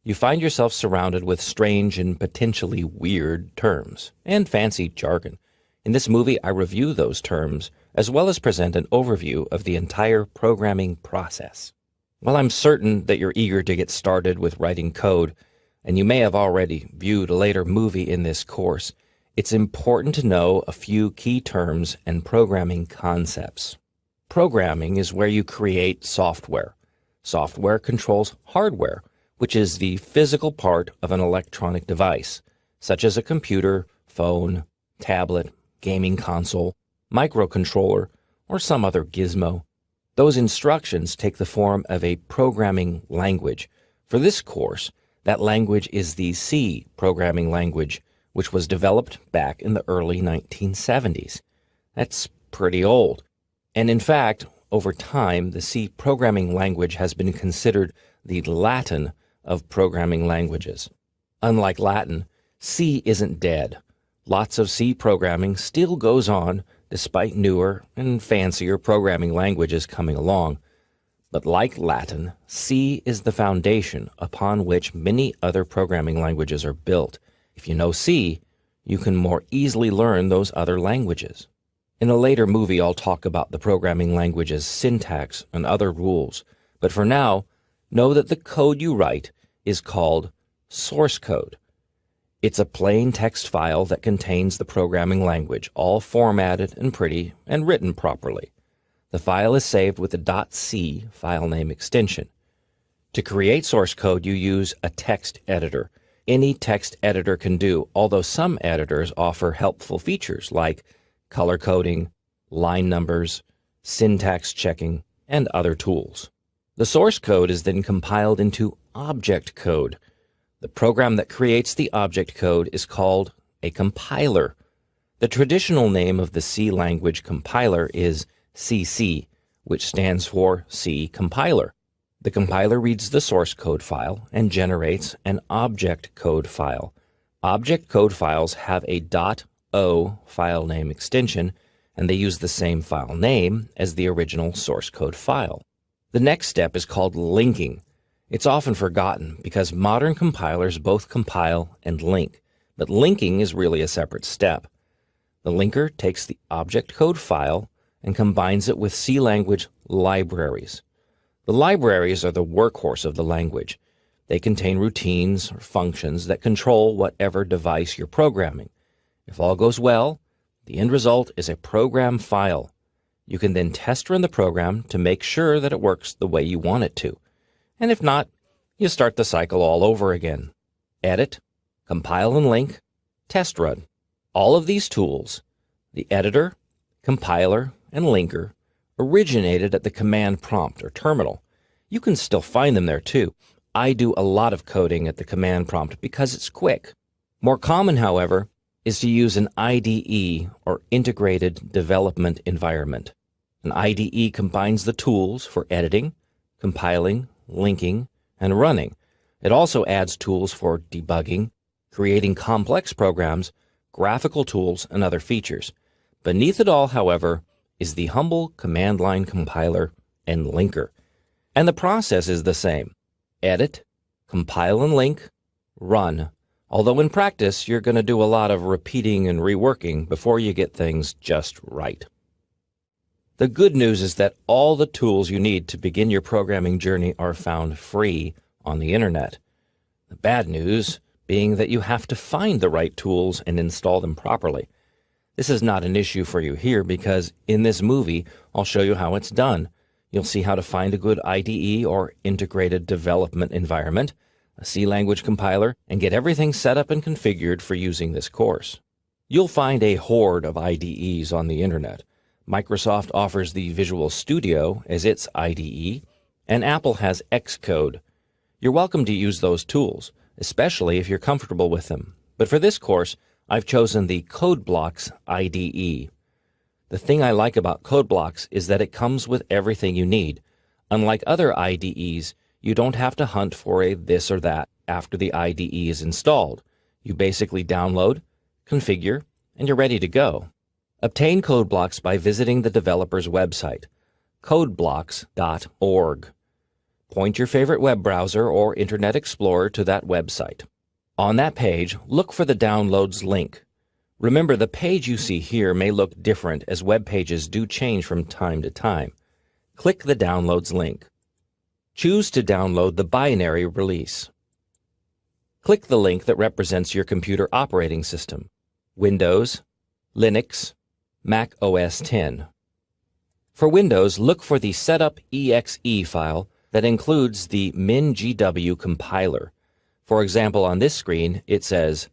you find yourself surrounded with strange and potentially weird terms and fancy jargon. In this movie, I review those terms, as well as present an overview of the entire programming process. While I'm certain that you're eager to get started with writing code, and you may have already viewed a later movie in this course, it's important to know a few key terms and programming concepts. Programming is where you create software. Software controls hardware, which is the physical part of an electronic device, such as a computer, phone, tablet, gaming console, microcontroller, or some other gizmo. Those instructions take the form of a programming language. For this course, that language is the C programming language, which was developed back in the early 1970s. That's pretty old. And in fact, over time, the C programming language has been considered the Latin of programming languages. Unlike Latin, C isn't dead. Lots of C programming still goes on despite newer and fancier programming languages coming along. But like Latin, C is the foundation upon which many other programming languages are built. If you know C, you can more easily learn those other languages. In a later movie, I'll talk about the programming language's syntax and other rules. But for now, know that the code you write is called source code. It's a plain text file that contains the programming language, all formatted and pretty and written properly. The file is saved with the .c file name extension. To create source code, you use a text editor. Any text editor can do, although some editors offer helpful features like color coding, line numbers, syntax checking, and other tools. The source code is then compiled into object code. The program that creates the object code is called a compiler. The traditional name of the C language compiler is CC, which stands for C compiler. The compiler reads the source code file and generates an object code file. Object code files have a .o file name extension, and they use the same file name as the original source code file. The next step is called linking. It's often forgotten because modern compilers both compile and link, but linking is really a separate step. The linker takes the object code file and combines it with C language libraries. The libraries are the workhorse of the language. They contain routines or functions that control whatever device you're programming. If all goes well, the end result is a program file. You can then test run the program to make sure that it works the way you want it to. And if not, you start the cycle all over again. Edit, compile and link, test run. All of these tools, the editor, compiler, and linker, originated at the command prompt or terminal. You can still find them there too. I do a lot of coding at the command prompt because it's quick. More common, however, is to use an IDE or integrated development environment. An IDE combines the tools for editing, compiling, linking, and running. It also adds tools for debugging, creating complex programs, graphical tools, and other features. Beneath it all, however, is the humble command line compiler and linker. And the process is the same. Edit, compile and link, run. Although in practice, you're going to do a lot of repeating and reworking before you get things just right. The good news is that all the tools you need to begin your programming journey are found free on the internet. The bad news being that you have to find the right tools and install them properly. This is not an issue for you here because in this movie, I'll show you how it's done. You'll see how to find a good IDE or integrated development environment, a C language compiler, and get everything set up and configured for using this course. You'll find a horde of IDEs on the internet. Microsoft offers the Visual Studio as its IDE, and Apple has Xcode. You're welcome to use those tools, especially if you're comfortable with them. But for this course, I've chosen the CodeBlocks IDE. The thing I like about CodeBlocks is that it comes with everything you need. Unlike other IDEs, you don't have to hunt for a this or that after the IDE is installed. You basically download, configure, and you're ready to go. Obtain CodeBlocks by visiting the developer's website, codeblocks.org. Point your favorite web browser or Internet Explorer to that website. On that page, look for the Downloads link. Remember, the page you see here may look different as web pages do change from time to time. Click the Downloads link. Choose to download the binary release. Click the link that represents your computer operating system: Windows, Linux, Mac OS X. For Windows, look for the setup.exe file that includes the MinGW compiler. For example, on this screen, it says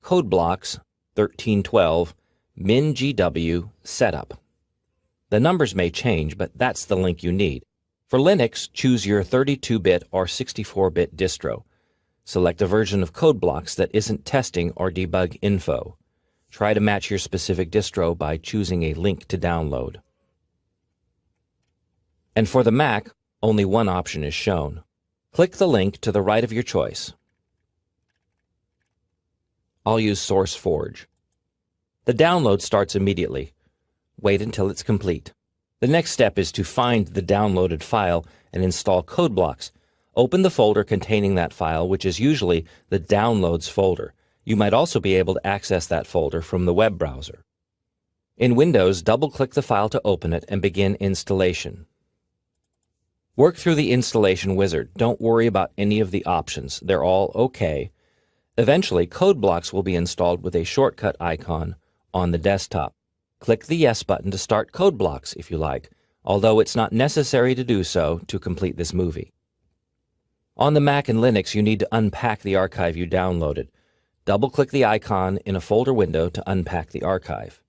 CodeBlocks 1312 MinGW setup. The numbers may change, but that's the link you need. For Linux, choose your 32-bit or 64-bit distro. Select a version of CodeBlocks that isn't testing or debug info. Try to match your specific distro by choosing a link to download. And for the Mac, only one option is shown. Click the link to the right of your choice. I'll use SourceForge. The download starts immediately. Wait until it's complete. The next step is to find the downloaded file and install CodeBlocks. Open the folder containing that file, which is usually the Downloads folder. You might also be able to access that folder from the web browser. In Windows, double-click the file to open it and begin installation. Work through the installation wizard. Don't worry about any of the options. They're all okay. Eventually, CodeBlocks will be installed with a shortcut icon on the desktop. Click the Yes button to start CodeBlocks if you like, although it's not necessary to do so to complete this movie. On the Mac and Linux, you need to unpack the archive you downloaded. Double-click the icon in a folder window to unpack the archive.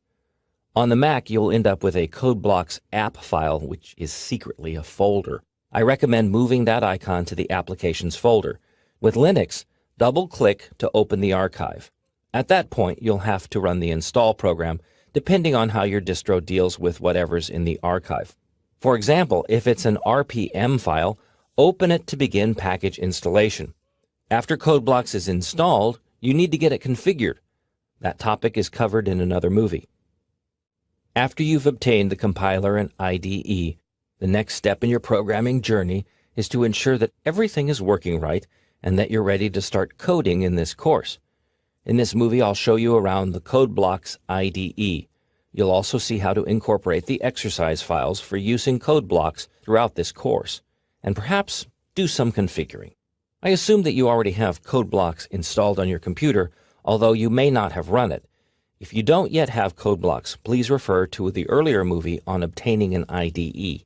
On the Mac, you'll end up with a CodeBlocks app file, which is secretly a folder. I recommend moving that icon to the Applications folder. With Linux, double-click to open the archive. At that point, you'll have to run the install program, depending on how your distro deals with whatever's in the archive. For example, if it's an RPM file, open it to begin package installation. After CodeBlocks is installed, you need to get it configured. That topic is covered in another movie. After you've obtained the compiler and IDE, the next step in your programming journey is to ensure that everything is working right and that you're ready to start coding in this course. In this movie, I'll show you around the CodeBlocks IDE. You'll also see how to incorporate the exercise files for use in CodeBlocks throughout this course, and perhaps do some configuring. I assume that you already have CodeBlocks installed on your computer, although you may not have run it. If you don't yet have CodeBlocks, please refer to the earlier movie on obtaining an IDE.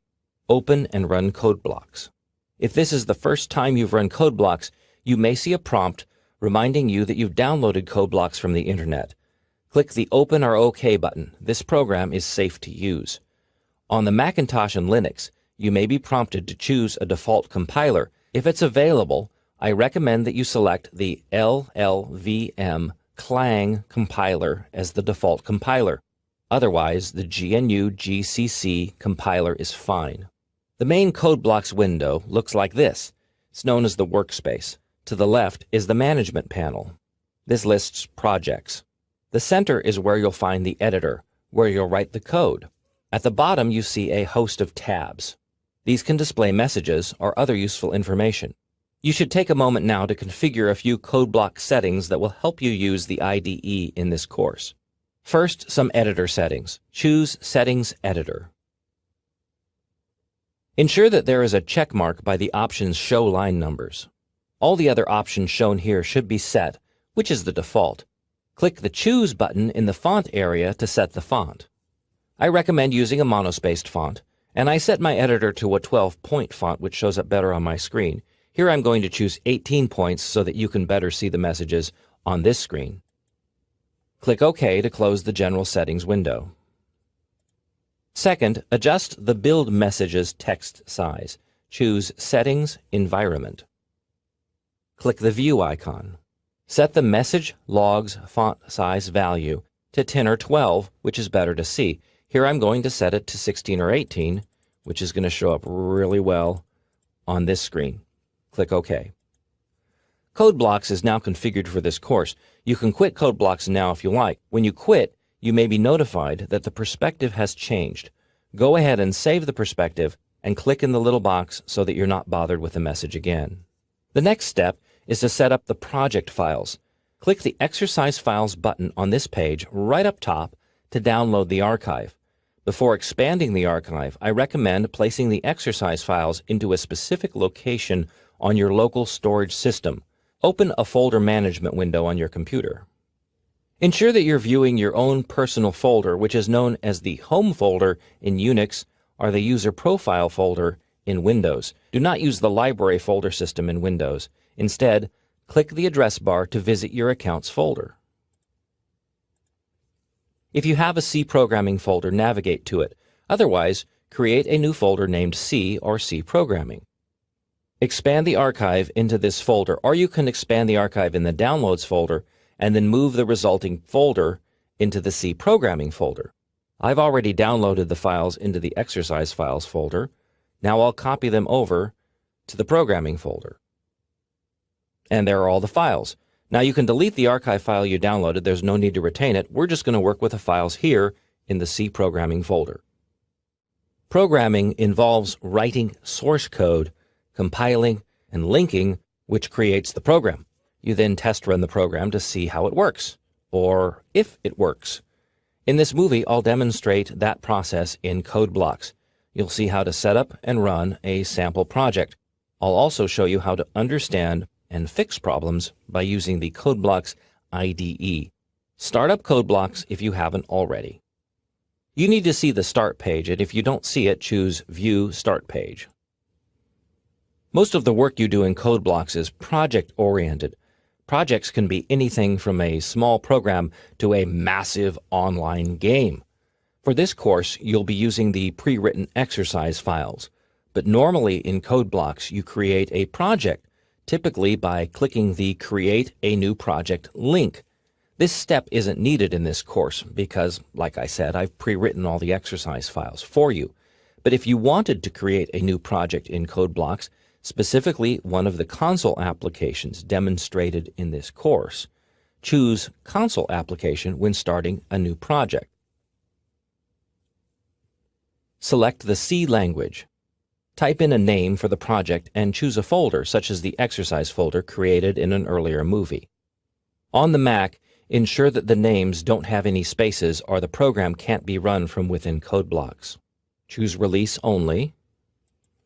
Open and run CodeBlocks. If this is the first time you've run CodeBlocks, you may see a prompt reminding you that you've downloaded CodeBlocks from the internet. Click the Open or OK button. This program is safe to use. On the Macintosh and Linux, you may be prompted to choose a default compiler. If it's available, I recommend that you select the LLVM Clang compiler as the default compiler. Otherwise, the GNU GCC compiler is fine. The main CodeBlocks window looks like this. It's known as the workspace. To the left is the management panel. This lists projects. The center is where you'll find the editor, where you'll write the code. At the bottom, you see a host of tabs. These can display messages or other useful information. You should take a moment now to configure a few CodeBlock settings that will help you use the IDE in this course. First, some editor settings. Choose Settings Editor. Ensure that there is a check mark by the options Show Line Numbers. All the other options shown here should be set, which is the default. Click the Choose button in the font area to set the font. I recommend using a monospaced font, and I set my editor to a 12-point font, which shows up better on my screen. Here I'm going to choose 18 points so that you can better see the messages on this screen. Click OK to close the General Settings window. Second, adjust the Build Messages text size. Choose Settings, Environment. Click the View icon. Set the Message Logs font size value to 10 or 12, which is better to see. Here I'm going to set it to 16 or 18, which is going to show up really well on this screen. Click OK. CodeBlocks is now configured for this course. You can quit CodeBlocks now if you like. When you quit, you may be notified that the perspective has changed. Go ahead and save the perspective and click in the little box so that you're not bothered with the message again. The next step is to set up the project files. Click the Exercise Files button on this page right up top to download the archive. Before expanding the archive, I recommend placing the exercise files into a specific location on your local storage system. Open a folder management window on your computer. Ensure that you're viewing your own personal folder, which is known as the Home folder in Unix or the User Profile folder in Windows. Do not use the Library folder system in Windows. Instead, click the address bar to visit your account's folder. If you have a C programming folder, navigate to it. Otherwise, create a new folder named C or C Programming. Expand the archive into this folder, or you can expand the archive in the Downloads folder and then move the resulting folder into the C Programming folder. I've already downloaded the files into the Exercise Files folder. Now I'll copy them over to the Programming folder. And there are all the files. Now you can delete the archive file you downloaded. There's no need to retain it. We're just going to work with the files here in the C Programming folder. Programming involves writing source code, compiling, and linking, which creates the program. You then test run the program to see how it works, or if it works. In this movie, I'll demonstrate that process in code blocks. You'll see how to set up and run a sample project. I'll also show you how to understand and fix problems by using the Code Blocks IDE. Start up Code Blocks if you haven't already. You need to see the Start page, and if you don't see it, choose View Start Page. Most of the work you do in Code Blocks is project-oriented. Projects can be anything from a small program to a massive online game. For this course, you'll be using the pre-written exercise files. But normally in Code Blocks, you create a project, typically by clicking the Create a New Project link. This step isn't needed in this course because, like I said, I've pre-written all the exercise files for you. But if you wanted to create a new project in Code Blocks, specifically one of the console applications demonstrated in this course, choose Console Application when starting a new project. Select the C language. Type in a name for the project and choose a folder, such as the exercise folder created in an earlier movie. On the Mac, ensure that the names don't have any spaces or the program can't be run from within Code Blocks. Choose Release Only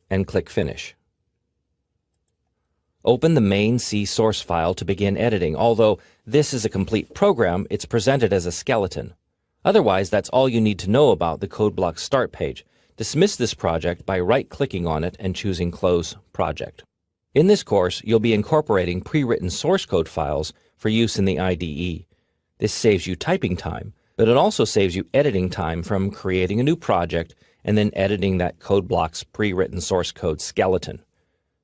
and click Finish. Open the main C source file to begin editing. Although this is a complete program, it's presented as a skeleton. Otherwise, that's all you need to know about the Code Blocks Start page. Dismiss this project by right-clicking on it and choosing Close Project. In this course, you'll be incorporating pre-written source code files for use in the IDE. This saves you typing time, but it also saves you editing time from creating a new project and then editing that Code Blocks pre-written source code skeleton.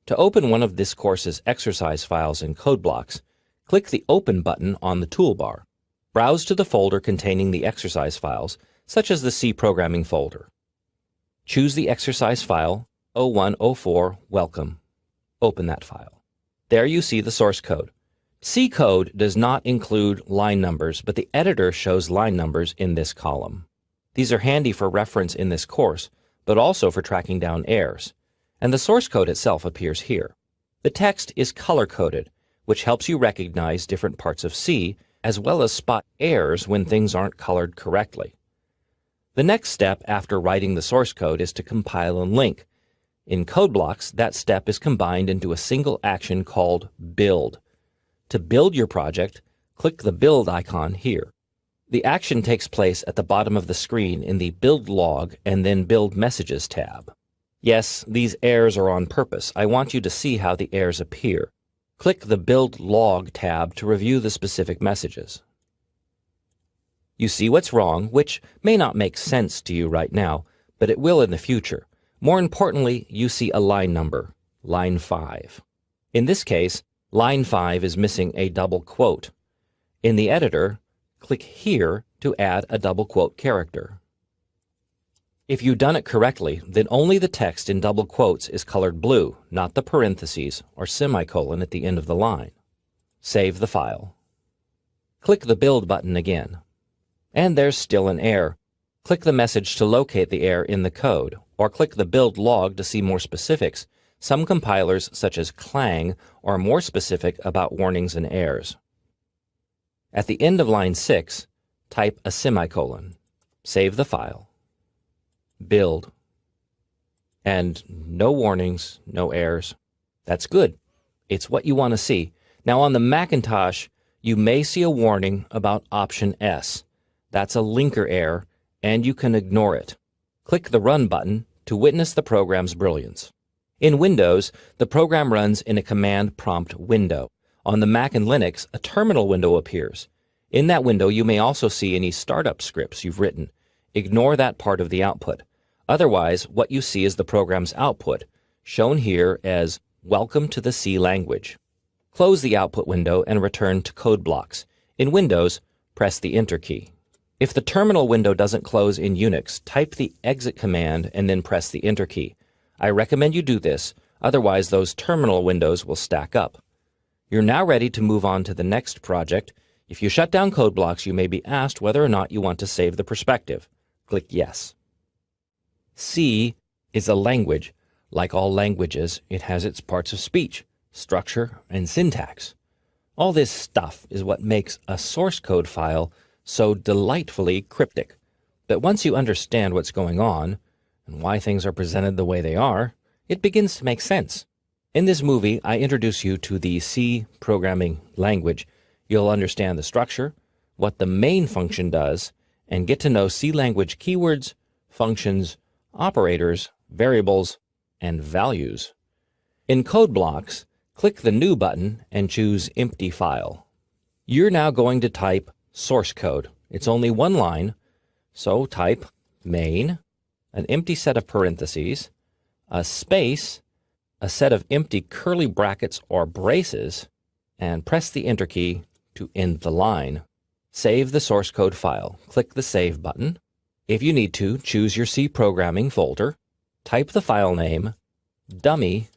To open one of this course's exercise files in Code Blocks, click the Open button on the toolbar. Browse to the folder containing the exercise files, such as the C Programming folder. Choose the exercise file 0104 Welcome. Open that file. There you see the source code. C code does not include line numbers, but the editor shows line numbers in this column. These are handy for reference in this course, but also for tracking down errors. And the source code itself appears here. The text is color-coded, which helps you recognize different parts of C, as well as spot errors when things aren't colored correctly. The next step after writing the source code is to compile and link. In Code Blocks, that step is combined into a single action called Build. To build your project, click the Build icon here. The action takes place at the bottom of the screen in the Build Log and then Build Messages tab. Yes, these errors are on purpose. I want you to see how the errors appear. Click the Build Log tab to review the specific messages. You see what's wrong, which may not make sense to you right now, but it will in the future. More importantly, you see a line number, line 5. In this case, line 5 is missing a double quote. In the editor, click here to add a double quote character. If you've done it correctly, then only the text in double quotes is colored blue, not the parentheses or semicolon at the end of the line. Save the file. Click the Build button again. And there's still an error. Click the message to locate the error in the code, or click the build log to see more specifics. Some compilers, such as Clang, are more specific about warnings and errors. At the end of line 6, type a semicolon. Save the file. Build. And no warnings, no errors. That's good. It's what you want to see. Now on the Macintosh, you may see a warning about option S. That's a linker error, and you can ignore it. Click the Run button to witness the program's brilliance. In Windows, the program runs in a command prompt window. On the Mac and Linux, a terminal window appears. In that window, you may also see any startup scripts you've written. Ignore that part of the output. Otherwise, what you see is the program's output, shown here as Welcome to the C language. Close the output window and return to code blocks. In Windows, press the Enter key. If the terminal window doesn't close in Unix, type the exit command and then press the Enter key. I recommend you do this, otherwise those terminal windows will stack up. You're now ready to move on to the next project. If you shut down code blocks, you may be asked whether or not you want to save the perspective. Click Yes. C is a language. Like all languages, it has its parts of speech, structure, and syntax. All this stuff is what makes a source code file so delightfully cryptic. But once you understand what's going on and why things are presented the way they are, it begins to make sense. In this movie, I introduce you to the C programming language. You'll understand the structure, what the main function does, and get to know C language keywords, functions, operators, variables, and values. In code blocks, click the New button and choose Empty File. You're now going to type source code. It's only one line, so type main, an empty set of parentheses, a space, a set of empty curly brackets or braces, and press the Enter key to end the line. Save the source code file. Click the Save button. If you need to, choose your C programming folder. Type the file name dummy.c.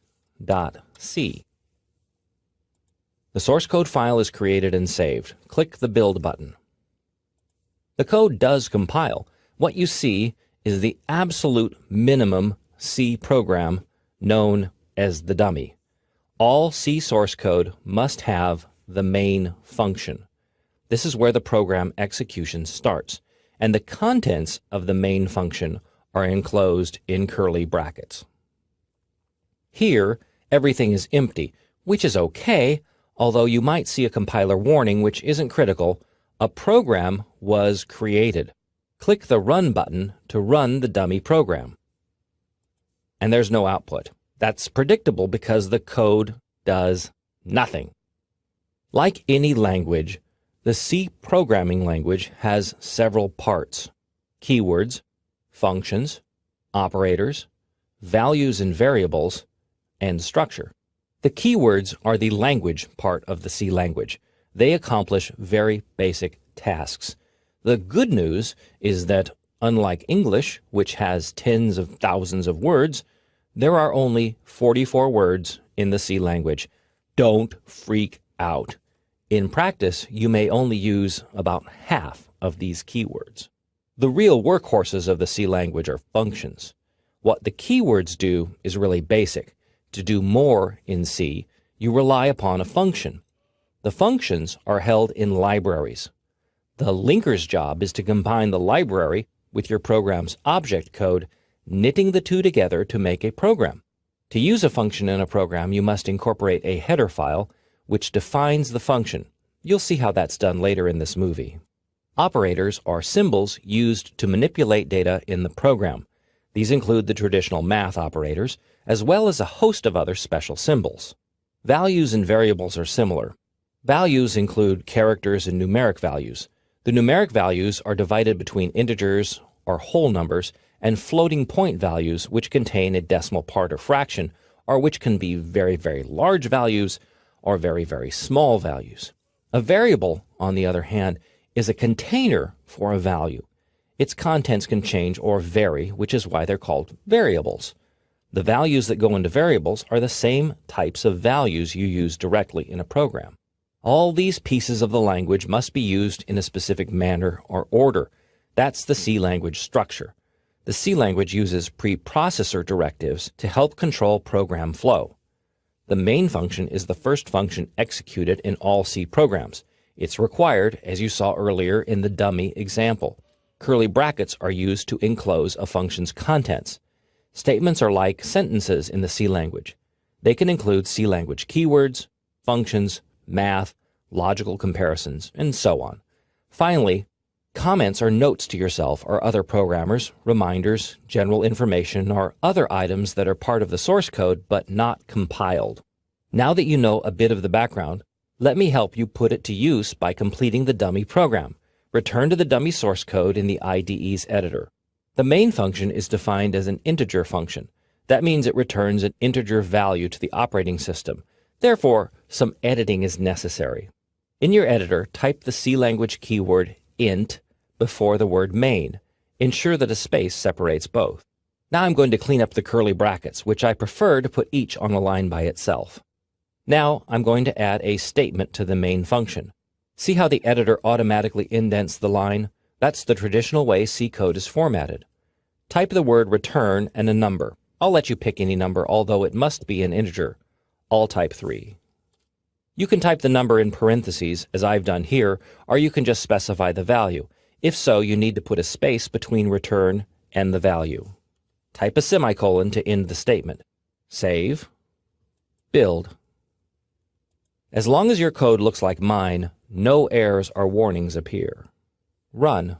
The source code file is created and saved. Click the Build button. The code does compile. What you see is the absolute minimum C program known as the dummy. All C source code must have the main function. This is where the program execution starts, and the contents of the main function are enclosed in curly brackets. Here, everything is empty, which is okay, although you might see a compiler warning which isn't critical. A program was created. Click the Run button to run the dummy program. And there's no output. That's predictable because the code does nothing. Like any language, the C programming language has several parts: keywords, functions, operators, values and variables, and structure. The keywords are the language part of the C language. They accomplish very basic tasks. The good news is that, unlike English, which has tens of thousands of words, there are only 44 words in the C language. Don't freak out. In practice, you may only use about half of these keywords. The real workhorses of the C language are functions. What the keywords do is really basic. To do more in C, you rely upon a function. The functions are held in libraries. The linker's job is to combine the library with your program's object code, knitting the two together to make a program. To use a function in a program, you must incorporate a header file which defines the function. You'll see how that's done later in this movie. Operators are symbols used to manipulate data in the program. These include the traditional math operators, as well as a host of other special symbols. Values and variables are similar. Values include characters and numeric values. The numeric values are divided between integers or whole numbers and floating point values, which contain a decimal part or fraction, or which can be very, very large values or very, very small values. A variable, on the other hand, is a container for a value. Its contents can change or vary, which is why they're called variables. The values that go into variables are the same types of values you use directly in a program. All these pieces of the language must be used in a specific manner or order. That's the C language structure. The C language uses preprocessor directives to help control program flow. The main function is the first function executed in all C programs. It's required, as you saw earlier in the dummy example. Curly brackets are used to enclose a function's contents. Statements are like sentences in the C language. They can include C language keywords, functions, math, logical comparisons, and so on. Finally, comments are notes to yourself or other programmers, reminders, general information, or other items that are part of the source code but not compiled. Now that you know a bit of the background, let me help you put it to use by completing the dummy program. Return to the dummy source code in the IDE's editor. The main function is defined as an integer function. That means it returns an integer value to the operating system. Therefore, some editing is necessary. In your editor, type the C language keyword int before the word main. Ensure that a space separates both. Now I'm going to clean up the curly brackets, which I prefer to put each on a line by itself. Now I'm going to add a statement to the main function. See how the editor automatically indents the line? That's the traditional way C code is formatted. Type the word return and a number. I'll let you pick any number, although it must be an integer. I'll type 3. You can type the number in parentheses, as I've done here, or you can just specify the value. If so, you need to put a space between return and the value. Type a semicolon to end the statement. Save. Build. As long as your code looks like mine, no errors or warnings appear. Run.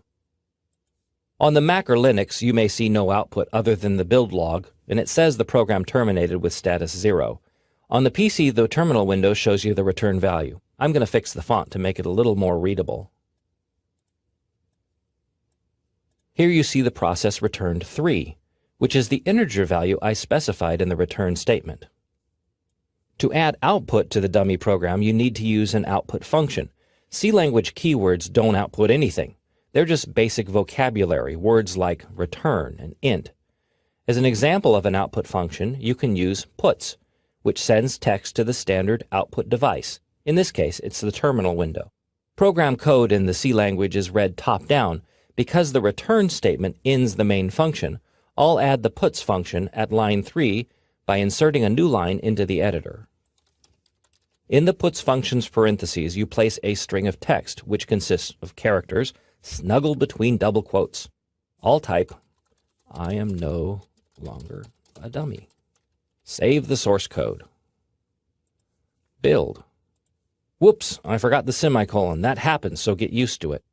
On the Mac or Linux, you may see no output other than the build log, and it says the program terminated with status 0. On the PC, the terminal window shows you the return value. I'm going to fix the font to make it a little more readable. Here you see the process returned 3, which is the integer value I specified in the return statement. To add output to the dummy program, you need to use an output function. C language keywords don't output anything. They're just basic vocabulary, words like return and int. As an example of an output function, you can use puts, which sends text to the standard output device. In this case, it's the terminal window. Program code in the C language is read top-down. Because the return statement ends the main function, I'll add the puts function at line 3 by inserting a new line into the editor. In the puts function's parentheses, you place a string of text, which consists of characters snuggled between double quotes. I'll type, "I am no longer a dummy." Save the source code. Build. Whoops, I forgot the semicolon. That happens, so get used to it.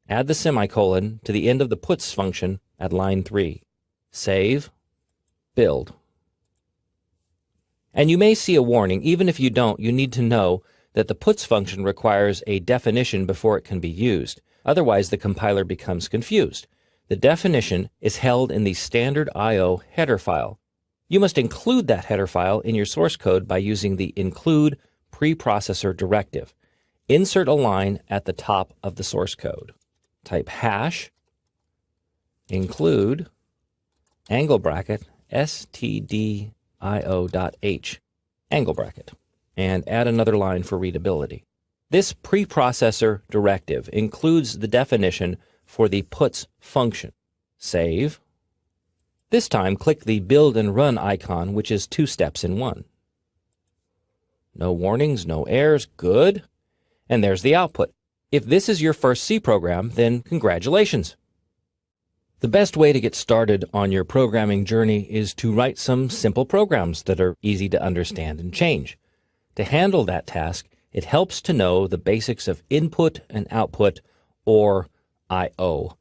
Add the semicolon to the end of the puts function at line 3. Save. Build. And you may see a warning. Even if you don't, you need to know that the puts function requires a definition before it can be used. Otherwise, the compiler becomes confused. The definition is held in the standard I/O header file. You must include that header file in your source code by using the include preprocessor directive. Insert a line at the top of the source code. Type hash include angle bracket stdio.h angle bracket, and add another line for readability. This preprocessor directive includes the definition for the puts function. Save. This time, click the build and run icon, which is 2 steps in one. No warnings, no errors, good. And there's the output. If this is your first C program, then congratulations. The best way to get started on your programming journey is to write some simple programs that are easy to understand and change. To handle that task, it helps to know the basics of input and output, or I/O.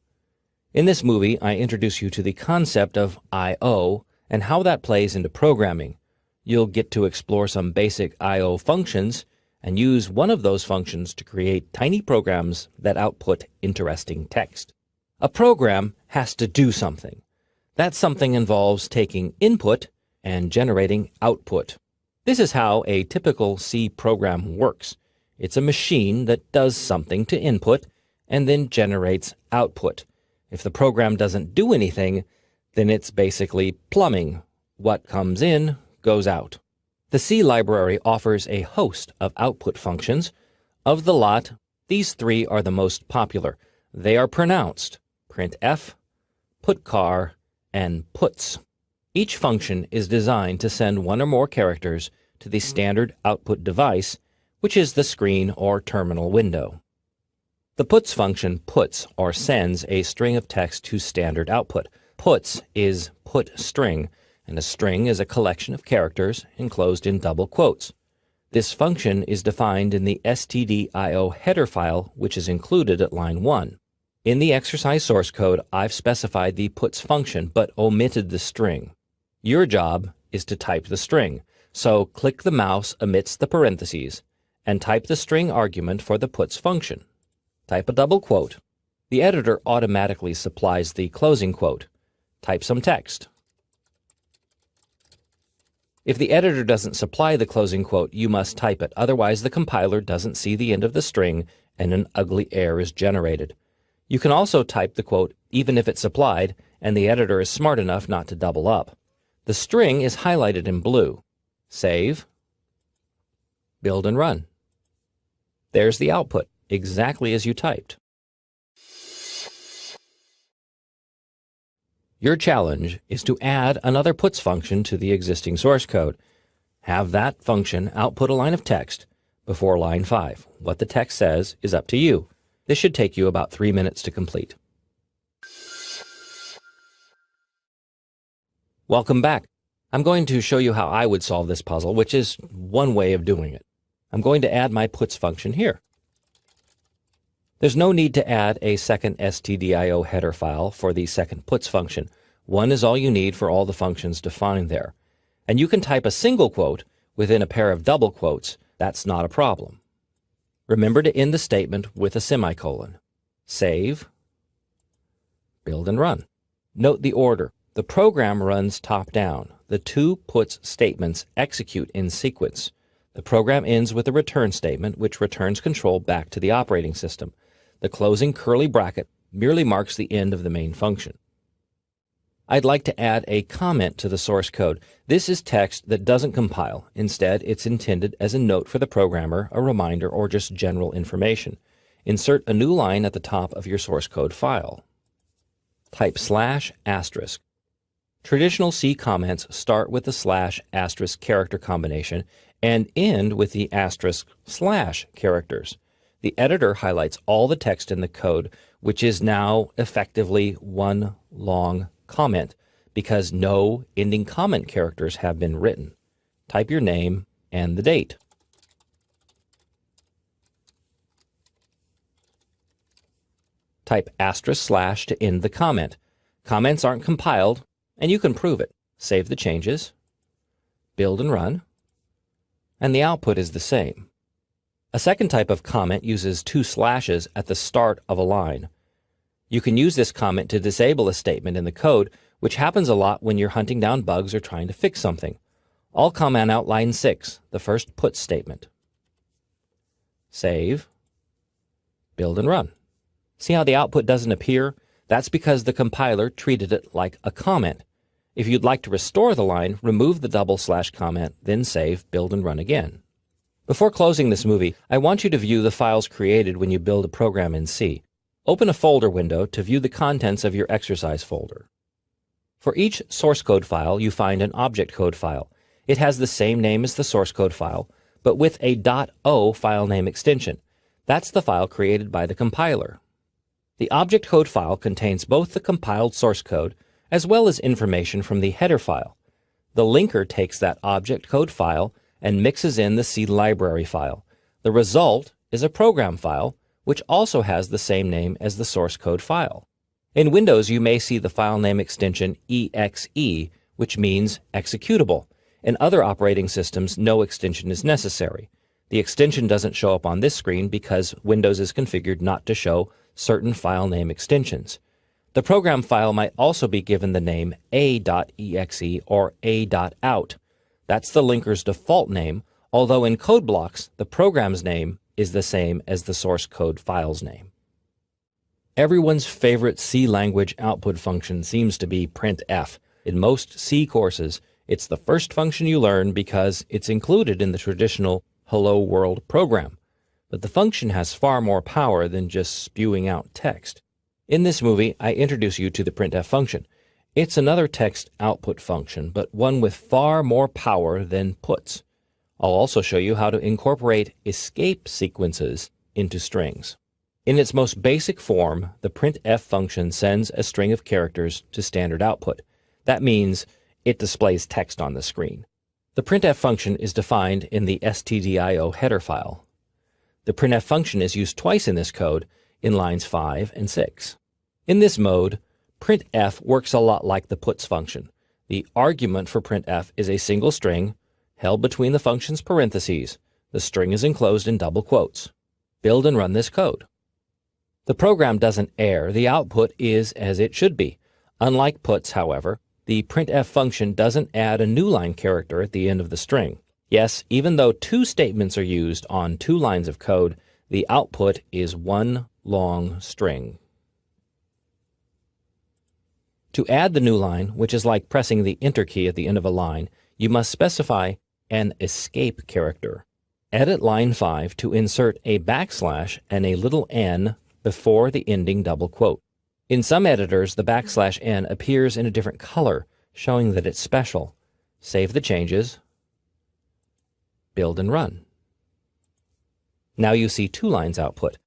In this movie, I introduce you to the concept of I/O and how that plays into programming. You'll get to explore some basic I/O functions and use one of those functions to create tiny programs that output interesting text. A program has to do something. That something involves taking input and generating output. This is how a typical C program works. It's a machine that does something to input and then generates output. If the program doesn't do anything, then it's basically plumbing. What comes in goes out. The C library offers a host of output functions. Of the lot, these 3 are the most popular. They are pronounced: printf, putcar, and puts. Each function is designed to send one or more characters to the standard output device, which is the screen or terminal window. The puts function puts or sends a string of text to standard output. Puts is put string, and a string is a collection of characters enclosed in double quotes. This function is defined in the stdio header file, which is included at line 1. In the exercise source code, I've specified the puts function but omitted the string. Your job is to type the string, so click the mouse amidst the parentheses and type the string argument for the puts function. Type a double quote. The editor automatically supplies the closing quote. Type some text. If the editor doesn't supply the closing quote, you must type it. Otherwise, the compiler doesn't see the end of the string and an ugly error is generated. You can also type the quote even if it's supplied and the editor is smart enough not to double up. The string is highlighted in blue. Save, build and run. There's the output, exactly as you typed. Your challenge is to add another puts function to the existing source code. Have that function output a line of text before line 5. What the text says is up to you. This should take you about 3 minutes to complete. Welcome back. I'm going to show you how I would solve this puzzle, which is one way of doing it. I'm going to add my puts function here. There's no need to add a second stdio header file for the second puts function. One is all you need for all the functions defined there. And you can type a single quote within a pair of double quotes. That's not a problem. Remember to end the statement with a semicolon. Save, build and run. Note the order. The program runs top down. The two puts statements execute in sequence. The program ends with a return statement, which returns control back to the operating system. The closing curly bracket merely marks the end of the main function. I'd like to add a comment to the source code. This is text that doesn't compile. Instead, it's intended as a note for the programmer, a reminder, or just general information. Insert a new line at the top of your source code file. Type /*. Traditional C comments start with the /* character combination and end with the */ characters. The editor highlights all the text in the code, which is now effectively one long comment because no ending comment characters have been written. Type your name and the date. Type */ to end the comment. Comments aren't compiled, and you can prove it. Save the changes, build and run, and the output is the same. A second type of comment uses 2 slashes at the start of a line. You can use this comment to disable a statement in the code, which happens a lot when you're hunting down bugs or trying to fix something. I'll comment out line 6, the first put statement. Save, build and run. See how the output doesn't appear? That's because the compiler treated it like a comment. If you'd like to restore the line, remove the / comment, then save, build and run again. Before closing this movie, I want you to view the files created when you build a program in C. Open a folder window to view the contents of your exercise folder. For each source code file, you find an object code file. It has the same name as the source code file, but with a .o file name extension. That's the file created by the compiler. The object code file contains both the compiled source code as well as information from the header file. The linker takes that object code file and mixes in the C library file. The result is a program file, which also has the same name as the source code file. In Windows, you may see the file name extension exe, which means executable. In other operating systems, no extension is necessary. The extension doesn't show up on this screen because Windows is configured not to show certain file name extensions. The program file might also be given the name a.exe or a.out. That's the linker's default name, although in code blocks, the program's name is the same as the source code file's name. Everyone's favorite C language output function seems to be printf. In most C courses, it's the first function you learn because it's included in the traditional Hello World program. But the function has far more power than just spewing out text. In this movie, I introduce you to the printf function. It's another text output function, but one with far more power than puts. I'll also show you how to incorporate escape sequences into strings. In its most basic form, the printf function sends a string of characters to standard output. That means it displays text on the screen. The printf function is defined in the stdio header file. The printf function is used twice in this code, in lines 5 and 6. In this mode, printf works a lot like the puts function. The argument for printf is a single string held between the function's parentheses. The string is enclosed in double quotes. Build and run this code. The program doesn't err. The output is as it should be. Unlike puts, however, the printf function doesn't add a new line character at the end of the string. Yes, even though two statements are used on two lines of code, the output is one long string. To add the new line, which is like pressing the Enter key at the end of a line, you must specify an escape character. Edit line 5 to insert a backslash and a little n before the ending double quote. In some editors, the backslash n appears in a different color, showing that it's special. Save the changes, build and run. Now you see two lines output.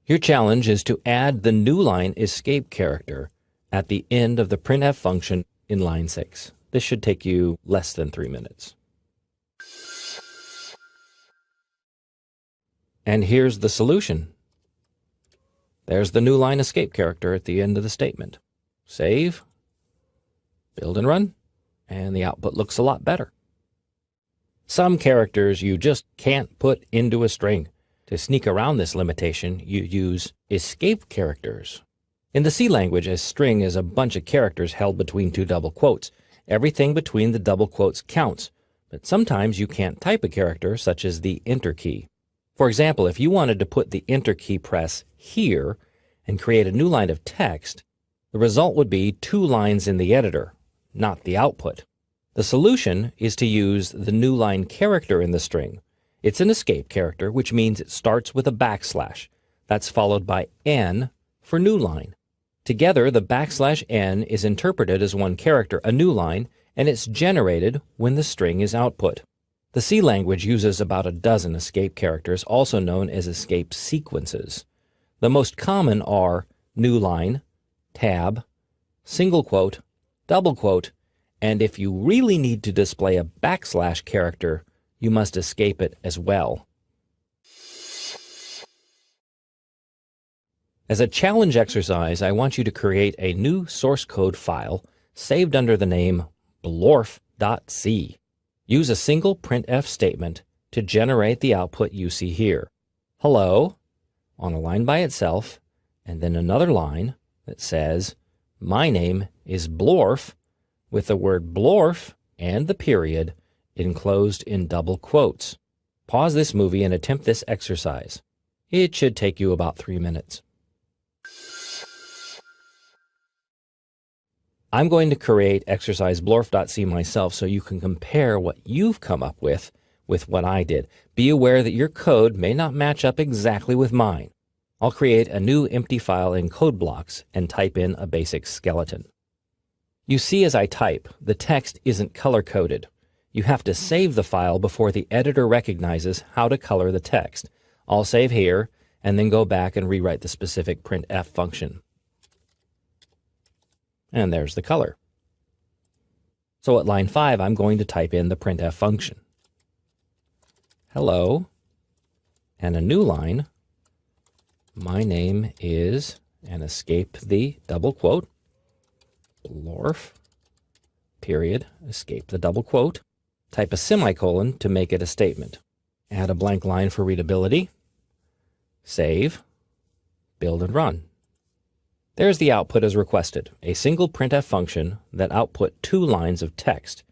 Your challenge is to add the new line escape character at the end of the printf function in line 6. This should take you less than 3 minutes. And here's the solution. There's the new line escape character at the end of the statement. Save, build and run, and the output looks a lot better. Some characters you just can't put into a string. To sneak around this limitation, you use escape characters. In the C language, a string is a bunch of characters held between two double quotes. Everything between the double quotes counts, but sometimes you can't type a character, such as the Enter key. For example, if you wanted to put the Enter key press here and create a new line of text, the result would be two lines in the editor, not the output. The solution is to use the new line character in the string. It's an escape character, which means it starts with a backslash. That's followed by n for new line. Together, the backslash n is interpreted as one character, a new line, and it's generated when the string is output. The C language uses about a dozen escape characters, also known as escape sequences. The most common are new line, tab, single quote, double quote, and if you really need to display a backslash character, you must escape it as well. As a challenge exercise, I want you to create a new source code file saved under the name blorf.c. Use a single printf statement to generate the output you see here. Hello, on a line by itself, and then another line that says, my name is Blorf, with the word Blorf and the period enclosed in double quotes. Pause this movie and attempt this exercise. It should take you about 3 minutes. I'm going to create exercise blorf.c myself so you can compare what you've come up with what I did. Be aware that your code may not match up exactly with mine. I'll create a new empty file in code blocks and type in a basic skeleton. You see as I type, the text isn't color-coded. You have to save the file before the editor recognizes how to color the text. I'll save here and then go back and rewrite the specific printf function. And there's the color. So at line 5, I'm going to type in the printf function. Hello, and a new line. My name is, and escape the double quote, Blorf, period, escape the double quote. Type a semicolon to make it a statement. Add a blank line for readability. Save, build and run. There's the output as requested, a single printf function that output 2 lines of text.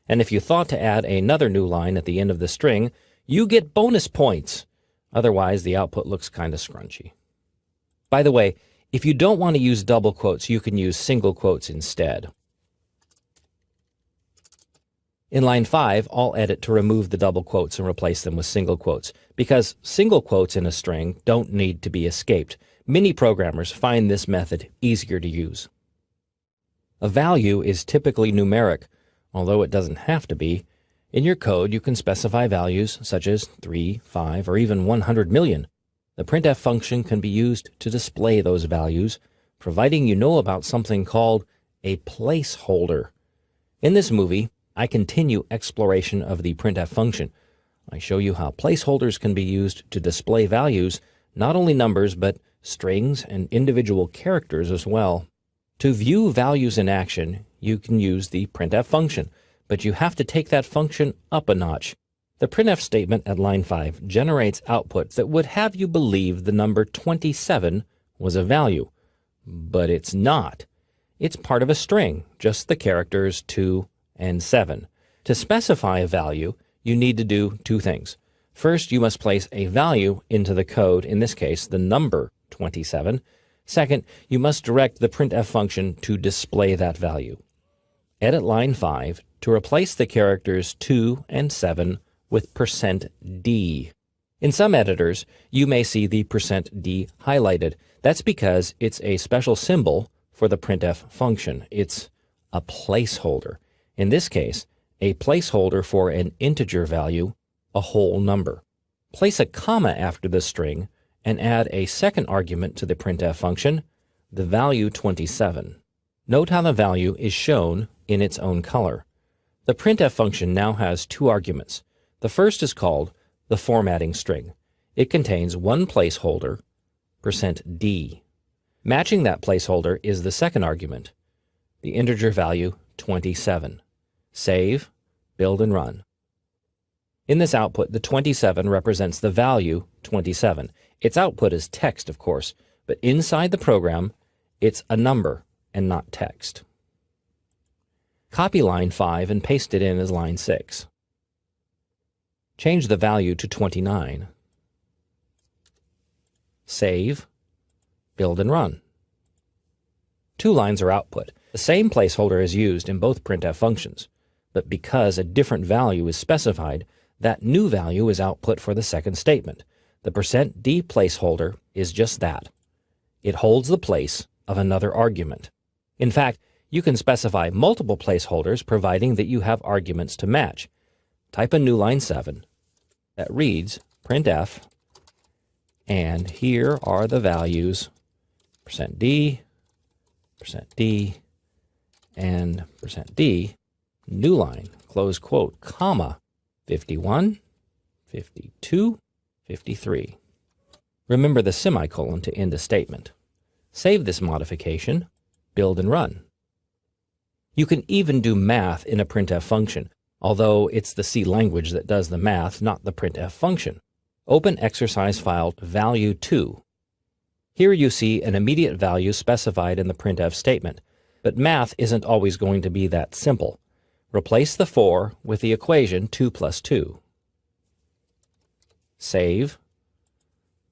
And if you thought to add another new line at the end of the string, you get bonus points. Otherwise, the output looks kind of scrunchy. By the way, if you don't want to use double quotes, you can use single quotes instead. In line 5, I'll edit to remove the double quotes and replace them with single quotes, because single quotes in a string don't need to be escaped. Many programmers find this method easier to use. A value is typically numeric, although it doesn't have to be. In your code, you can specify values such as 3, 5, or even 100 million. The printf function can be used to display those values, providing you know about something called a placeholder. In this movie, I continue exploration of the printf function. I show you how placeholders can be used to display values, not only numbers, but strings and individual characters as well. To view values in action, you can use the printf function, but you have to take that function up a notch. The printf statement at line 5 generates output that would have you believe the number 27 was a value, but it's not. It's part of a string, just the characters 2 and 7. To specify a value, you need to do two things. First, you must place a value into the code, in this case, the number 27. Second, you must direct the printf function to display that value. Edit line 5 to replace the characters 2 and 7 with %d. In some editors, you may see the %d highlighted. That's because it's a special symbol for the printf function. It's a placeholder. In this case, a placeholder for an integer value, a whole number. Place a comma after the string and add a second argument to the printf function, the value 27. Note how the value is shown in its own color. The printf function now has two arguments. The first is called the formatting string. It contains one placeholder, %d. Matching that placeholder is the second argument, the integer value 27. Save, build, and run. In this output, the 27 represents the value 27. Its output is text, of course, but inside the program, it's a number and not text. Copy line 5 and paste it in as line 6. Change the value to 29. Save, build, and run. Two lines are output. The same placeholder is used in both printf functions, but because a different value is specified, that new value is output for the second statement. The %d placeholder is just that. It holds the place of another argument. In fact, you can specify multiple placeholders providing that you have arguments to match. Type a new line 7 that reads printf, and here are the values %d, %d, and %d, new line, close quote, comma, 51, 52, 53. Remember the semicolon to end a statement. Save this modification, build and run. You can even do math in a printf function, although it's the C language that does the math, not the printf function. Open exercise file value2. Here you see an immediate value specified in the printf statement, but math isn't always going to be that simple. Replace the 4 with the equation 2 plus 2. Save,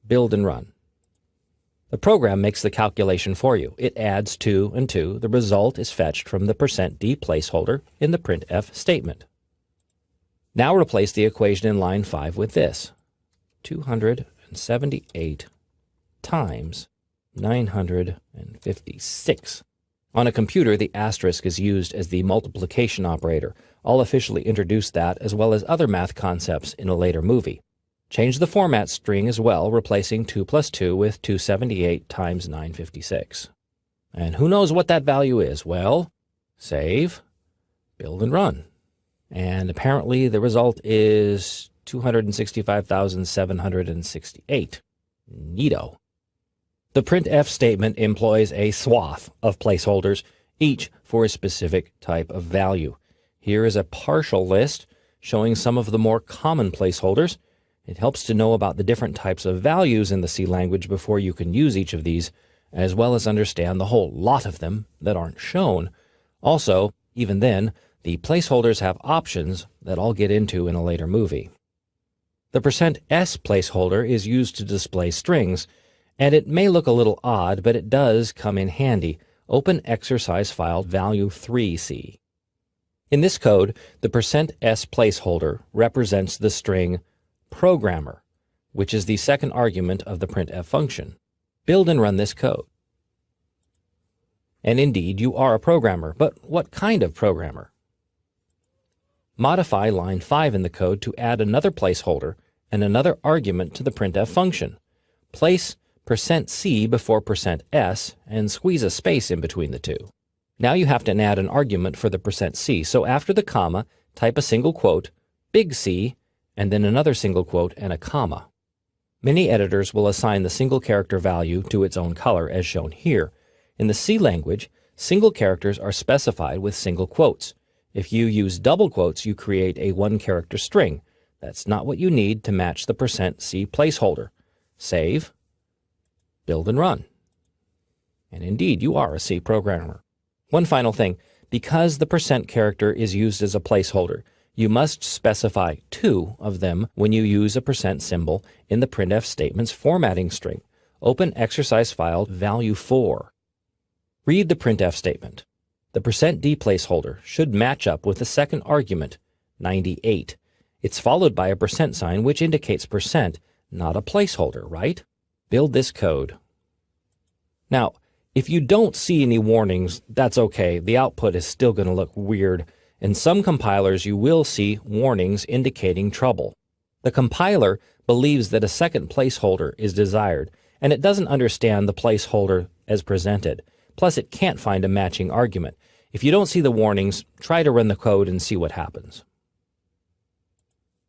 build and run. The program makes the calculation for you. It adds 2 and 2. The result is fetched from the %d placeholder in the printf statement. Now replace the equation in line 5 with this. 278 times 956. On a computer, the asterisk is used as the multiplication operator. I'll officially introduce that as well as other math concepts in a later movie. Change the format string as well, replacing 2 plus 2 with 278 times 956. And who knows what that value is? Well, save, build and run. And apparently the result is 265,768. Neato. The printf statement employs a swath of placeholders, each for a specific type of value. Here is a partial list showing some of the more common placeholders. It helps to know about the different types of values in the C language before you can use each of these, as well as understand the whole lot of them that aren't shown. Also, even then, the placeholders have options that I'll get into in a later movie. The %s placeholder is used to display strings, and it may look a little odd, but it does come in handy. Open exercise file value3c. In this code, the %s placeholder represents the string programmer, which is the second argument of the printf function. Build and run this code. And indeed, you are a programmer, but what kind of programmer? Modify line 5 in the code to add another placeholder and another argument to the printf function. Place %c before %s and squeeze a space in between the two. Now you have to add an argument for the %c, so after the comma, type a single quote, big C, and then another single quote and a comma. Many editors will assign the single character value to its own color, as shown here. In the C language, single characters are specified with single quotes. If you use double quotes, you create a one-character string. That's not what you need to match the %c placeholder. Save, build and run. And indeed, you are a C programmer. One final thing, because the % character is used as a placeholder, you must specify 2 of them when you use a % symbol in the printf statement's formatting string. Open exercise file value 4. Read the printf statement. The %d placeholder should match up with the second argument, 98. It's followed by a % which indicates %, not a placeholder, right? Build this code. Now, if you don't see any warnings, that's okay. The output is still going to look weird. In some compilers, you will see warnings indicating trouble. The compiler believes that a second placeholder is desired, and it doesn't understand the placeholder as presented. Plus, it can't find a matching argument. If you don't see the warnings, try to run the code and see what happens.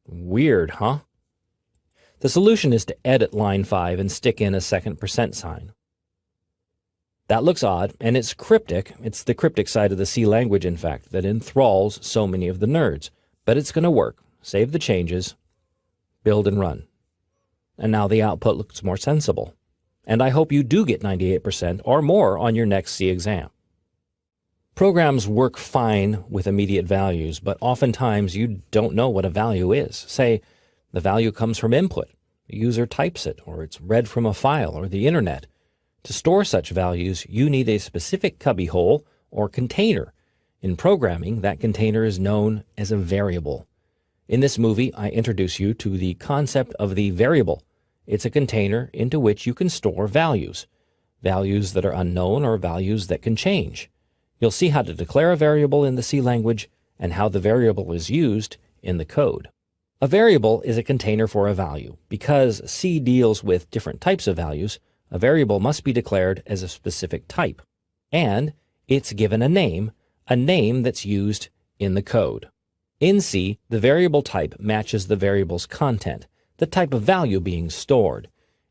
Weird, huh? The solution is to edit line 5 and stick in a second %. That looks odd, and it's cryptic. It's the cryptic side of the C language, in fact, that enthralls so many of the nerds. But it's going to work. Save the changes, build and run. And now the output looks more sensible. And I hope you do get 98% or more on your next C exam. Programs work fine with immediate values, but oftentimes you don't know what a value is. Say, the value comes from input. The user types it, or it's read from a file or the internet. To store such values, you need a specific cubbyhole or container. In programming, that container is known as a variable. In this movie, I introduce you to the concept of the variable. It's a container into which you can store values. Values that are unknown or values that can change. You'll see how to declare a variable in the C language and how the variable is used in the code. A variable is a container for a value. Because C deals with different types of values, a variable must be declared as a specific type. And it's given a name that's used in the code. In C, the variable type matches the variable's content, the type of value being stored.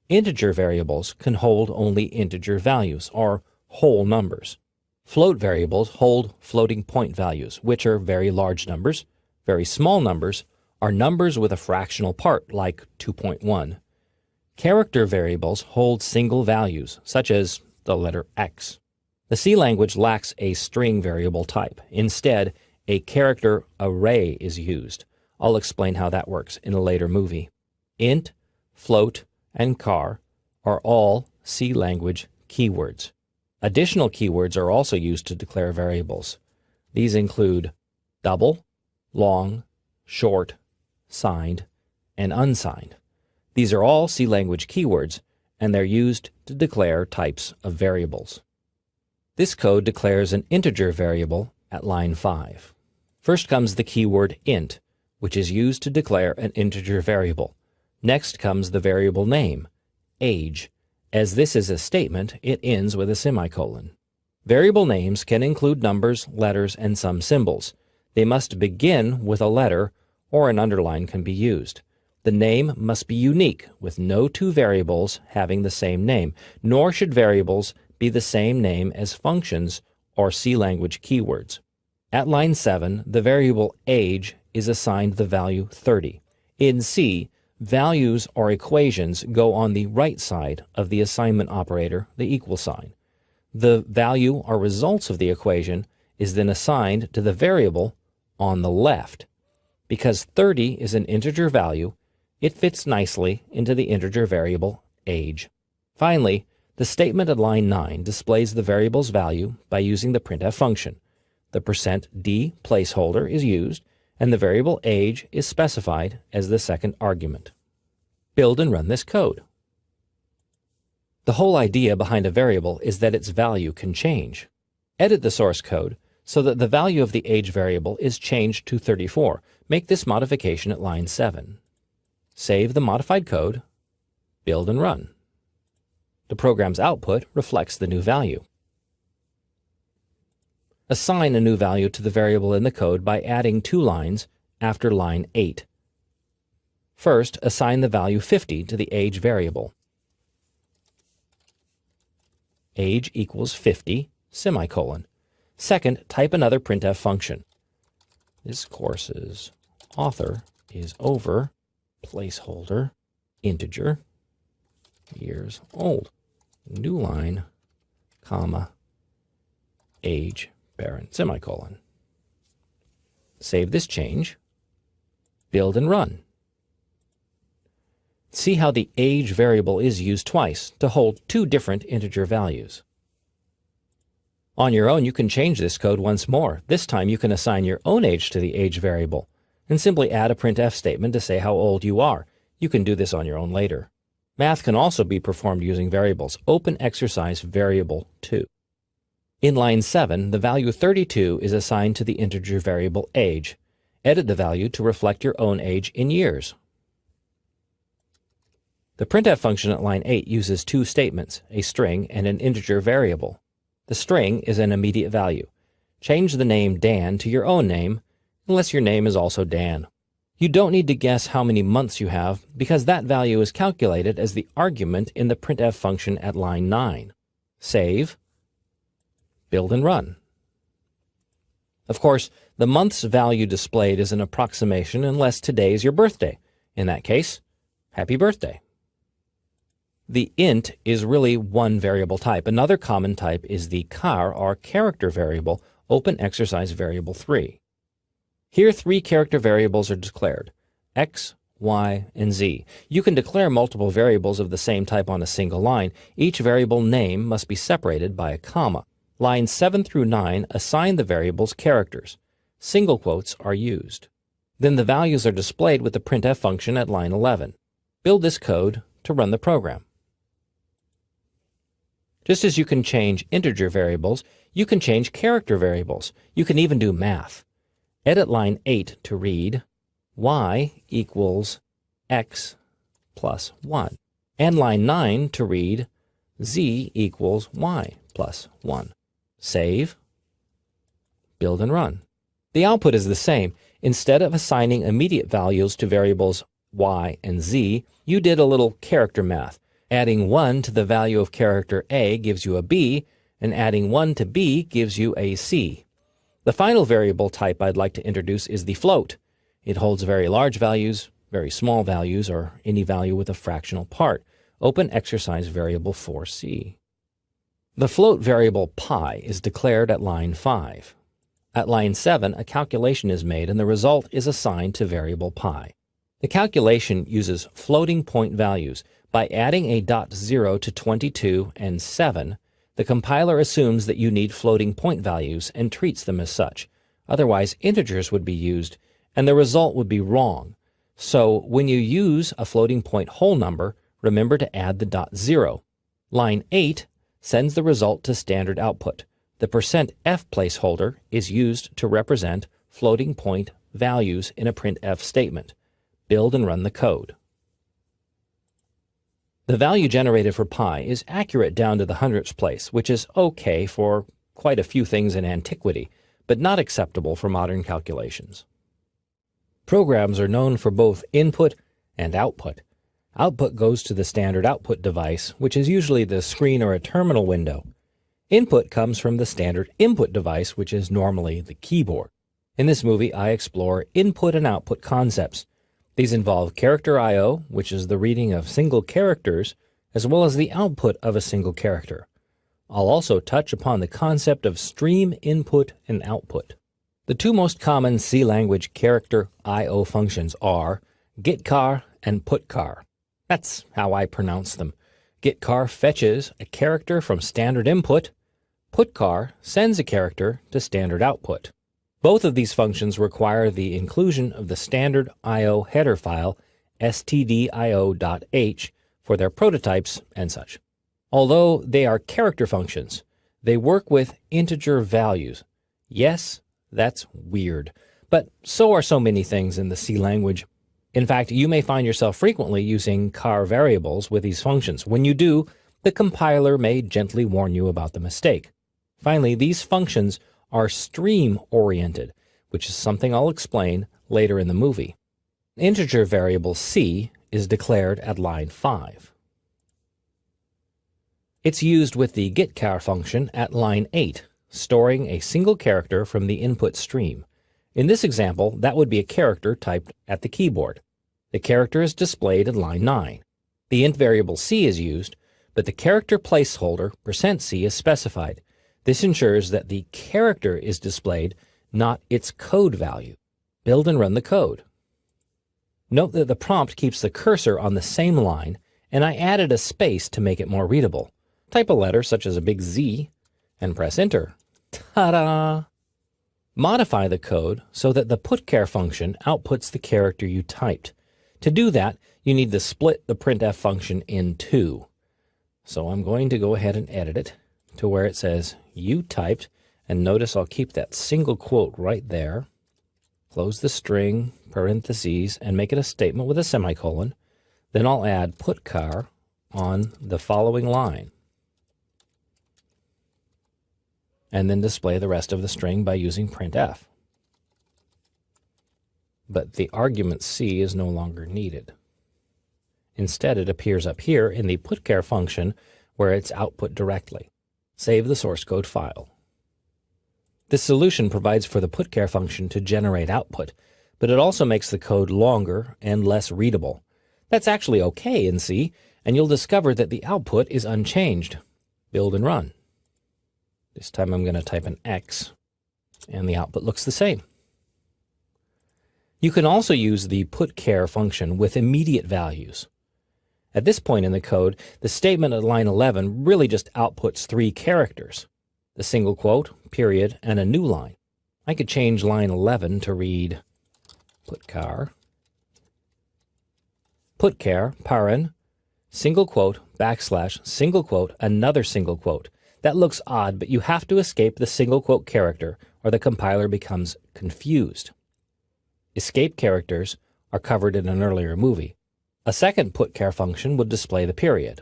Integer variables can hold only integer values, or whole numbers. Float variables hold floating point values, which are very large numbers. Very small numbers are numbers with a fractional part, like 2.1. Character variables hold single values, such as the letter X. The C language lacks a string variable type. Instead, a character array is used. I'll explain how that works in a later movie. Int, float, and char are all C language keywords. Additional keywords are also used to declare variables. These include double, long, short, signed, and unsigned. These are all C language keywords, and they're used to declare types of variables. This code declares an integer variable at line 5. First comes the keyword int, which is used to declare an integer variable. Next comes the variable name, age. As this is a statement, it ends with a semicolon. Variable names can include numbers, letters, and some symbols. They must begin with a letter, or an underline can be used. The name must be unique, with no two variables having the same name, nor should variables be the same name as functions or C language keywords. At line 7, the variable age is assigned the value 30. In C, values or equations go on the right side of the assignment operator, the equal sign. The value or results of the equation is then assigned to the variable on the left. Because 30 is an integer value, it fits nicely into the integer variable age. Finally, the statement at line 9 displays the variable's value by using the printf function. The %d placeholder is used, and the variable age is specified as the second argument. Build and run this code. The whole idea behind a variable is that its value can change. Edit the source code so that the value of the age variable is changed to 34. Make this modification at line 7. Save the modified code, build and run. The program's output reflects the new value. Assign a new value to the variable in the code by adding 2 lines after line 8. First, assign the value 50 to the age variable. Age equals 50, semicolon. Second, type another printf function. This course's author is over, placeholder, integer, years old. New line, comma, age, parent, semicolon. Save this change, build and run. See how the age variable is used twice to hold 2 different integer values. On your own, you can change this code once more. This time you can assign your own age to the age variable and simply add a printf statement to say how old you are. You can do this on your own later. Math can also be performed using variables. Open exercise variable 2. In line 7, the value 32 is assigned to the integer variable age. Edit the value to reflect your own age in years. The printf function at line 8 uses 2 statements, a string and an integer variable. The string is an immediate value. Change the name Dan to your own name, unless your name is also Dan. You don't need to guess how many months you have, because that value is calculated as the argument in the printf function at line 9. Save, build and run. Of course, the month's value displayed is an approximation unless today is your birthday. In that case, happy birthday. The int is really one variable type. Another common type is the char, or character variable. Open exercise variable 3. Here 3 character variables are declared, x, y, and z. You can declare multiple variables of the same type on a single line. Each variable name must be separated by a comma. Lines 7 through 9 assign the variables characters. Single quotes are used. Then the values are displayed with the printf function at line 11. Build this code to run the program. Just as you can change integer variables, you can change character variables. You can even do math. Edit line 8 to read y equals x plus 1, and line 9 to read z equals y plus 1. Save, build and run. The output is the same. Instead of assigning immediate values to variables y and z, you did a little character math. Adding 1 to the value of character A gives you a B, and adding 1 to B gives you a C. The final variable type I'd like to introduce is the float. It holds very large values, very small values, or any value with a fractional part. Open exercise variable 4C. The float variable pi is declared at line 5. At line 7, a calculation is made and the result is assigned to variable pi. The calculation uses floating point values. By adding a .0 to 22 and 7, the compiler assumes that you need floating point values and treats them as such. Otherwise, integers would be used, and the result would be wrong. So, when you use a floating point whole number, remember to add the .0. Line 8 sends the result to standard output. The %f placeholder is used to represent floating point values in a printf statement. Build and run the code. The value generated for pi is accurate down to the hundredths place, which is okay for quite a few things in antiquity, but not acceptable for modern calculations. Programs are known for both input and output. Output goes to the standard output device, which is usually the screen or a terminal window. Input comes from the standard input device, which is normally the keyboard. In this movie, I explore input and output concepts. These involve character I/O, which is the reading of single characters, as well as the output of a single character. I'll also touch upon the concept of stream input and output. The 2 most common C language character I/O functions are getChar and putChar. That's how I pronounce them. getChar fetches a character from standard input, Putchar sends a character to standard output. Both of these functions require the inclusion of the standard I/O header file stdio.h for their prototypes and such. Although they are character functions, they work with integer values. Yes, that's weird, but so are so many things in the C language. In fact, you may find yourself frequently using char variables with these functions. When you do, the compiler may gently warn you about the mistake. Finally, these functions are stream-oriented, which is something I'll explain later in the movie. Integer variable c is declared at line 5. It's used with the getChar function at line 8, storing a single character from the input stream. In this example, that would be a character typed at the keyboard. The character is displayed at line 9. The int variable c is used, but the character placeholder %c is specified. This ensures that the character is displayed, not its code value. Build and run the code. Note that the prompt keeps the cursor on the same line, and I added a space to make it more readable. Type a letter such as a big Z and press enter. Ta-da! Modify the code so that the putchar function outputs the character you typed. To do that, you need to split the printf function in two. So I'm going to go ahead and edit it to where it says you typed, and notice I'll keep that single quote right there. Close the string, parentheses, and make it a statement with a semicolon. Then I'll add putchar on the following line, and then display the rest of the string by using printf. But the argument c is no longer needed. Instead, it appears up here in the putchar function where it's output directly. Save the source code file. This solution provides for the putchar function to generate output, but it also makes the code longer and less readable. That's actually okay in C, and you'll discover that the output is unchanged. Build and run. This time I'm going to type an X, and the output looks the same. You can also use the putchar function with immediate values. At this point in the code, the statement at line 11 really just outputs 3 characters, the single quote, period, and a new line. I could change line 11 to read putchar, paren, single quote, backslash, single quote, another single quote. That looks odd, but you have to escape the single quote character or the compiler becomes confused. Escape characters are covered in an earlier movie. A second putchar function would display the period.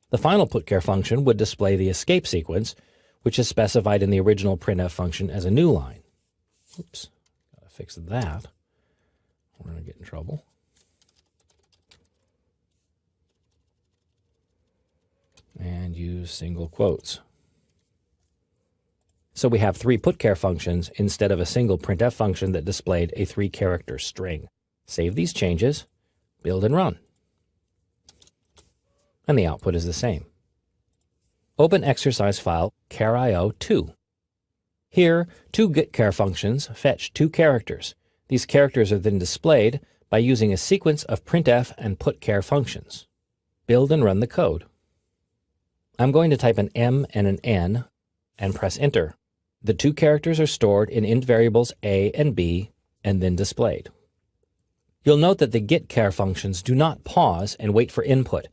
The final putchar function would display the escape sequence, which is specified in the original printf function as a new line. Oops, gotta fix that. We're gonna get in trouble. And use single quotes. So we have 3 putchar functions instead of a single printf function that displayed a 3-character string. Save these changes, build and run. And the output is the same. Open exercise file char.io2. Here, 2 getChar functions fetch 2 characters. These characters are then displayed by using a sequence of printf and putchar functions. Build and run the code. I'm going to type an M and an N and press enter. The 2 characters are stored in int variables A and B and then displayed. You'll note that the getChar functions do not pause and wait for input.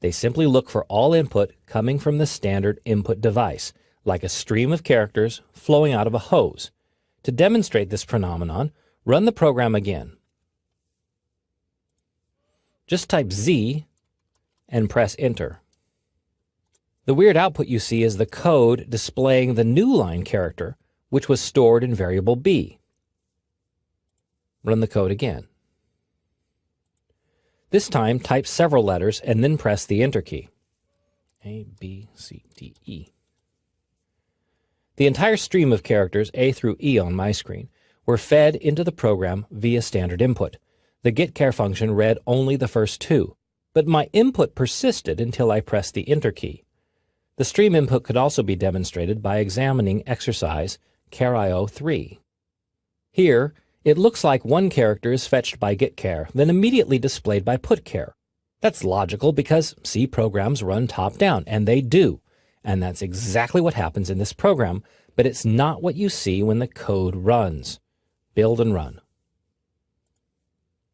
They simply look for all input coming from the standard input device, like a stream of characters flowing out of a hose. To demonstrate this phenomenon, run the program again. Just type Z and press enter. The weird output you see is the code displaying the new line character, which was stored in variable B. Run the code again. This time, type several letters and then press the enter key. A, B, C, D, E. The entire stream of characters A through E on my screen were fed into the program via standard input. The getChar function read only the first 2, but my input persisted until I pressed the enter key. The stream input could also be demonstrated by examining exercise char.io3. Here, it looks like 1 character is fetched by getChar, then immediately displayed by putchar. That's logical because C programs run top-down, and they do. And that's exactly what happens in this program, but it's not what you see when the code runs. Build and run.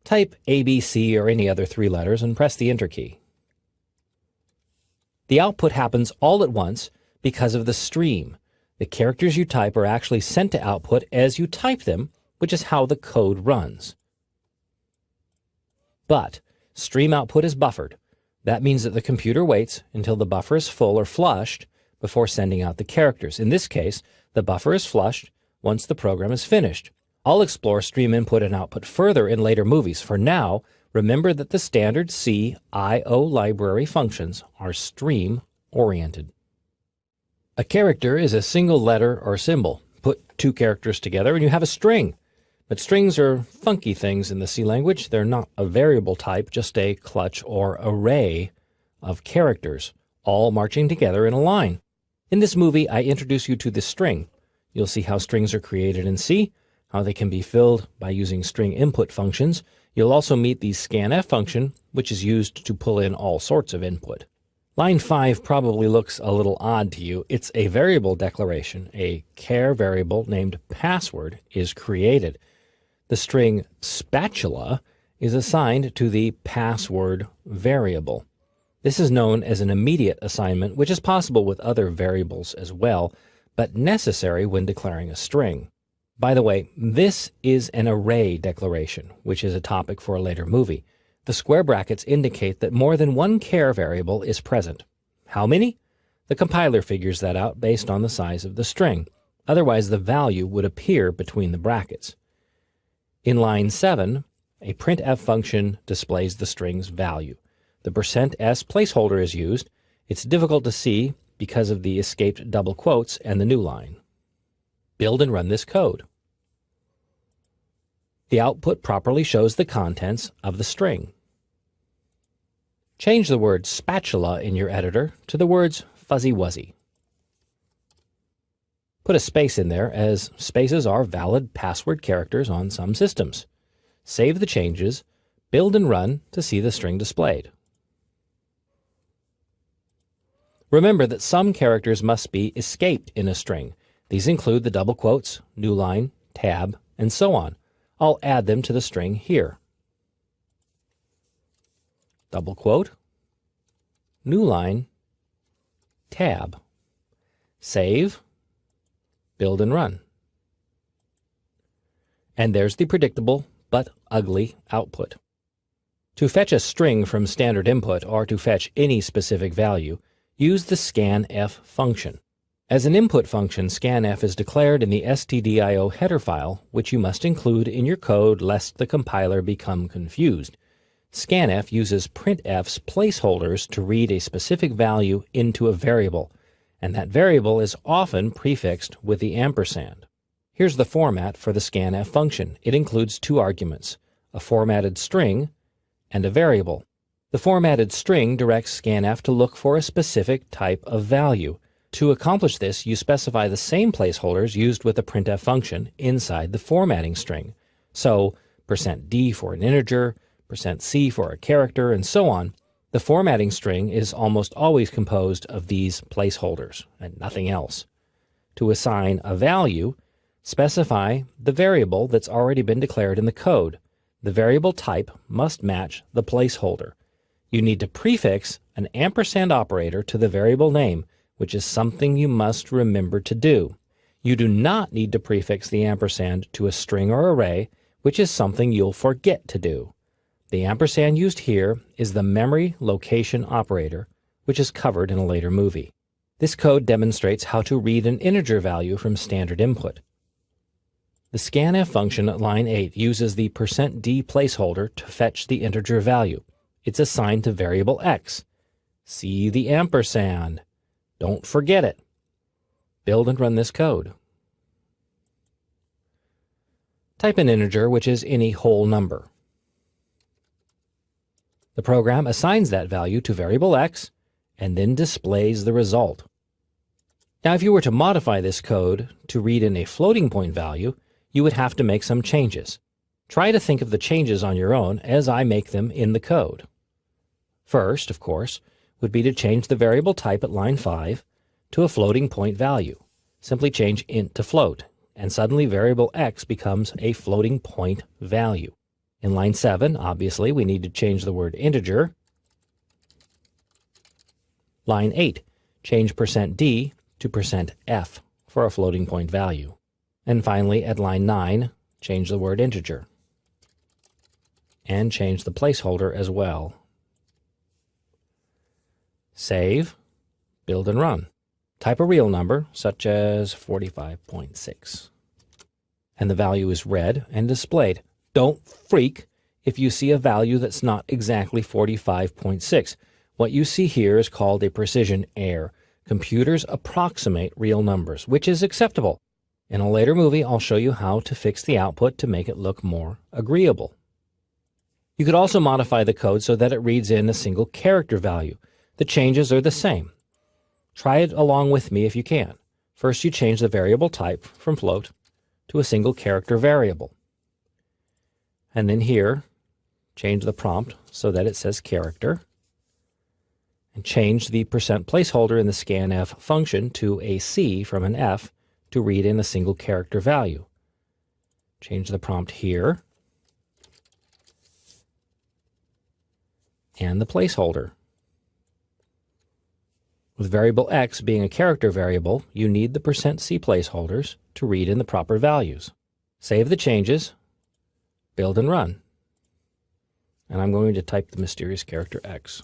Type A, B, C, or any other 3 letters and press the Enter key. The output happens all at once because of the stream. The characters you type are actually sent to output as you type them, which is how the code runs. But stream output is buffered. That means that the computer waits until the buffer is full or flushed before sending out the characters. In this case, the buffer is flushed once the program is finished. I'll explore stream input and output further in later movies. For now, remember that the standard C I/O library functions are stream-oriented. A character is a single letter or symbol. Put 2 characters together and you have a string. But strings are funky things in the C language. They're not a variable type, just a clutch or array of characters, all marching together in a line. In this movie, I introduce you to the string. You'll see how strings are created in C, how they can be filled by using string input functions. You'll also meet the scanf function, which is used to pull in all sorts of input. Line 5 probably looks a little odd to you. It's a variable declaration. A char variable named password is created. The string spatula is assigned to the password variable. This is known as an immediate assignment, which is possible with other variables as well, but necessary when declaring a string. By the way, this is an array declaration, which is a topic for a later movie. The square brackets indicate that more than one char variable is present. How many? The compiler figures that out based on the size of the string. Otherwise, the value would appear between the brackets. In line 7, a printf function displays the string's value. The %s placeholder is used. It's difficult to see because of the escaped double quotes and the new line. Build and run this code. The output properly shows the contents of the string. Change the word spatula in your editor to the words fuzzy wuzzy. Put a space in there, as spaces are valid password characters on some systems. Save the changes, build and run to see the string displayed. Remember that some characters must be escaped in a string. These include the double quotes, new line, tab, and so on. I'll add them to the string here. Double quote, new line, tab. Save, build and run. And there's the predictable but ugly output. To fetch a string from standard input or to fetch any specific value, use the scanf function. As an input function, scanf is declared in the stdio header file, which you must include in your code lest the compiler become confused. Scanf uses printf's placeholders to read a specific value into a variable, and that variable is often prefixed with the ampersand. Here's the format for the scanf function. It includes 2 arguments, a formatted string and a variable. The formatted string directs scanf to look for a specific type of value. To accomplish this, you specify the same placeholders used with the printf function inside the formatting string. So, %d for an integer, %c for a character, and so on. The formatting string is almost always composed of these placeholders and nothing else. To assign a value, specify the variable that's already been declared in the code. The variable type must match the placeholder. You need to prefix an ampersand operator to the variable name, which is something you must remember to do. You do not need to prefix the ampersand to a string or array, which is something you'll forget to do. The ampersand used here is the memory location operator, which is covered in a later movie. This code demonstrates how to read an integer value from standard input. The scanf function at line 8 uses the %d placeholder to fetch the integer value. It's assigned to variable x. See the ampersand. Don't forget it. Build and run this code. Type an integer, which is any whole number. The program assigns that value to variable x and then displays the result. Now, if you were to modify this code to read in a floating point value, you would have to make some changes. Try to think of the changes on your own as I make them in the code. First, of course, would be to change the variable type at line 5 to a floating point value. Simply change int to float, and suddenly variable x becomes a floating point value. In line 7, obviously, we need to change the word integer. Line 8, change %d to %f for a floating point value. And finally, at line 9, change the word integer. And change the placeholder as well. Save, build and run. Type a real number, such as 45.6. And the value is read and displayed. Don't freak if you see a value that's not exactly 45.6. What you see here is called a precision error. Computers approximate real numbers, which is acceptable. In a later movie, I'll show you how to fix the output to make it look more agreeable. You could also modify the code so that it reads in a single character value. The changes are the same. Try it along with me if you can. First, you change the variable type from float to a single character variable. And then here, change the prompt so that it says character. And change the % placeholder in the scanf function to a C from an F to read in a single character value. Change the prompt here. And the placeholder. With variable x being a character variable, you need the %c placeholders to read in the proper values. Save the changes, build and run. And I'm going to type the mysterious character x.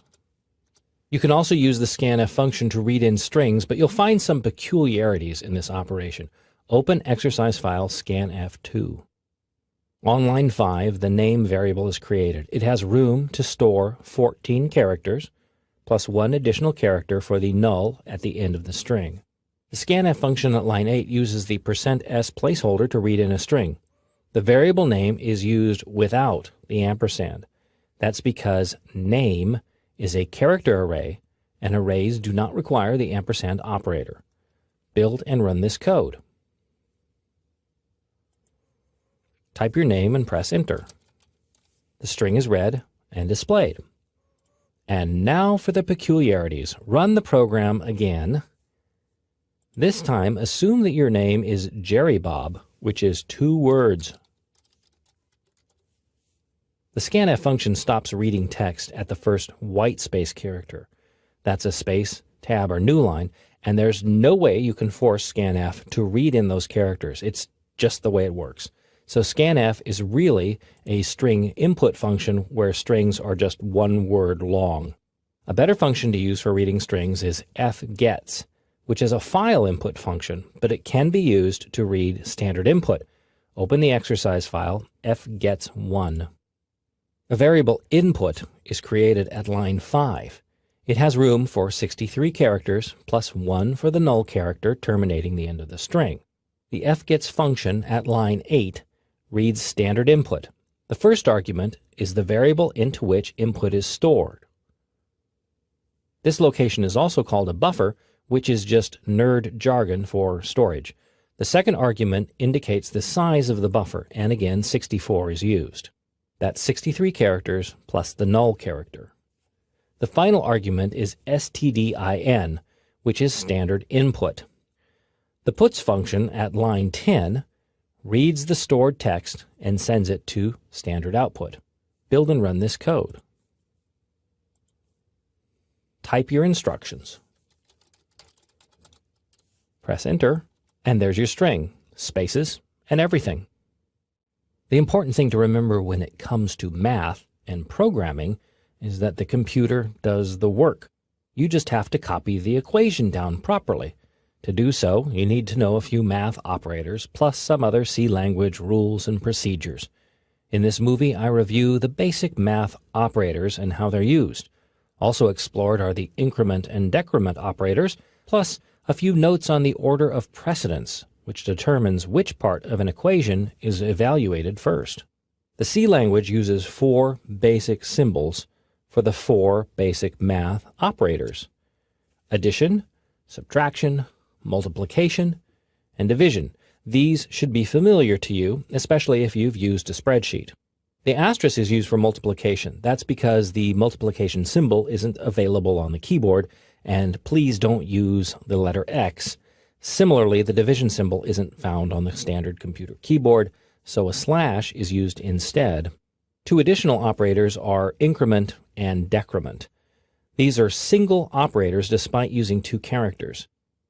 You can also use the scanf function to read in strings, but you'll find some peculiarities in this operation. Open exercise file scanf2. On line 5, the name variable is created. It has room to store 14 characters, plus one additional character for the null at the end of the string. The scanf function at line 8 uses the %s placeholder to read in a string. The variable name is used without the ampersand. That's because name is a character array, and arrays do not require the ampersand operator. Build and run this code. Type your name and press enter. The string is read and displayed. And now for the peculiarities. Run the program again. This time, assume that your name is Jerry Bob, which is 2 words. The scanf function stops reading text at the first white space character. That's a space, tab, or new line, and there's no way you can force scanf to read in those characters. It's just the way it works. So scanf is really a string input function where strings are just 1 word long. A better function to use for reading strings is fgets, which is a file input function, but it can be used to read standard input. Open the exercise file fgets1. A variable input is created at line 5. It has room for 63 characters plus 1 for the null character terminating the end of the string. The fgets function at line 8 reads standard input. The first argument is the variable into which input is stored. This location is also called a buffer, which is just nerd jargon for storage. The second argument indicates the size of the buffer, and again 64 is used. That's 63 characters plus the null character. The final argument is stdin, which is standard input. The puts function at line 10 reads the stored text and sends it to standard output. Build and run this code. Type your instructions. Press enter, and there's your string, spaces, and everything. The important thing to remember when it comes to math and programming is that the computer does the work. You just have to copy the equation down properly. To do so, you need to know a few math operators, plus some other C language rules and procedures. In this movie, I review the basic math operators and how they're used. Also explored are the increment and decrement operators, plus a few notes on the order of precedence, which determines which part of an equation is evaluated first. The C language uses 4 basic symbols for the 4 basic math operators: addition, subtraction, multiplication, and division. These should be familiar to you, especially if you've used a spreadsheet. The asterisk is used for multiplication. That's because the multiplication symbol isn't available on the keyboard, and please don't use the letter X. Similarly, the division symbol isn't found on the standard computer keyboard, so a slash is used instead. Two additional operators are increment and decrement. These are single operators despite using two characters.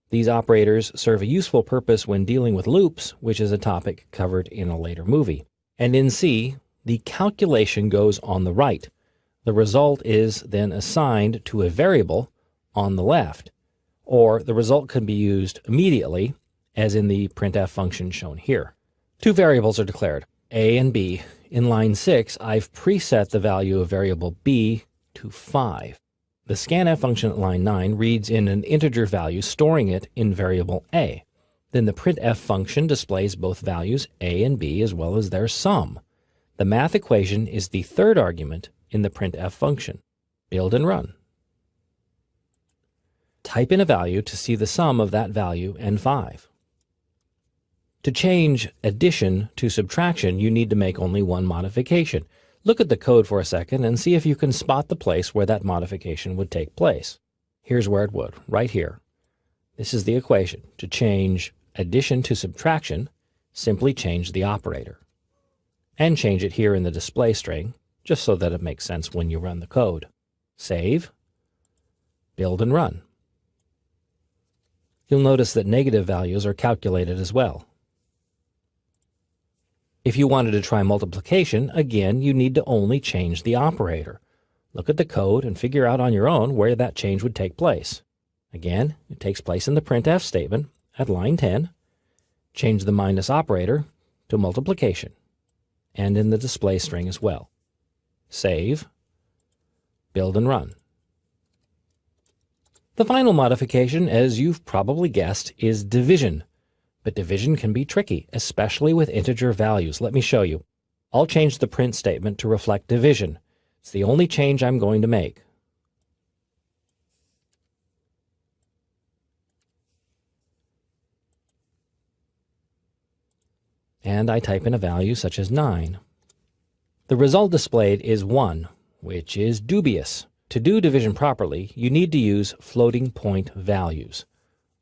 These operators serve a useful purpose when dealing with loops, which is a topic covered in a later movie. And in C, the calculation goes on the right. The result is then assigned to a variable on the left, or the result can be used immediately, as in the printf function shown here. Two variables are declared, a and b. In line 6, I've preset the value of variable b to 5. The scanf function at line 9 reads in an integer value, storing it in variable a. Then the printf function displays both values a and b as well as their sum. The math equation is the third argument in the printf function. Build and run. Type in a value to see the sum of that value and 5. To change addition to subtraction, you need to make only one modification. Look at the code for a second and see if you can spot the place where that modification would take place. Here's where it would, right here. This is the equation. To change addition to subtraction, simply change the operator. And change it here in the display string, just so that it makes sense when you run the code. Save, build and run. You'll notice that negative values are calculated as well. If you wanted to try multiplication, again, you need to only change the operator. Look at the code and figure out on your own where that change would take place. Again, it takes place in the printf statement at line 10. Change the minus operator to multiplication, and in the display string as well. Save, build and run. The final modification, as you've probably guessed, is division. But division can be tricky, especially with integer values. Let me show you. I'll change the print statement to reflect division. It's the only change I'm going to make. And I type in a value such as 9. The result displayed is 1, which is dubious. To do division properly, you need to use floating point values.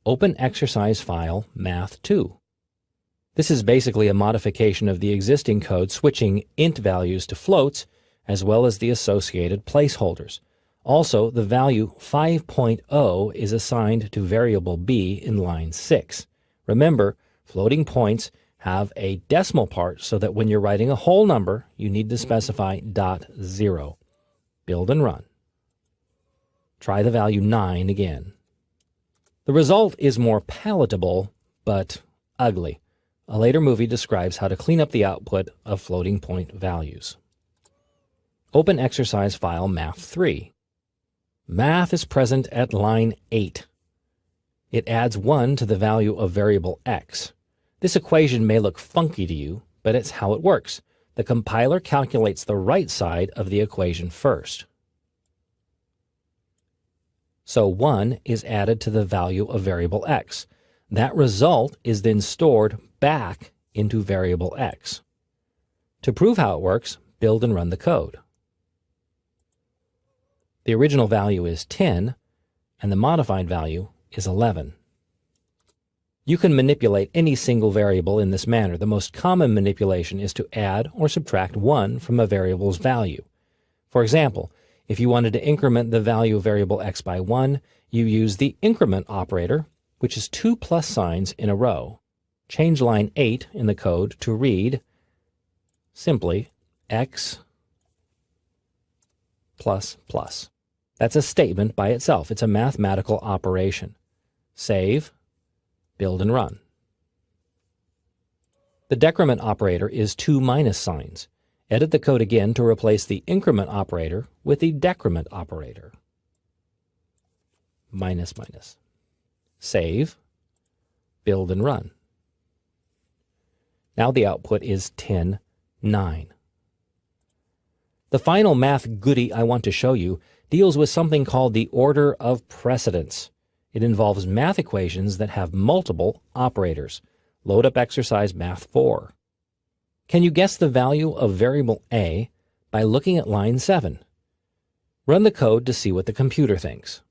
Open exercise file math2. This is basically a modification of the existing code switching int values to floats, as well as the associated placeholders. Also, the value 5.0 is assigned to variable b in line 6. Remember, floating points have a decimal part so that when you're writing a whole number, you need to specify .0. Build and run. Try the value 9 again. The result is more palatable, but ugly. A later movie describes how to clean up the output of floating point values. Open exercise file math3. Math is present at line 8. It adds 1 to the value of variable x. This equation may look funky to you, but it's how it works. The compiler calculates the right side of the equation first. So 1 is added to the value of variable x. That result is then stored back into variable x. To prove how it works, build and run the code. The original value is 10, and the modified value is 11. You can manipulate any single variable in this manner. The most common manipulation is to add or subtract 1 from a variable's value. For example, if you wanted to increment the value of variable x by 1, you use the increment operator, which is 2 plus signs in a row. Change line 8 in the code to read simply x plus plus. That's a statement by itself. It's a mathematical operation. Save, build and run. The decrement operator is 2 minus signs. Edit the code again to replace the increment operator with the decrement operator. Minus, minus. Save, build and run. Now the output is 10, 9. The final math goodie I want to show you deals with something called the order of precedence. It involves math equations that have multiple operators. Load up exercise math 4. Can you guess the value of variable a by looking at line 7? Run the code to see what the computer thinks.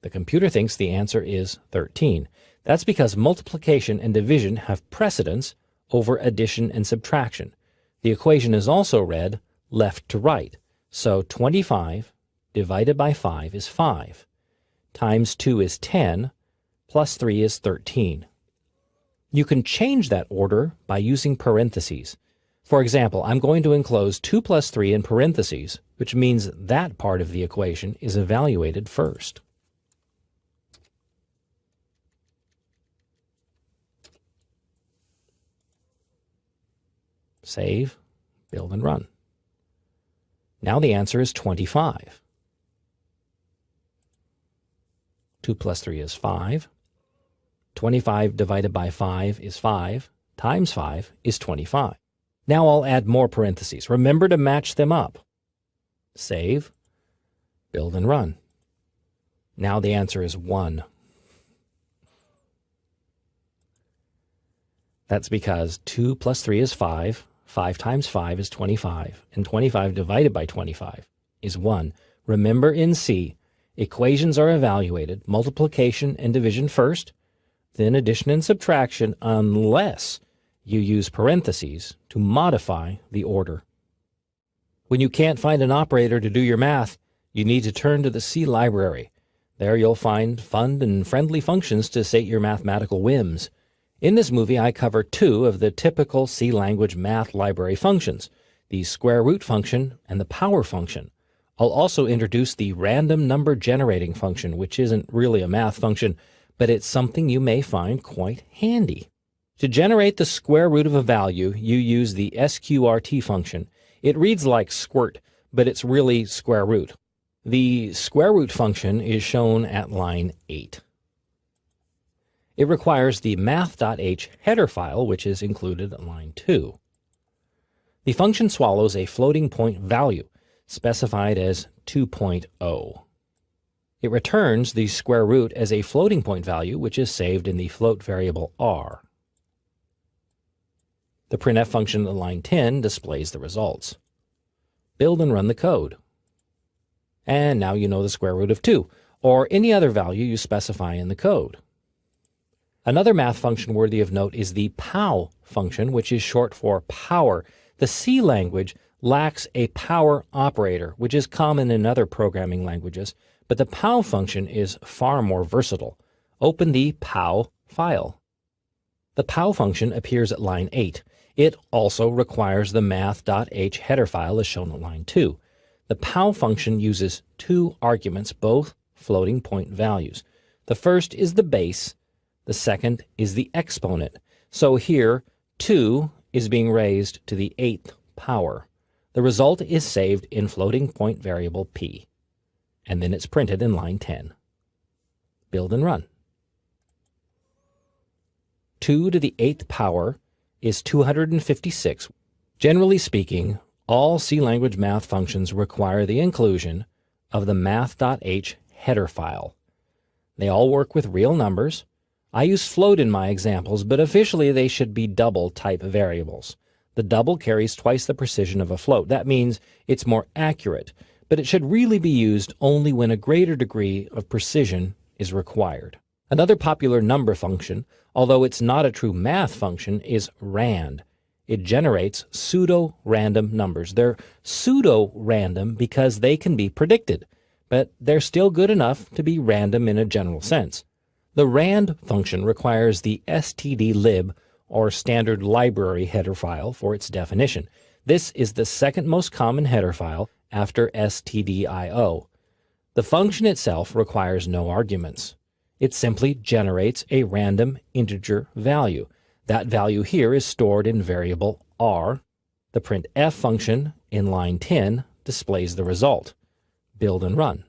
The computer thinks the answer is 13. That's because multiplication and division have precedence over addition and subtraction. The equation is also read left to right. So 25 divided by 5 is 5. Times 2 is 10, plus 3 is 13. You can change that order by using parentheses. For example, I'm going to enclose 2 plus 3 in parentheses, which means that part of the equation is evaluated first. Save, build, and run. Now the answer is 25. 2 plus 3 is 5. 25 divided by 5 is 5. Times 5 is 25. Now I'll add more parentheses. Remember to match them up. Save, build, and run. Now the answer is 1. That's because 2 plus 3 is 5. 5 times 5 is 25, and 25 divided by 25 is 1. Remember in C, equations are evaluated, multiplication and division first, then addition and subtraction unless you use parentheses to modify the order. When you can't find an operator to do your math, you need to turn to the C library. There you'll find fun and friendly functions to sate your mathematical whims. In this movie, I cover 2 of the typical C language math library functions, the square root function and the power function. I'll also introduce the random number generating function, which isn't really a math function, but it's something you may find quite handy. To generate the square root of a value, you use the sqrt function. It reads like squirt, but it's really square root. The square root function is shown at line 8. It requires the math.h header file, which is included at line 2. The function swallows a floating point value, specified as 2.0. It returns the square root as a floating point value, which is saved in the float variable r. The printf function at line 10 displays the results. Build and run the code. And now you know the square root of 2, or any other value you specify in the code. Another math function worthy of note is the pow function, which is short for power. The C language lacks a power operator, which is common in other programming languages, but the pow function is far more versatile. Open the pow file. The pow function appears at line 8. It also requires the math.h header file as shown at line 2. The pow function uses 2 arguments, both floating point values. The first is the base. The second is the exponent. So here, 2 is being raised to the 8th power. The result is saved in floating point variable p, and then it's printed in line 10. Build and run. 2 to the 8th power is 256. Generally speaking, all C language math functions require the inclusion of the math.h header file. They all work with real numbers. I use float in my examples, but officially they should be double type variables. The double carries twice the precision of a float. That means it's more accurate, but it should really be used only when a greater degree of precision is required. Another popular number function, although it's not a true math function, is rand. It generates pseudo-random numbers. They're pseudo-random because they can be predicted, but they're still good enough to be random in a general sense. The rand function requires the stdlib, or standard library header file, for its definition. This is the second most common header file after stdio. The function itself requires no arguments. It simply generates a random integer value. That value here is stored in variable r. The printf function in line 10 displays the result. Build and run.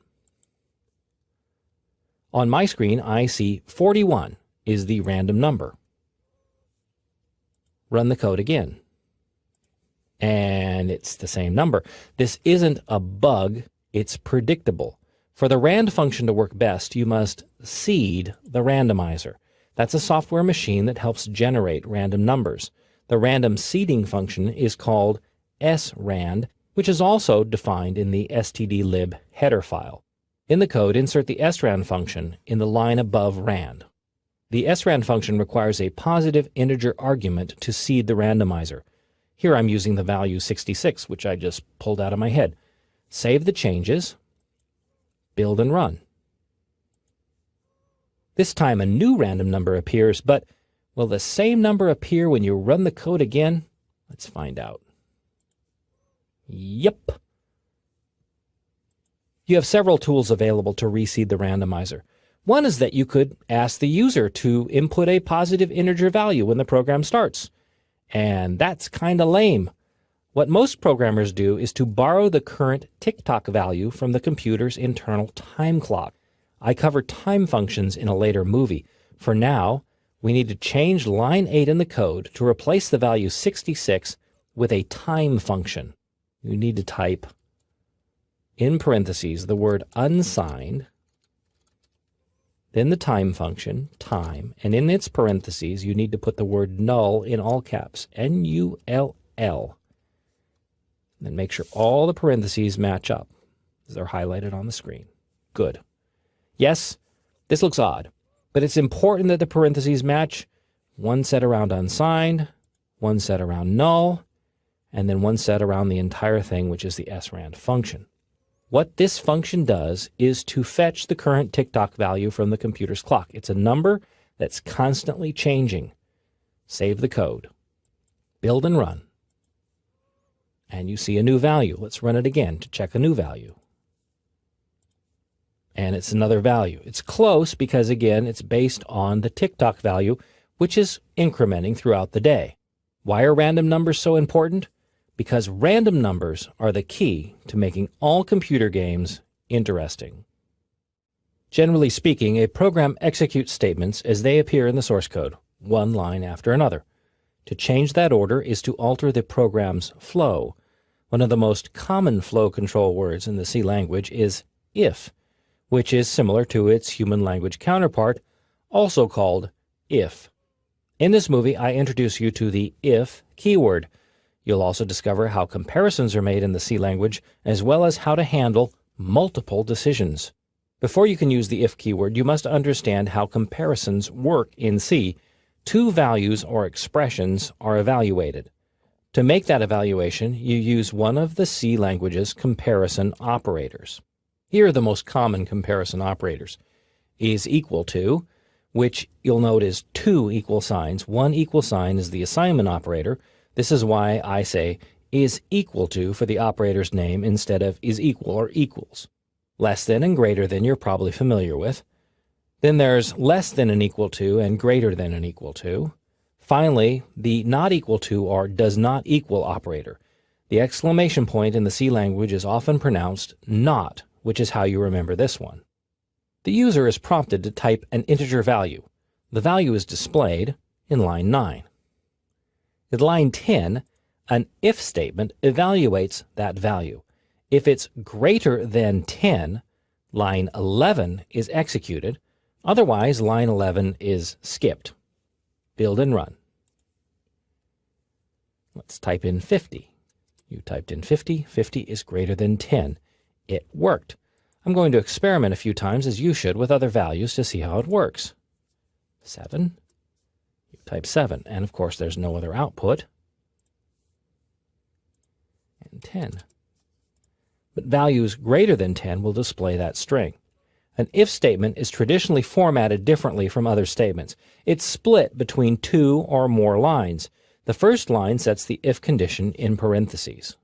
On my screen, I see 41 is the random number. Run the code again. And it's the same number. This isn't a bug, it's predictable. For the rand function to work best, you must seed the randomizer. That's a software machine that helps generate random numbers. The random seeding function is called srand, which is also defined in the stdlib header file. In the code, insert the srand function in the line above rand. The srand function requires a positive integer argument to seed the randomizer. Here I'm using the value 66, which I just pulled out of my head. Save the changes, build and run. This time a new random number appears, but will the same number appear when you run the code again? Let's find out. Yep. You have several tools available to reseed the randomizer. One is that you could ask the user to input a positive integer value when the program starts. And that's kind of lame. What most programmers do is to borrow the current tick-tock value from the computer's internal time clock. I cover time functions in a later movie. For now, we need to change line 8 in the code to replace the value 66 with a time function. You need to type in parentheses the word unsigned, then the time function, time, and in its parentheses you need to put the word null in all caps, N-U-L-L. Then make sure all the parentheses match up as they're highlighted on the screen. Good. Yes, this looks odd, but it's important that the parentheses match. One set around unsigned, one set around null, and then one set around the entire thing, which is the srand function. What this function does is to fetch the current tick-tock value from the computer's clock. It's a number that's constantly changing. Save the code. Build and run. And you see a new value. Let's run it again to check a new value. And it's another value. It's close because, again, it's based on the tick-tock value, which is incrementing throughout the day. Why are random numbers so important? Because random numbers are the key to making all computer games interesting. Generally speaking, a program executes statements as they appear in the source code, one line after another. To change that order is to alter the program's flow. One of the most common flow control words in the C language is if, which is similar to its human language counterpart, also called if. In this movie, I introduce you to the if keyword. You'll also discover how comparisons are made in the C language, as well as how to handle multiple decisions. Before you can use the if keyword, you must understand how comparisons work in C. Two values or expressions are evaluated. To make that evaluation, you use one of the C language's comparison operators. Here are the most common comparison operators. Is equal to, which you'll note is two equal signs. One equal sign is the assignment operator. This is why I say is equal to for the operator's name instead of is equal or equals. Less than and greater than you're probably familiar with. Then there's less than and equal to and greater than and equal to. Finally, the not equal to or does not equal operator. The exclamation point in the C language is often pronounced not, which is how you remember this one. The user is prompted to type an integer value. The value is displayed in line 9. At line 10, an if statement evaluates that value. If it's greater than 10, line 11 is executed. Otherwise, line 11 is skipped. Build and run. Let's type in 50. You typed in 50. 50 is greater than 10. It worked. I'm going to experiment a few times, as you should, with other values to see how it works. 7. You type 7, and of course there's no other output. And 10. But values greater than 10 will display that string. An if statement is traditionally formatted differently from other statements. It's split between two or more lines. The first line sets the if condition in parentheses.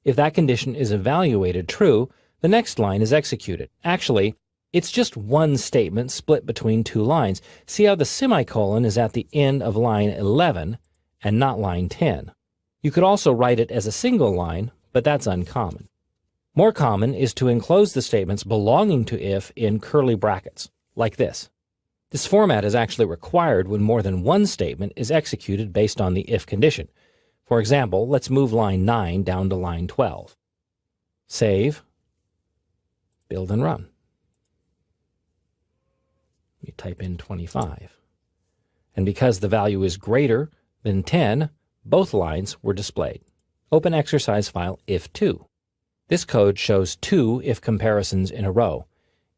If that condition is evaluated true, the next line is executed. Actually, it's just one statement split between two lines. See how the semicolon is at the end of line 11 and not line 10. You could also write it as a single line, but that's uncommon. More common is to enclose the statements belonging to if in curly brackets, like this. This format is actually required when more than one statement is executed based on the if condition. For example, let's move line 9 down to line 12. Save, build and run. You type in 25. And because the value is greater than 10, both lines were displayed. Open exercise file if2. This code shows two if comparisons in a row,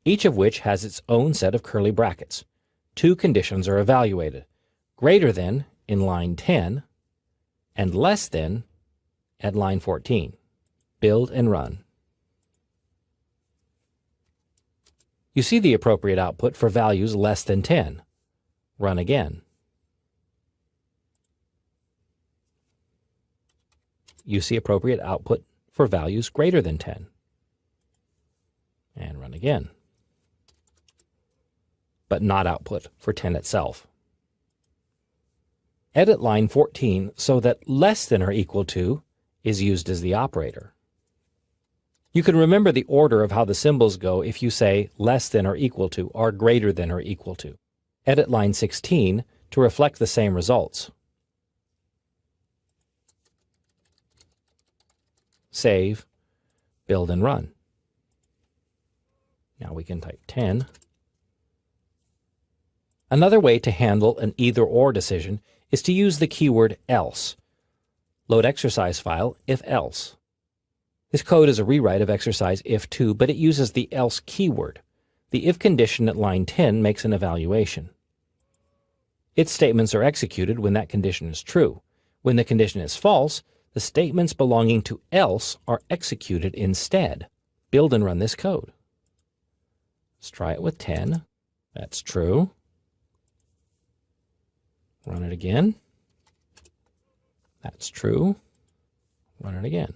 each of which has its own set of curly brackets. Two conditions are evaluated: greater than in line 10 and less than at line 14. Build and run. You see the appropriate output for values less than 10. Run again. You see appropriate output for values greater than 10. And run again. But not output for 10 itself. Edit line 14 so that less than or equal to is used as the operator. You can remember the order of how the symbols go if you say less than or equal to or greater than or equal to. Edit line 16 to reflect the same results. Save, build and run. Now we can type 10. Another way to handle an either-or decision is to use the keyword else. Load exercise file if else. This code is a rewrite of exercise if2, but it uses the else keyword. The if condition at line 10 makes an evaluation. Its statements are executed when that condition is true. When the condition is false, the statements belonging to else are executed instead. Build and run this code. Let's try it with 10. That's true. Run it again. That's true. Run it again.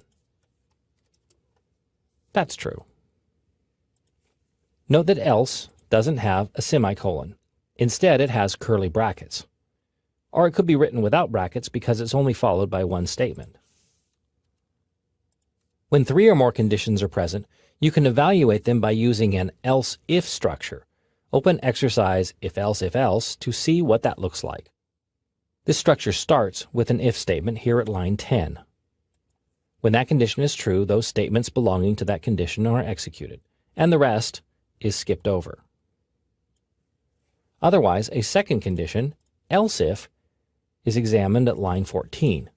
That's true. Note that else doesn't have a semicolon. Instead, it has curly brackets. Or it could be written without brackets because it's only followed by one statement. When three or more conditions are present, you can evaluate them by using an else-if structure. Open exercise if-else to see what that looks like. This structure starts with an if statement here at line 10. When that condition is true, those statements belonging to that condition are executed, and the rest is skipped over. Otherwise, a second condition, else if, is examined at line 14.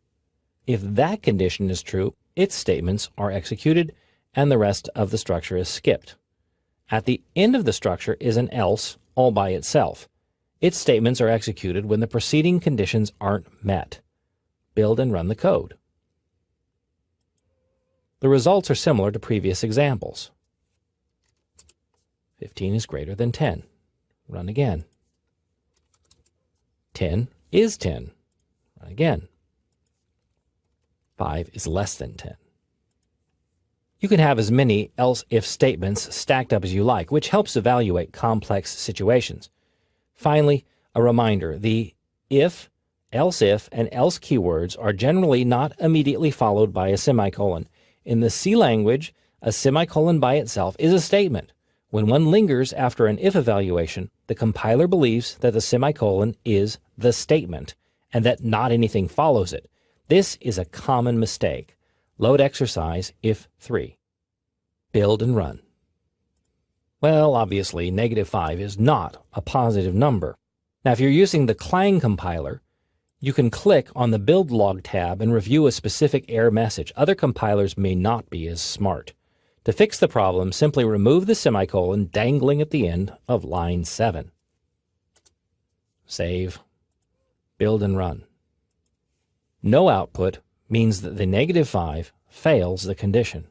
If that condition is true, its statements are executed, and the rest of the structure is skipped. At the end of the structure is an else all by itself. Its statements are executed when the preceding conditions aren't met. Build and run the code. The results are similar to previous examples. 15 is greater than 10. Run again. 10 is 10. Run again. 5 is less than 10. You can have as many else-if statements stacked up as you like, which helps evaluate complex situations. Finally, a reminder, the if, else-if, and else keywords are generally not immediately followed by a semicolon. In the C language, a semicolon by itself is a statement. When one lingers after an if evaluation, the compiler believes that the semicolon is the statement, and that not anything follows it. This is a common mistake. Load exercise if3. Build and run. Well, obviously, -5 is not a positive number. Now, if you're using the Clang compiler, you can click on the Build Log tab and review a specific error message. Other compilers may not be as smart. To fix the problem, simply remove the semicolon dangling at the end of line 7. Save. Build and run. No output means that the -5 fails the condition.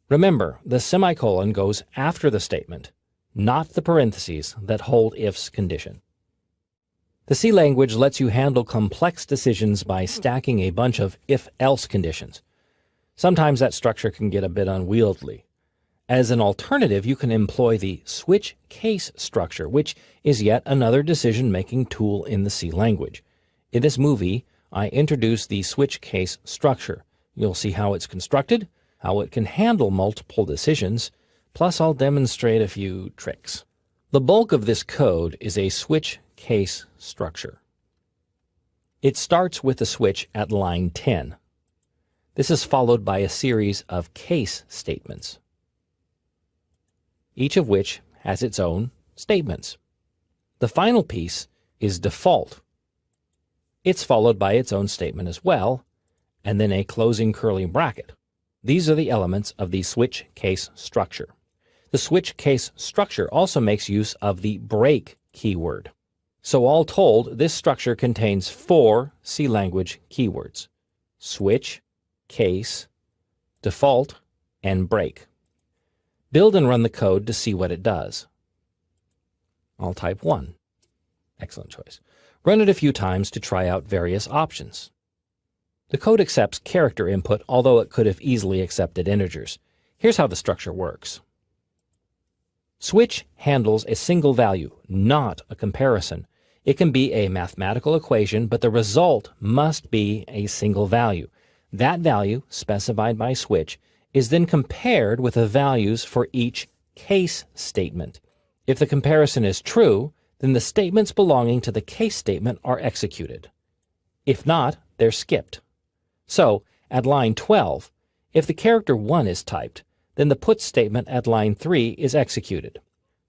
Remember, the semicolon goes after the statement, not the parentheses that hold if's condition. The C language lets you handle complex decisions by stacking a bunch of if-else conditions. Sometimes that structure can get a bit unwieldy. As an alternative, you can employ the switch case structure, which is yet another decision-making tool in the C language. In this movie, I introduce the switch case structure. You'll see how it's constructed, how it can handle multiple decisions, plus I'll demonstrate a few tricks. The bulk of this code is a switch case structure. It starts with the switch at line 10. This is followed by a series of case statements, each of which has its own statements. The final piece is default. It's followed by its own statement as well, and then a closing curly bracket. These are the elements of the switch case structure. The switch case structure also makes use of the break keyword. So all told, this structure contains 4 C language keywords: switch, case, default, and break. Build and run the code to see what it does. I'll type 1. Excellent choice. Run it a few times to try out various options. The code accepts character input, although it could have easily accepted integers. Here's how the structure works. Switch handles a single value, not a comparison. It can be a mathematical equation, but the result must be a single value. That value, specified by switch, is then compared with the values for each case statement. If the comparison is true, then the statements belonging to the case statement are executed. If not, they're skipped. So, at line 12, if the character 1 is typed, then the put statement at line 3 is executed.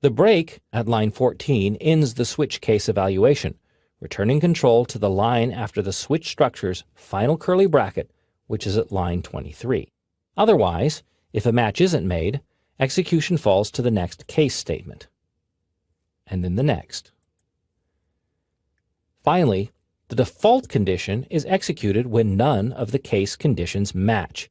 The break at line 14 ends the switch case evaluation, returning control to the line after the switch structure's final curly bracket, which is at line 23. Otherwise, if a match isn't made, execution falls to the next case statement, and then the next. Finally, the default condition is executed when none of the case conditions match.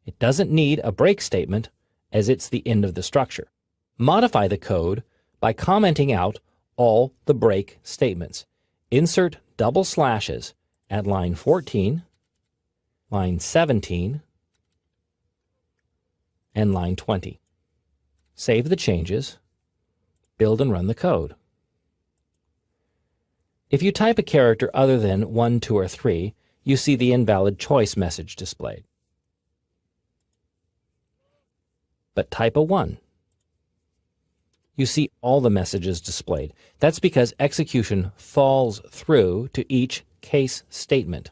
It doesn't need a break statement, as it's the end of the structure. Modify the code by commenting out all the break statements. Insert double slashes at line 14, line 17, and line 20. Save the changes, build and run the code. If you type a character other than 1, 2, or 3, you see the invalid choice message displayed. But type a 1. You see all the messages displayed. That's because execution falls through to each case statement.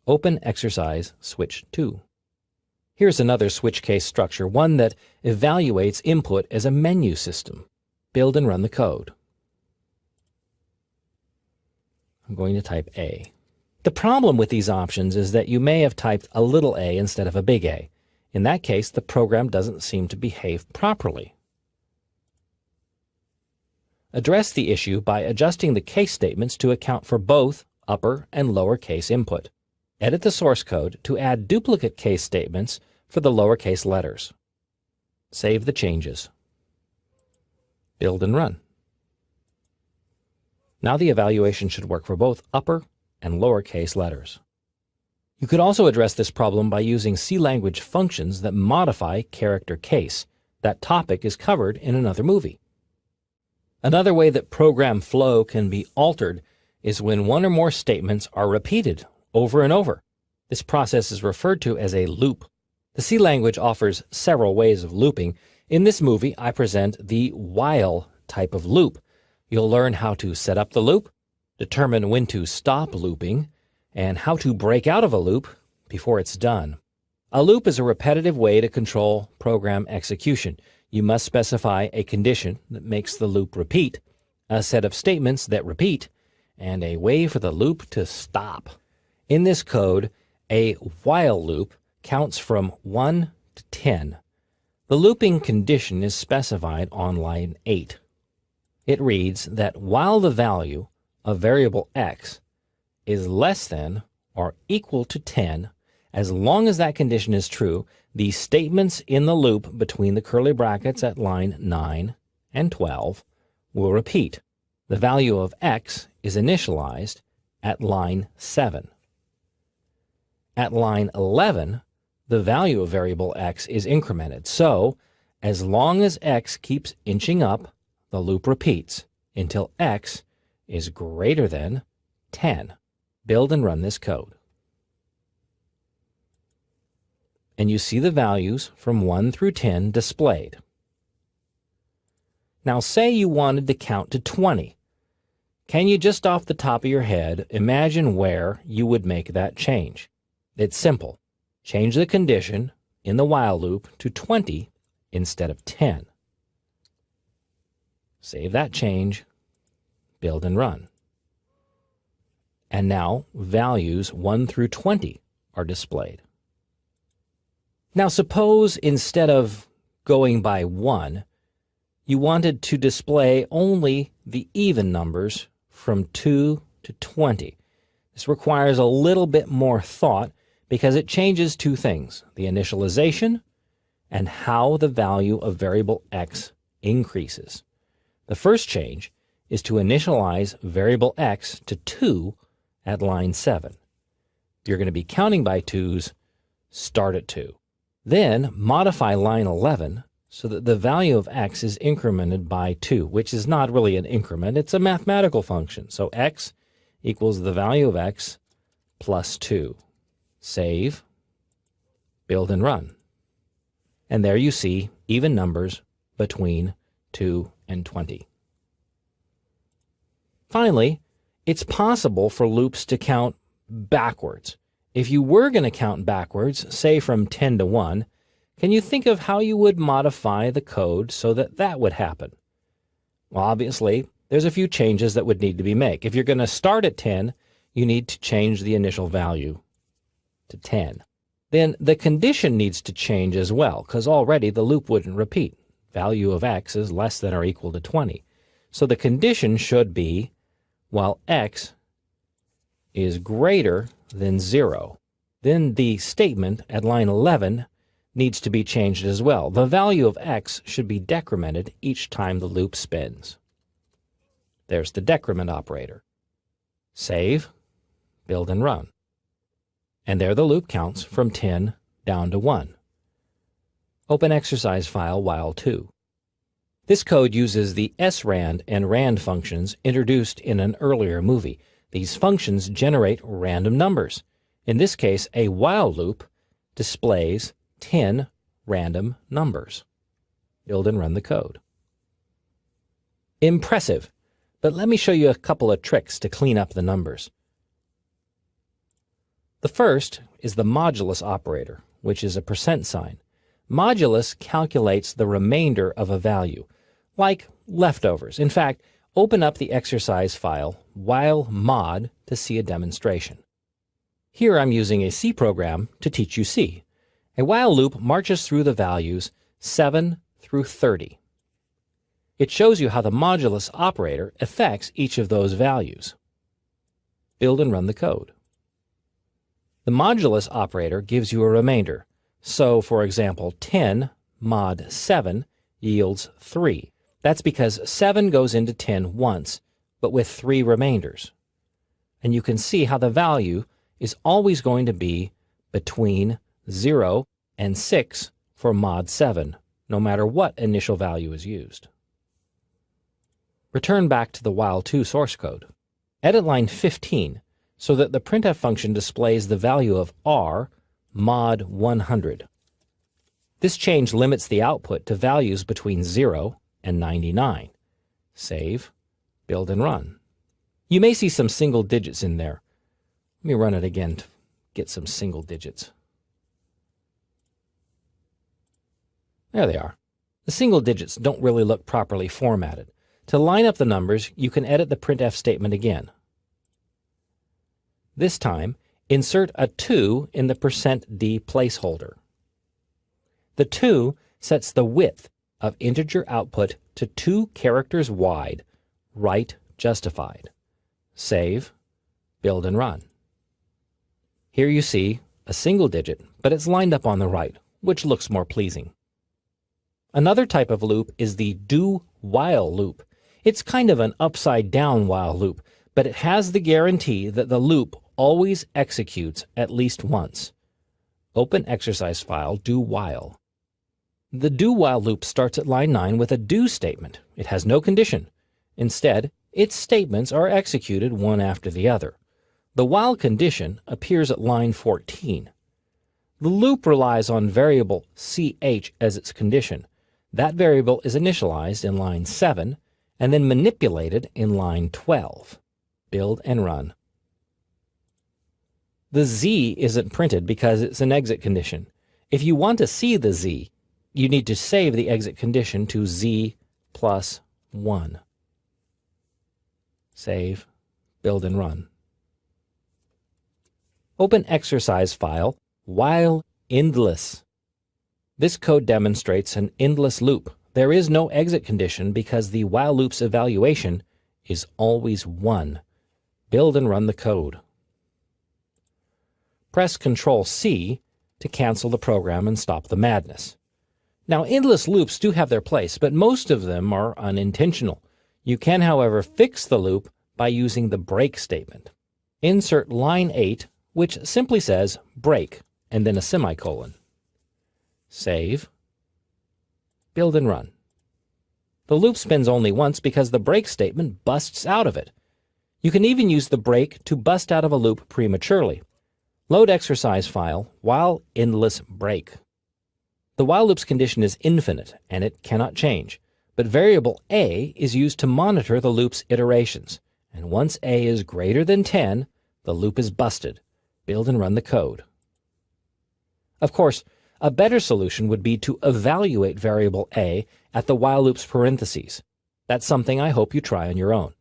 Open exercise switch 2. Here's another switch case structure, one that evaluates input as a menu system. Build and run the code. I'm going to type A. The problem with these options is that you may have typed a little a instead of a big A. In that case, the program doesn't seem to behave properly. Address the issue by adjusting the case statements to account for both upper and lower case input. Edit the source code to add duplicate case statements for the lowercase letters. Save the changes. Build and run. Now the evaluation should work for both upper and lowercase letters. You could also address this problem by using C language functions that modify character case. That topic is covered in another movie. Another way that program flow can be altered is when one or more statements are repeated over and over. This process is referred to as a loop. The C language offers several ways of looping. In this movie, I present the while type of loop. You'll learn how to set up the loop, determine when to stop looping, and how to break out of a loop before it's done. A loop is a repetitive way to control program execution. You must specify a condition that makes the loop repeat, a set of statements that repeat, and a way for the loop to stop. In this code, a while loop counts from 1 to 10. The looping condition is specified on line 8. It reads that while the value of variable x is less than or equal to 10, as long as that condition is true, the statements in the loop between the curly brackets at line 9 and 12 will repeat. The value of x is initialized at line 7. At line 11, the value of variable x is incremented. So, as long as x keeps inching up, the loop repeats until x is greater than 10. Build and run this code. And you see the values from 1 through 10 displayed. Now say you wanted to count to 20. Can you just off the top of your head imagine where you would make that change? It's simple. Change the condition in the while loop to 20 instead of 10. Save that change, build and run. And now values 1 through 20 are displayed. Now suppose instead of going by 1, you wanted to display only the even numbers from 2 to 20. This requires a little bit more thought because it changes two things: the initialization and how the value of variable x increases. The first change is to initialize variable x to 2 at line 7. If you're going to be counting by 2's, start at 2. Then modify line 11 so that the value of x is incremented by 2, which is not really an increment, it's a mathematical function. So x equals the value of x plus 2. Save, build and run. And there you see even numbers between 2 and 20. Finally, it's possible for loops to count backwards. If you were going to count backwards, say from 10 to 1, can you think of how you would modify the code so that that would happen? Well, obviously, there's a few changes that would need to be made. If you're going to start at 10, you need to change the initial value to 10. Then the condition needs to change as well, because already the loop wouldn't repeat. Value of x is less than or equal to 20. So the condition should be while x is greater than 0. Then the statement at line 11 needs to be changed as well. The value of x should be decremented each time the loop spins. There's the decrement operator. Save, build and run. And there the loop counts from 10 down to 1. Open exercise file while 2. This code uses the srand and rand functions introduced in an earlier movie. These functions generate random numbers. In this case, a while loop displays 10 random numbers. Build and run the code. Impressive, but let me show you a couple of tricks to clean up the numbers. The first is the modulus operator, which is a percent sign. Modulus calculates the remainder of a value, like leftovers. In fact, open up the exercise file while mod to see a demonstration. Here I'm using a C program to teach you C. A while loop marches through the values 7 through 30. It shows you how the modulus operator affects each of those values. Build and run the code. The modulus operator gives you a remainder. So, for example, 10 mod 7 yields 3. That's because 7 goes into 10 once, but with 3 remainders. And you can see how the value is always going to be between 0 and 6 for mod 7, no matter what initial value is used. Return back to the while2 source code. Edit line 15 so that the printf function displays the value of r mod 100. This change limits the output to values between 0 and 99. Save, build and run. You may see some single digits in there. Let me run it again to get some single digits. There they are. The single digits don't really look properly formatted. To line up the numbers, you can edit the printf statement again. This time, insert a 2 in the %d placeholder. The 2 sets the width of integer output to 2 characters wide, right justified. Save, build and run. Here you see a single digit, but it's lined up on the right, which looks more pleasing. Another type of loop is the do-while loop. It's kind of an upside-down while loop, but it has the guarantee that the loop always executes at least once. Open exercise file do-while. The do-while loop starts at line 9 with a do statement. It has no condition. Instead, its statements are executed one after the other. The while condition appears at line 14. The loop relies on variable ch as its condition. That variable is initialized in line 7 and then manipulated in line 12. Build and run. The z isn't printed because it's an exit condition. If you want to see the z, you need to save the exit condition to z plus 1. Save, build and run. Open exercise file while endless. This code demonstrates an endless loop. There is no exit condition because the while loop's evaluation is always 1. Build and run the code. Press Ctrl-C to cancel the program and stop the madness. Now, endless loops do have their place, but most of them are unintentional. You can, however, fix the loop by using the break statement. Insert line 8, which simply says break, and then a semicolon. Save. Build and run. The loop spins only once because the break statement busts out of it. You can even use the break to bust out of a loop prematurely. Load exercise file while endless break. The while loop's condition is infinite, and it cannot change, but variable a is used to monitor the loop's iterations, and once a is greater than 10, the loop is busted. Build and run the code. Of course, a better solution would be to evaluate variable a at the while loop's parentheses. That's something I hope you try on your own.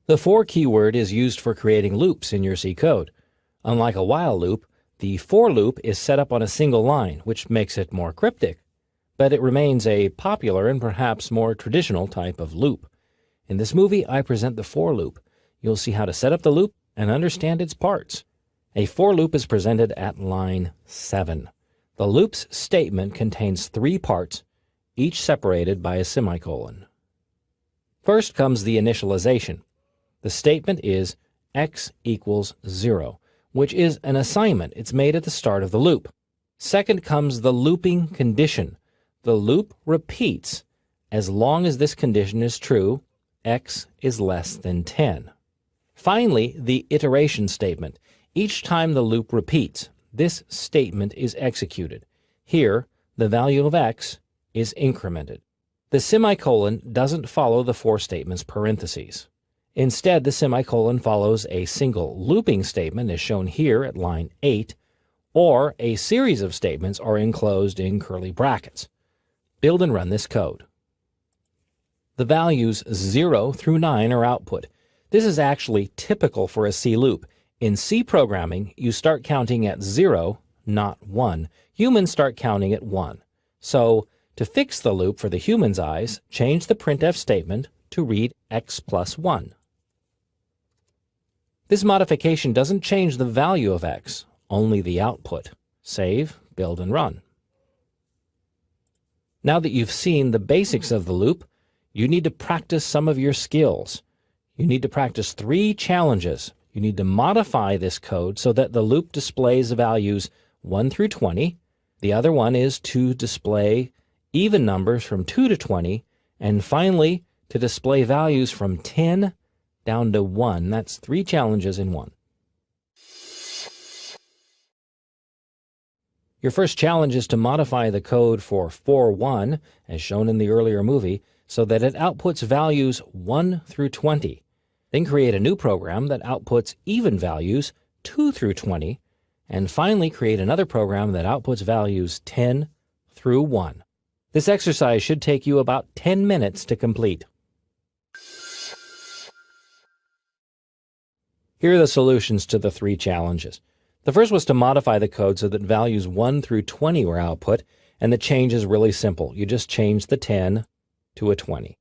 The for keyword is used for creating loops in your C code. Unlike a while loop, the for loop is set up on a single line, which makes it more cryptic, but it remains a popular and perhaps more traditional type of loop. In this movie, I present the for loop. You'll see how to set up the loop and understand its parts. A for loop is presented at line 7. The loop's statement contains 3 parts, each separated by a semicolon. First comes the initialization. The statement is x equals 0. Which is an assignment. It's made at the start of the loop. Second comes the looping condition. The loop repeats as long as this condition is true, x is less than 10. Finally, the iteration statement. Each time the loop repeats, this statement is executed. Here, the value of x is incremented. The semicolon doesn't follow the for statement's parentheses. Instead, the semicolon follows a single looping statement as shown here at line 8, or a series of statements are enclosed in curly brackets. Build and run this code. The values 0 through 9 are output. This is actually typical for a C loop. In C programming, you start counting at 0, not 1. Humans start counting at 1. So, to fix the loop for the human's eyes, change the printf statement to read x plus 1. This modification doesn't change the value of x, only the output. Save, build, and run. Now that you've seen the basics of the loop, you need to practice some of your skills. You need to practice 3 challenges. You need to modify this code so that the loop displays values 1 through 20. The other one is to display even numbers from 2 to 20. And finally, to display values from 10 down to 1. That's 3 challenges in one. Your first challenge is to modify the code for 4.1, as shown in the earlier movie, so that it outputs values 1 through 20. Then create a new program that outputs even values 2 through 20, and finally create another program that outputs values 10 through 1. This exercise should take you about 10 minutes to complete. Here are the solutions to the 3 challenges. The first was to modify the code so that values 1 through 20 were output, and the change is really simple. You just change the 10 to a 20.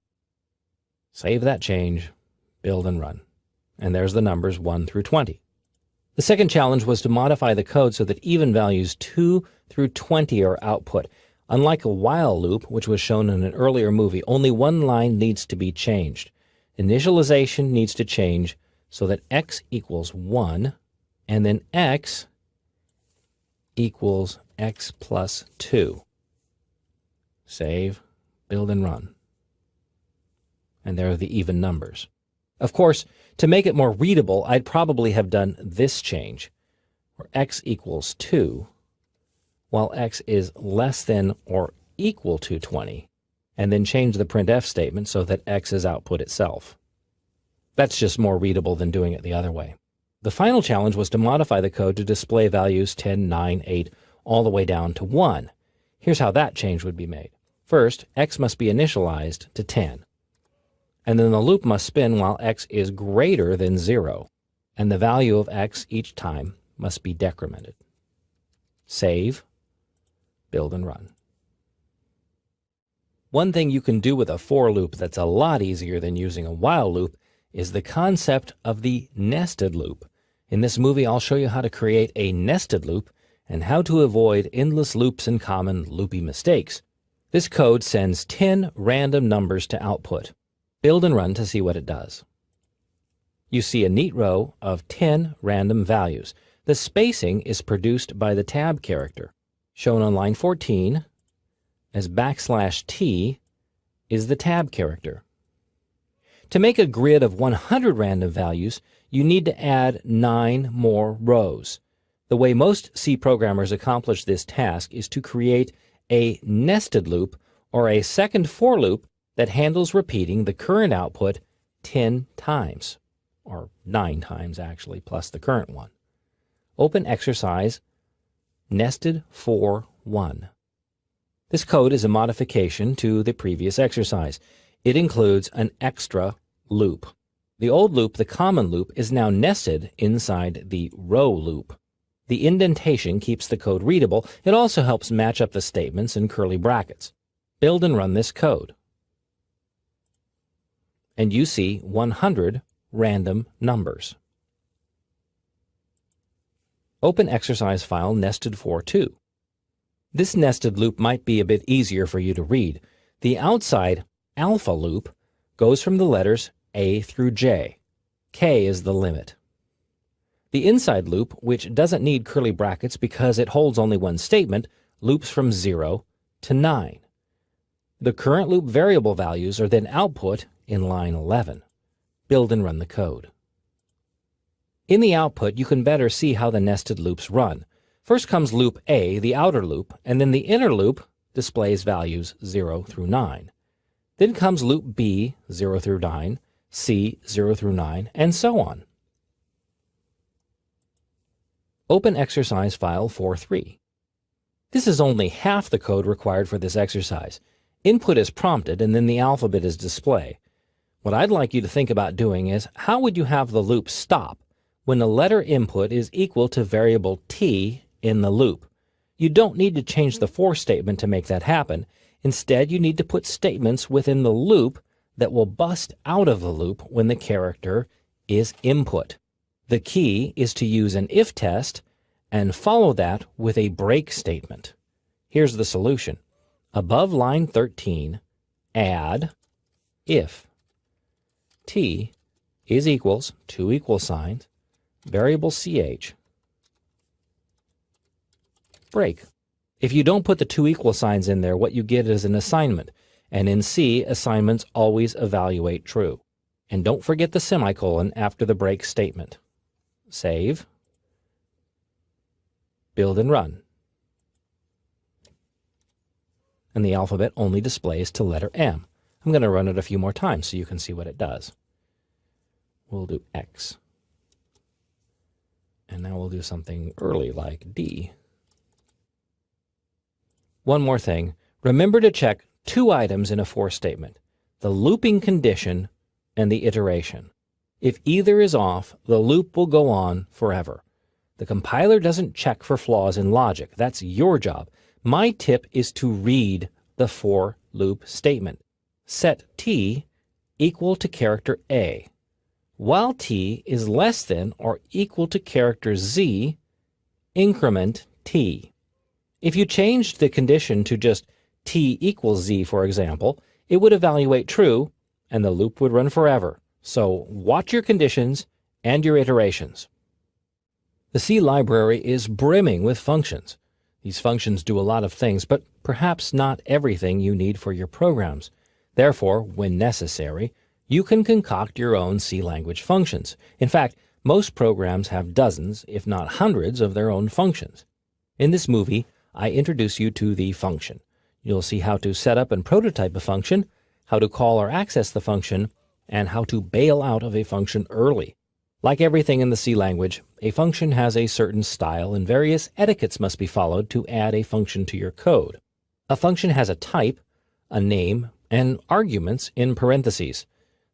Save that change, build and run. And there's the numbers 1 through 20. The second challenge was to modify the code so that even values 2 through 20 are output. Unlike a while loop, which was shown in an earlier movie, only one line needs to be changed. Initialization needs to change so that x equals 1, and then x equals x plus 2. Save, build, and run. And there are the even numbers. Of course, to make it more readable, I'd probably have done this change, where x equals 2, while x is less than or equal to 20, and then change the printf statement so that x is output itself. That's just more readable than doing it the other way. The final challenge was to modify the code to display values 10, 9, 8, all the way down to 1. Here's how that change would be made. First, x must be initialized to 10. And then the loop must spin while x is greater than 0. And the value of x each time must be decremented. Save, Build and run. One thing you can do with a for loop that's a lot easier than using a while loop is the concept of the nested loop. In this movie, I'll show you how to create a nested loop and how to avoid endless loops and common loopy mistakes. This code sends 10 random numbers to output. Build and run to see what it does. You see a neat row of 10 random values. The spacing is produced by the tab character. Shown on line 14 as \t is the tab character. To make a grid of 100 random values, you need to add 9 more rows. The way most C programmers accomplish this task is to create a nested loop or a second for loop that handles repeating the current output 10 times, or 9 times actually, plus the current one. Open exercise nested for 1. This code is a modification to the previous exercise. It includes an extra loop. The old loop, the common loop, is now nested inside the row loop. The indentation keeps the code readable. It also helps match up the statements in curly brackets. Build and run this code. And you see 100 random numbers. Open exercise file nested for 2. This nested loop might be a bit easier for you to read. The outside alpha loop goes from the letters A through J. K is the limit. The inside loop, which doesn't need curly brackets because it holds only one statement, loops from 0 to 9. The current loop variable values are then output in line 11. Build and run the code. In the output, you can better see how the nested loops run. First comes loop A, the outer loop, and then the inner loop displays values 0 through 9. Then comes loop B, 0 through 9, C, 0 through 9, and so on. Open exercise file 4.3. This is only half the code required for this exercise. Input is prompted and then the alphabet is displayed. What I'd like you to think about doing is, how would you have the loop stop when the letter input is equal to variable t in the loop? You don't need to change the for statement to make that happen. Instead, you need to put statements within the loop that will bust out of the loop when the character is input. The key is to use an if test and follow that with a break statement. Here's the solution. Above line 13, add if t is equals, two equal signs, variable ch, break. If you don't put the two equal signs in there, what you get is an assignment. And in C, assignments always evaluate true. And don't forget the semicolon after the break statement. Save. Build and run. And the alphabet only displays to letter M. I'm going to run it a few more times so you can see what it does. We'll do X. And now we'll do something early like D. One more thing. Remember to check two items in a for statement: the looping condition and the iteration. If either is off, the loop will go on forever. The compiler doesn't check for flaws in logic. That's your job. My tip is to read the for loop statement. Set t equal to character A. While t is less than or equal to character z, increment t. If you changed the condition to just t equals z, for example, it would evaluate true and the loop would run forever. So watch your conditions and your iterations. The C library is brimming with functions. These functions do a lot of things, but perhaps not everything you need for your programs. Therefore, when necessary, you can concoct your own C language functions. In fact, most programs have dozens, if not hundreds, of their own functions. In this movie, I introduce you to the function. You'll see how to set up and prototype a function, how to call or access the function, and how to bail out of a function early. Like everything in the C language, a function has a certain style and various etiquettes must be followed to add a function to your code. A function has a type, a name, and arguments in parentheses.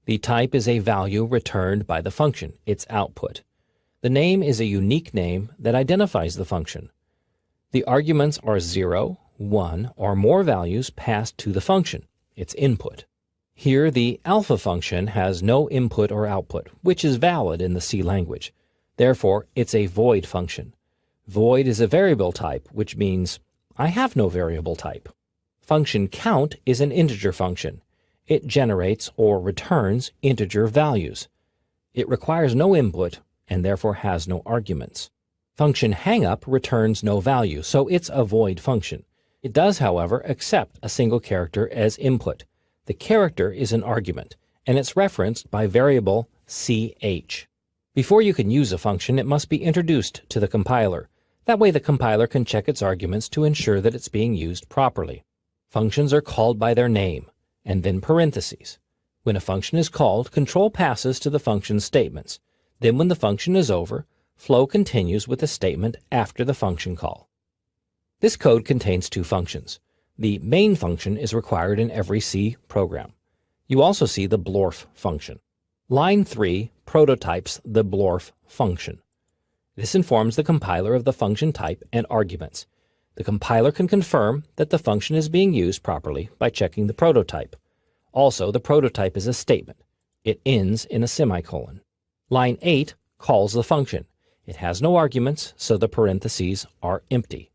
The type is a value returned by the function, its output. The name is a unique name that identifies the function. The arguments are 0, one, or more values passed to the function, its input. Here, the alpha function has no input or output, which is valid in the C language. Therefore, it's a void function. Void is a variable type, which means I have no variable type. Function count is an integer function. It generates or returns integer values. It requires no input and therefore has no arguments. Function hangup returns no value, so it's a void function. It does, however, accept a single character as input. The character is an argument, and it's referenced by variable ch. Before you can use a function, it must be introduced to the compiler. That way the compiler can check its arguments to ensure that it's being used properly. Functions are called by their name, and then parentheses. When a function is called, control passes to the function's statements. Then when the function is over, flow continues with the statement after the function call. This code contains two functions. The main function is required in every C program. You also see the blorf function. Line 3 prototypes the blorf function. This informs the compiler of the function type and arguments. The compiler can confirm that the function is being used properly by checking the prototype. Also, the prototype is a statement. It ends in a semicolon. Line 8 calls the function. It has no arguments, so the parentheses are empty.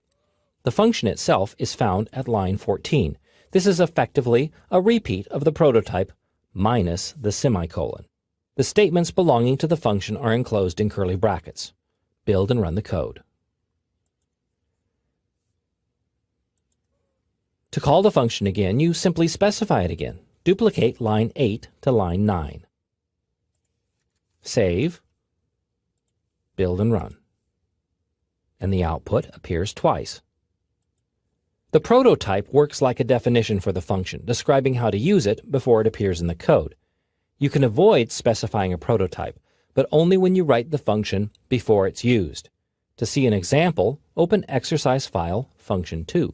The function itself is found at line 14. This is effectively a repeat of the prototype minus the semicolon. The statements belonging to the function are enclosed in curly brackets. Build and run the code. To call the function again, you simply specify it again. Duplicate line 8 to line 9. Save, build and run. And the output appears twice. The prototype works like a definition for the function, describing how to use it before it appears in the code. You can avoid specifying a prototype, but only when you write the function before it's used. To see an example, open exercise file function2.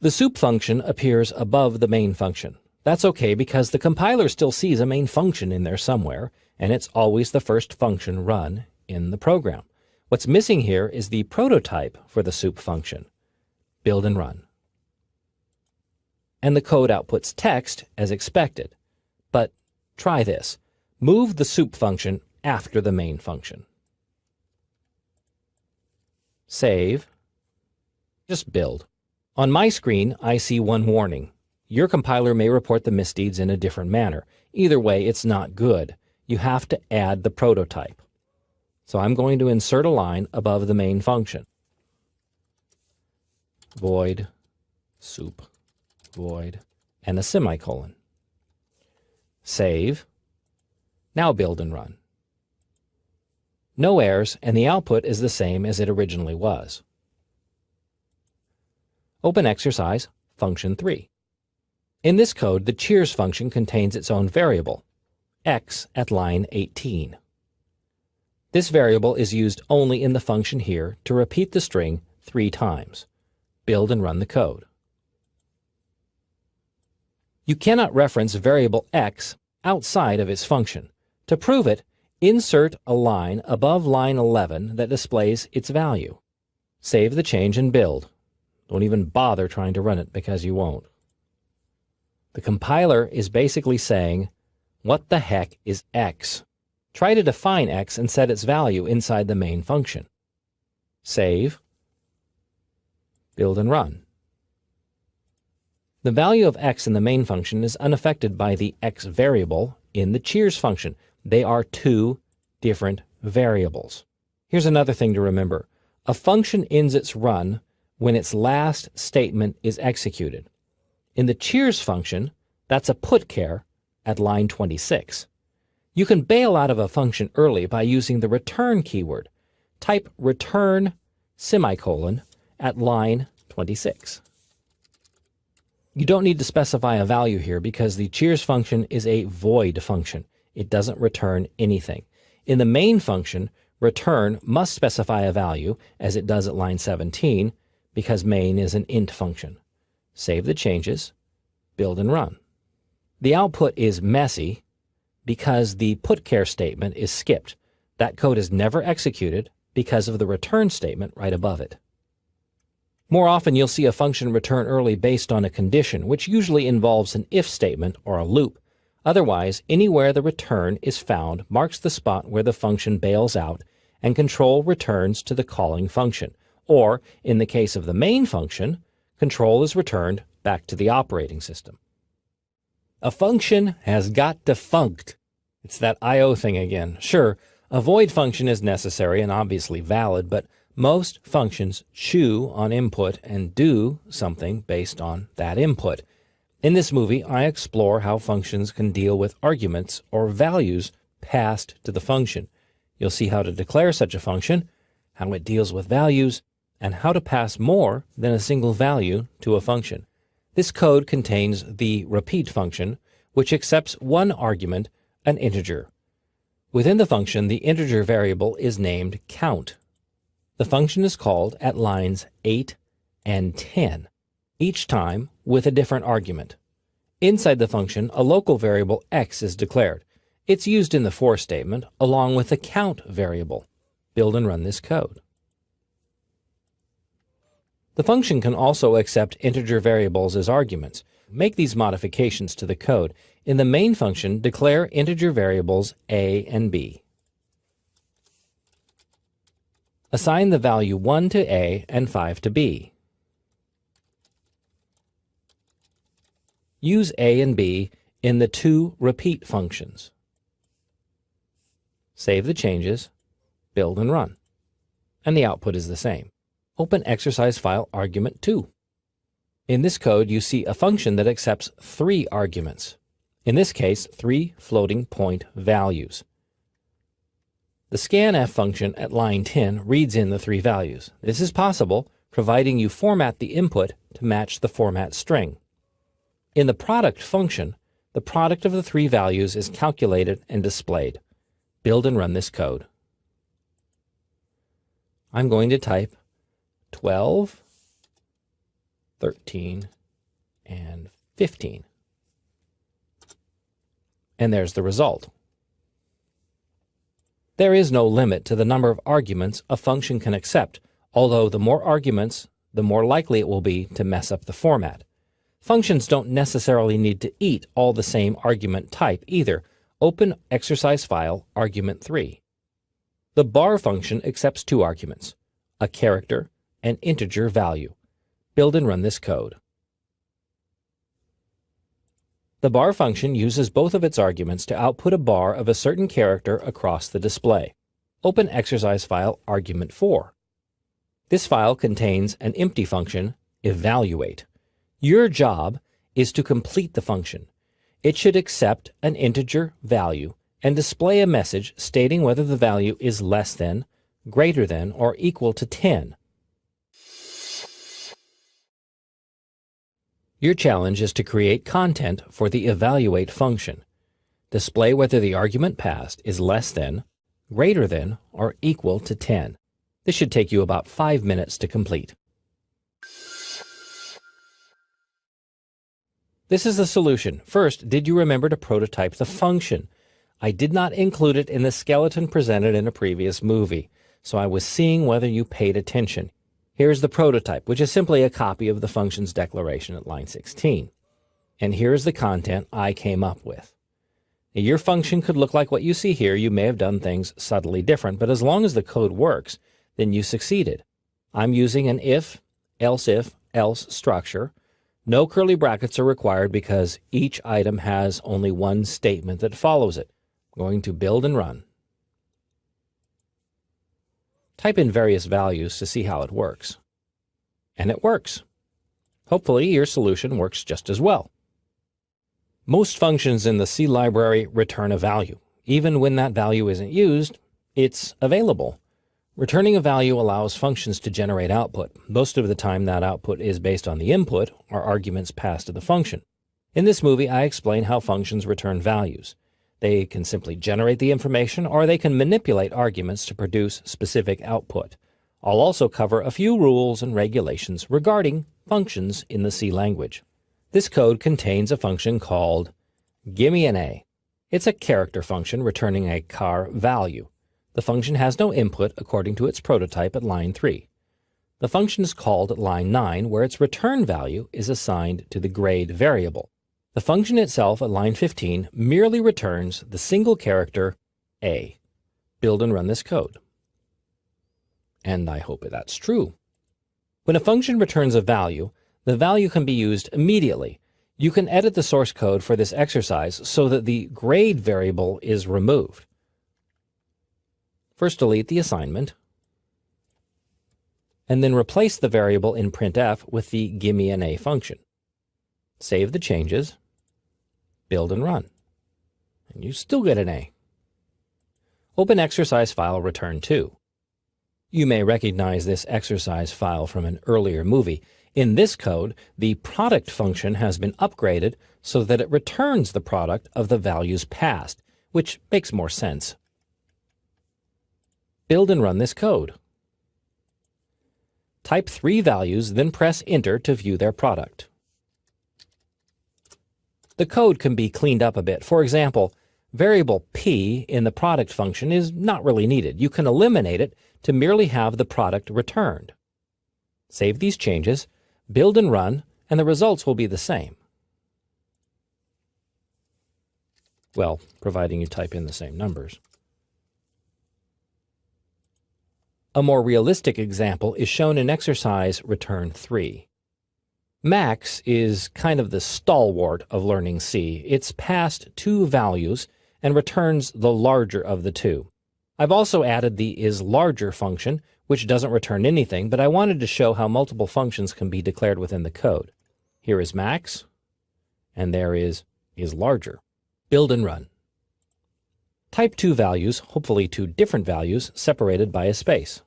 The soup function appears above the main function. That's okay because the compiler still sees a main function in there somewhere, and it's always the first function run in the program. What's missing here is the prototype for the soup function. Build and run. And the code outputs text as expected. But try this. Move the soup function after the main function. Save. Just build. On my screen, I see one warning. Your compiler may report the misdeeds in a different manner. Either way, it's not good. You have to add the prototype. So I'm going to insert a line above the main function. Void, soup, void, and a semicolon. Save. Now build and run. No errors, and the output is the same as it originally was. Open exercise function 3. In this code, the cheers function contains its own variable, x at line 18. This variable is used only in the function here to repeat the string 3 times. Build and run the code. You cannot reference variable x outside of its function. To prove it, insert a line above line 11 that displays its value. Save the change and build. Don't even bother trying to run it because you won't. The compiler is basically saying, what the heck is x? Try to define x and set its value inside the main function. Save. Build and run. The value of x in the main function is unaffected by the x variable in the cheers function. They are two different variables. Here's another thing to remember. A function ends its run when its last statement is executed. In the cheers function, that's a putchar at line 26. You can bail out of a function early by using the return keyword. Type return semicolon at line 26. You don't need to specify a value here because the cheers function is a void function. It doesn't return anything. In the main function, return must specify a value, as it does at line 17, because main is an int function. Save the changes, build and run. The output is messy because the putchar statement is skipped. That code is never executed because of the return statement right above it. More often you'll see a function return early based on a condition, which usually involves an if statement or a loop. Otherwise, anywhere the return is found marks the spot where the function bails out and control returns to the calling function. Or, in the case of the main function, control is returned back to the operating system. A function has got defunct. It's that I/O thing again. Sure, a void function is necessary and obviously valid, but most functions chew on input and do something based on that input. In this movie, I explore how functions can deal with arguments or values passed to the function. You'll see how to declare such a function, how it deals with values, and how to pass more than a single value to a function. This code contains the repeat function, which accepts one argument, an integer. Within the function, the integer variable is named count. The function is called at lines 8 and 10, each time with a different argument. Inside the function, a local variable x is declared. It's used in the for statement along with the count variable. Build and run this code. The function can also accept integer variables as arguments. Make these modifications to the code. In the main function, declare integer variables a and b. Assign the value 1 to a and 5 to b. Use a and b in the two repeat functions. Save the changes, build and run. And the output is the same. Open exercise file argument 2. In this code, you see a function that accepts 3 arguments. In this case, 3 floating point values. The scanf function at line 10 reads in the 3 values. This is possible providing you format the input to match the format string. In the product function, the product of the 3 values is calculated and displayed. Build and run this code. I'm going to type 12, 13, and 15. And there's the result. There is no limit to the number of arguments a function can accept, although the more arguments, the more likely it will be to mess up the format. Functions don't necessarily need to eat all the same argument type either. Open exercise file argument 3. The bar function accepts 2 arguments, a character and integer value. Build and run this code. The bar function uses both of its arguments to output a bar of a certain character across the display. Open exercise file argument 4. This file contains an empty function, evaluate. Your job is to complete the function. It should accept an integer value and display a message stating whether the value is less than, greater than, or equal to 10. Your challenge is to create content for the evaluate function. Display whether the argument passed is less than, greater than, or equal to 10. This should take you about 5 minutes to complete. This is the solution. First, did you remember to prototype the function? I did not include it in the skeleton presented in a previous movie, so I was seeing whether you paid attention. Here's the prototype, which is simply a copy of the function's declaration at line 16. And here's the content I came up with. Now, your function could look like what you see here. You may have done things subtly different, but as long as the code works, then you succeeded. I'm using an if, else structure. No curly brackets are required because each item has only one statement that follows it. I'm going to build and run. Type in various values to see how it works. And it works. Hopefully your solution works just as well. Most functions in the C library return a value. Even when that value isn't used, it's available. Returning a value allows functions to generate output. Most of the time that output is based on the input or arguments passed to the function. In this movie, I explain how functions return values. They can simply generate the information, or they can manipulate arguments to produce specific output. I'll also cover a few rules and regulations regarding functions in the C language. This code contains a function called gimme an A. It's a character function returning a char value. The function has no input according to its prototype at line 3. The function is called at line 9, where its return value is assigned to the grade variable. The function itself at line 15 merely returns the single character A. Build and run this code. And I hope that's true. When a function returns a value, the value can be used immediately. You can edit the source code for this exercise so that the grade variable is removed. First, delete the assignment, and then replace the variable in printf with the gimme an A function. Save the changes, build and run, and you still get an A. Open exercise file return 2. You may recognize this exercise file from an earlier movie. In this code, the product function has been upgraded so that it returns the product of the values passed, which makes more sense. Build and run this code. Type 3 values, then press Enter to view their product. The code can be cleaned up a bit. For example, variable p in the product function is not really needed. You can eliminate it to merely have the product returned. Save these changes, build and run, and the results will be the same. Well, providing you type in the same numbers. A more realistic example is shown in exercise return 3. Max is kind of the stalwart of learning C. It's passed 2 values and returns the larger of the 2. I've also added the isLarger function, which doesn't return anything, but I wanted to show how multiple functions can be declared within the code. Here is max, and there is isLarger. Build and run. Type 2 values, hopefully 2 different values, separated by a space.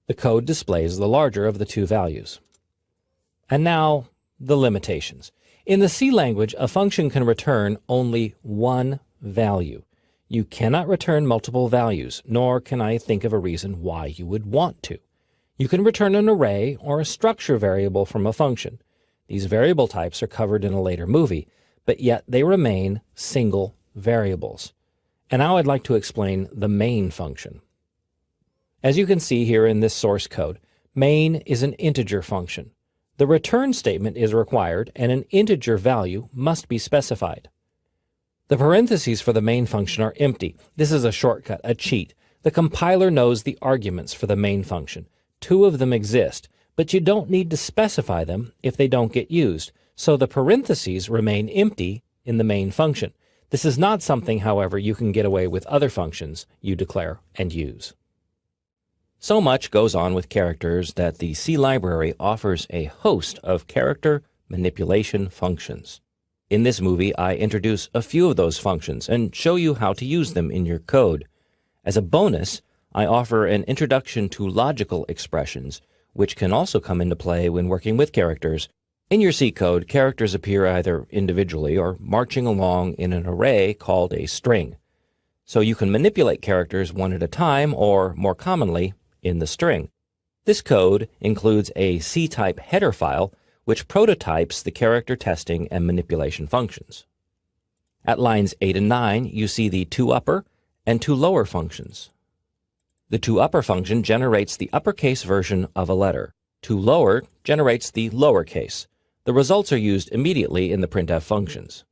The code displays the larger of the 2 values. And now, the limitations. In the C language, a function can return only one value. You cannot return multiple values, nor can I think of a reason why you would want to. You can return an array or a structure variable from a function. These variable types are covered in a later movie, but yet they remain single variables. And now I'd like to explain the main function. As you can see here in this source code, main is an integer function. The return statement is required, and an integer value must be specified. The parentheses for the main function are empty. This is a shortcut, a cheat. The compiler knows the arguments for the main function. 2 of them exist, but you don't need to specify them if they don't get used, so the parentheses remain empty in the main function. This is not something, however, you can get away with other functions you declare and use. So much goes on with characters that the C library offers a host of character manipulation functions. In this movie, I introduce a few of those functions and show you how to use them in your code. As a bonus, I offer an introduction to logical expressions, which can also come into play when working with characters. In your C code, characters appear either individually or marching along in an array called a string. So you can manipulate characters one at a time, or more commonly, in the string. This code includes a C-type header file which prototypes the character testing and manipulation functions. At lines 8 and 9, you see the toUpper and toLower functions. The toUpper function generates the uppercase version of a letter. toLower generates the lowercase. The results are used immediately in the printf functions.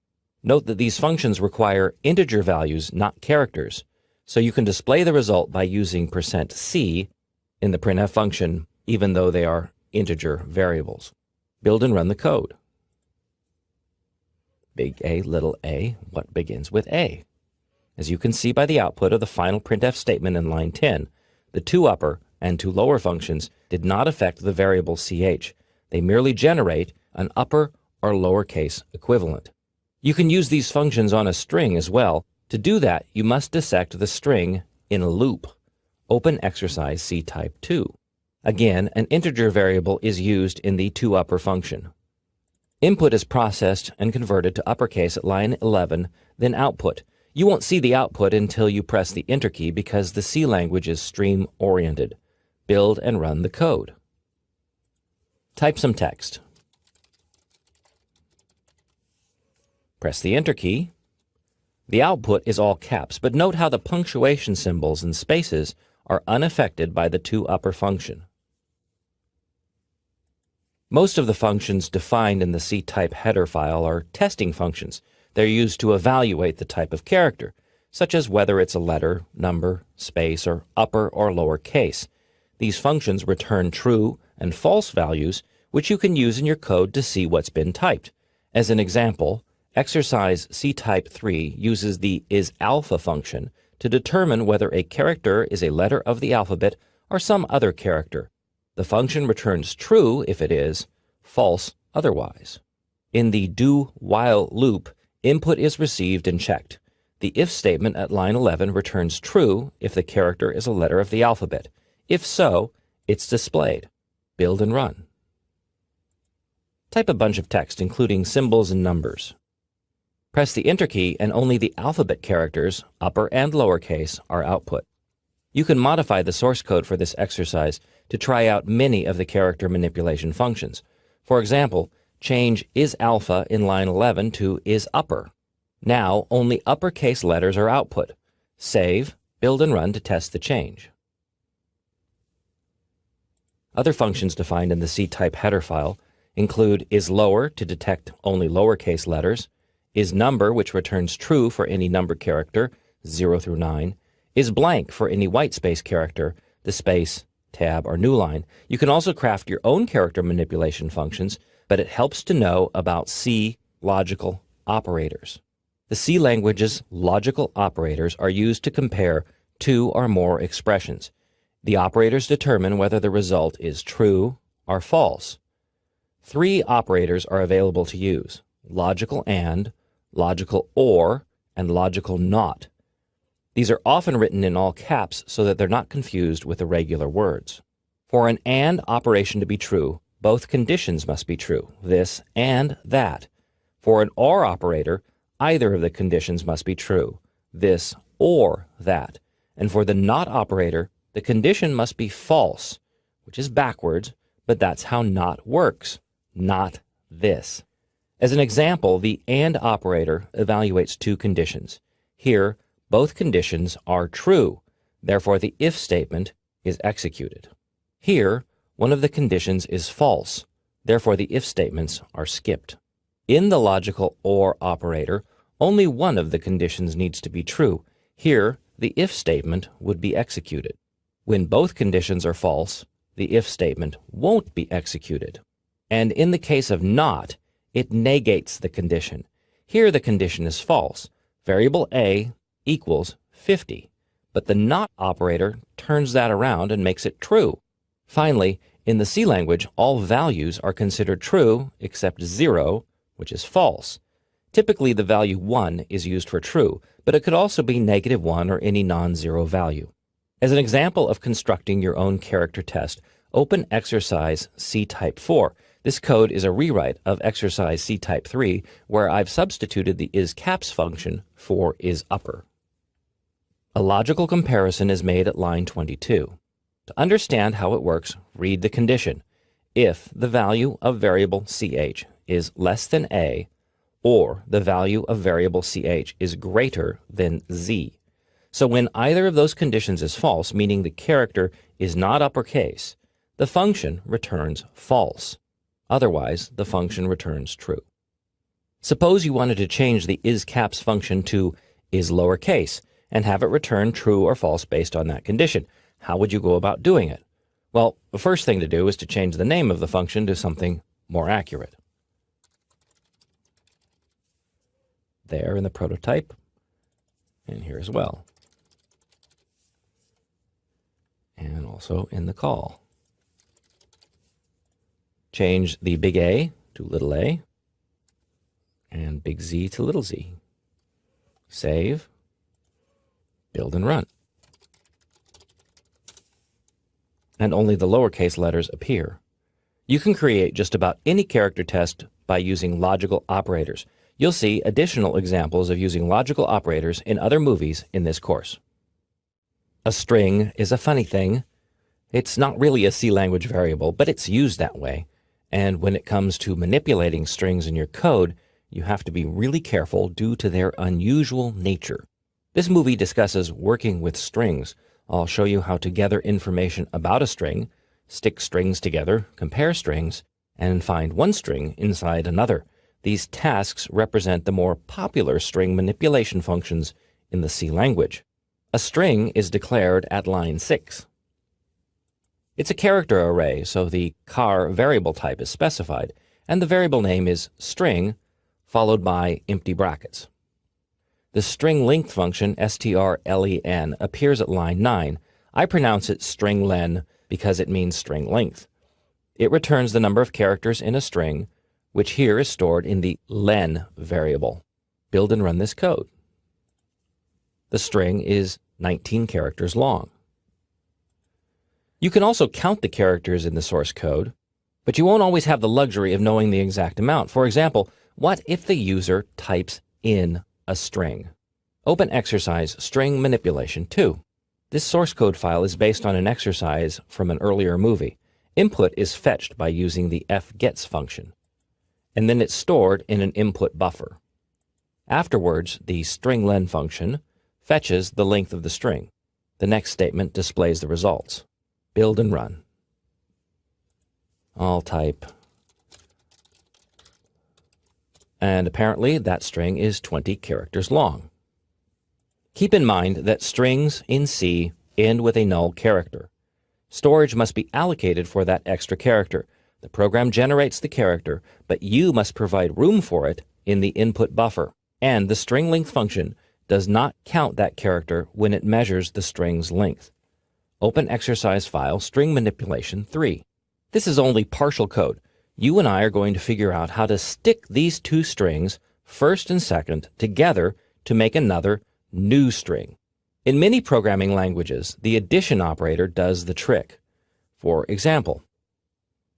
Note that these functions require integer values, not characters, so you can display the result by using %c in the printf function, even though they are integer variables. Build and run the code. Big A, little a, what begins with A? As you can see by the output of the final printf statement in line 10, the toUpper and toLower functions did not affect the variable ch. They merely generate an upper or lowercase equivalent. You can use these functions on a string as well. To do that, you must dissect the string in a loop. Open exercise C type 2. Again, an integer variable is used in the toUpper function. Input is processed and converted to uppercase at line 11, then output. You won't see the output until you press the Enter key because the C language is stream-oriented. Build and run the code. Type some text. Press the Enter key. The output is all caps, but note how the punctuation symbols and spaces are unaffected by the toUpper function. Most of the functions defined in the C-type header file are testing functions. They're used to evaluate the type of character, such as whether it's a letter, number, space, or upper or lower case. These functions return true and false values, which you can use in your code to see what's been typed. As an example, exercise C-type 3 uses the isAlpha function to determine whether a character is a letter of the alphabet or some other character. The function returns true if it is, false otherwise. In the do-while loop, input is received and checked. The if statement at line 11 returns true if the character is a letter of the alphabet. If so, it's displayed. Build and run. Type a bunch of text, including symbols and numbers. Press the Enter key and only the alphabet characters, upper and lowercase, are output. You can modify the source code for this exercise to try out many of the character manipulation functions. For example, change isAlpha in line 11 to isUpper. Now only uppercase letters are output. Save, build and run to test the change. Other functions defined in the C-type header file include isLower to detect only lowercase letters, isNumber, which returns true for any number character, 0 through 9, isBlank for any whitespace character, the space, tab, or new line. You can also craft your own character manipulation functions, but it helps to know about C logical operators. The C language's logical operators are used to compare two or more expressions. The operators determine whether the result is true or false. 3 operators are available to use: logical AND, logical OR, and logical NOT. These are often written in all caps so that they're not confused with irregular words. For an AND operation to be true, both conditions must be true, this and that. For an OR operator, either of the conditions must be true, this or that. And for the NOT operator, the condition must be false, which is backwards, but that's how NOT works, not this. As an example, the AND operator evaluates 2 conditions. Here, both conditions are true, therefore the if statement is executed. Here, one of the conditions is false, therefore the if statements are skipped. In the logical OR operator, only one of the conditions needs to be true. Here, the if statement would be executed. When both conditions are false, the if statement won't be executed. And in the case of NOT, it negates the condition. Here the condition is false. Variable A equals 50, but the NOT operator turns that around and makes it true. Finally, in the C language, all values are considered true except 0, which is false. Typically, the value 1 is used for true, but it could also be -1 or any non-zero value. As an example of constructing your own character test, open exercise C-type 4. This code is a rewrite of exercise C-type 3, where I've substituted the isCaps function for isUpper. A logical comparison is made at line 22. To understand how it works, read the condition. If the value of variable ch is less than a, or the value of variable ch is greater than z. So when either of those conditions is false, meaning the character is not uppercase, the function returns false. Otherwise, the function returns true. Suppose you wanted to change the isCaps function to isLowercase and have it return true or false based on that condition. How would you go about doing it? Well, the first thing to do is to change the name of the function to something more accurate. There in the prototype, and here as well. And also in the call. Change the big A to little a, and big Z to little z. Save, build and run. And only the lowercase letters appear. You can create just about any character test by using logical operators. You'll see additional examples of using logical operators in other movies in this course. A string is a funny thing. It's not really a C language variable, but it's used that way. And when it comes to manipulating strings in your code, you have to be really careful due to their unusual nature. This movie discusses working with strings, I'll show you how to gather information about a string, stick strings together, compare strings, and find one string inside another. These tasks represent the more popular string manipulation functions in the C language. A string is declared at line 6. It's a character array, so the char variable type is specified, and the variable name is string, followed by empty brackets. The string length function, strlen, appears at line 9. I pronounce it stringlen because it means string length. It returns the number of characters in a string, which here is stored in the len variable. Build and run this code. The string is 19 characters long. You can also count the characters in the source code, but you won't always have the luxury of knowing the exact amount. For example, what if the user types in a string? Open exercise string manipulation 2. This source code file is based on an exercise from an earlier movie. Input is fetched by using the fgets function, and then it's stored in an input buffer. Afterwards, the stringlen function fetches the length of the string. The next statement displays the results. Build and run. I'll type, and apparently that string is 20 characters long. Keep in mind that strings in C end with a null character. Storage must be allocated for that extra character. The program generates the character, but you must provide room for it in the input buffer. And the string length function does not count that character when it measures the string's length. Open exercise file string manipulation 3. This is only partial code. You and I are going to figure out how to stick these two strings, first and second, together to make another new string. In many programming languages, the addition operator does the trick. For example,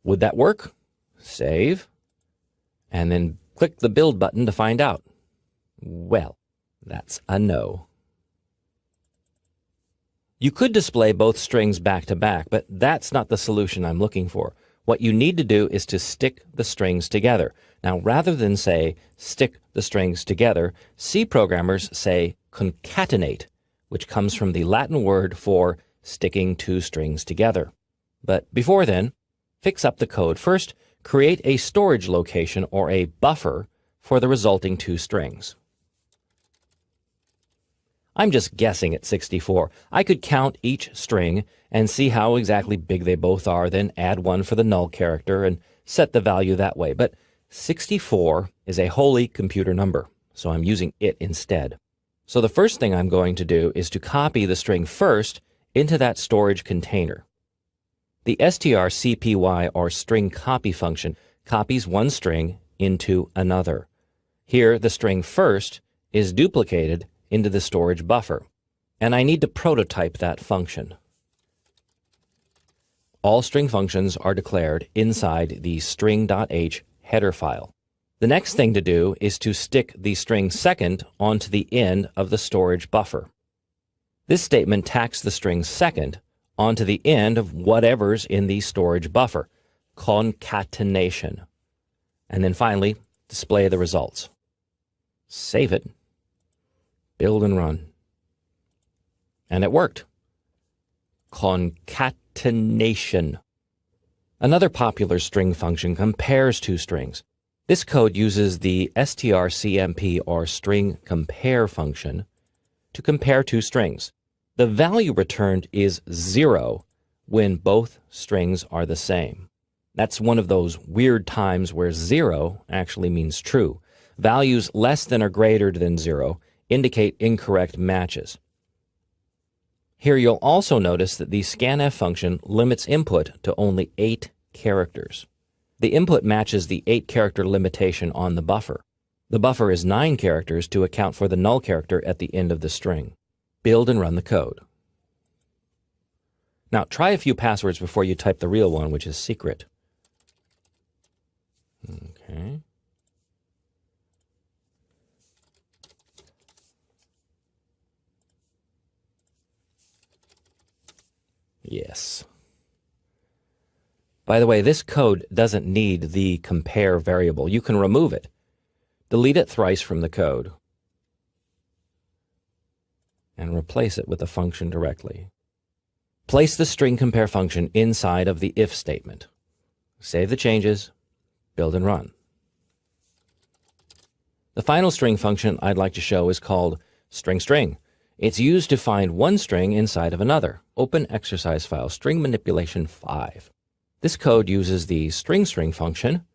would that work? Save, and then click the build button to find out. Well, that's a no. You could display both strings back to back, but that's not the solution I'm looking for. What you need to do is to stick the strings together. Now, rather than say stick the strings together, C programmers say concatenate, which comes from the Latin word for sticking two strings together. But before then, fix up the code. First, create a storage location or a buffer for the resulting two strings. I'm just guessing at 64. I could count each string and see how exactly big they both are, then add one for the null character and set the value that way. But 64 is a holy computer number, so I'm using it instead. So the first thing I'm going to do is to copy the string first into that storage container. The strcpy, or string copy function, copies one string into another. Here, the string first is duplicated into the storage buffer, and I need to prototype that function. All string functions are declared inside the string.h header file. The next thing to do is to stick the string second onto the end of the storage buffer. This statement tacks the string second onto the end of whatever's in the storage buffer, concatenation, and then finally display the results. Save it, build and run. And it worked. Concatenation. Another popular string function compares two strings. This code uses the strcmp, or string compare function, to compare two strings. The value returned is 0 when both strings are the same. That's one of those weird times where 0 actually means true. Values less than or greater than 0 indicate incorrect matches. Here you'll also notice that the scanf function limits input to only 8 characters. The input matches the 8-character limitation on the buffer. The buffer is 9 characters to account for the null character at the end of the string. Build and run the code. Now try a few passwords before you type the real one, which is secret. Okay. Yes. By the way, this code doesn't need the compare variable. You can remove it. Delete it thrice from the code and replace it with the function directly. Place the string compare function inside of the if statement. Save the changes, build and run. The final string function I'd like to show is called string. It's used to find one string inside of another. Open exercise file, string manipulation 5. This code uses the string function,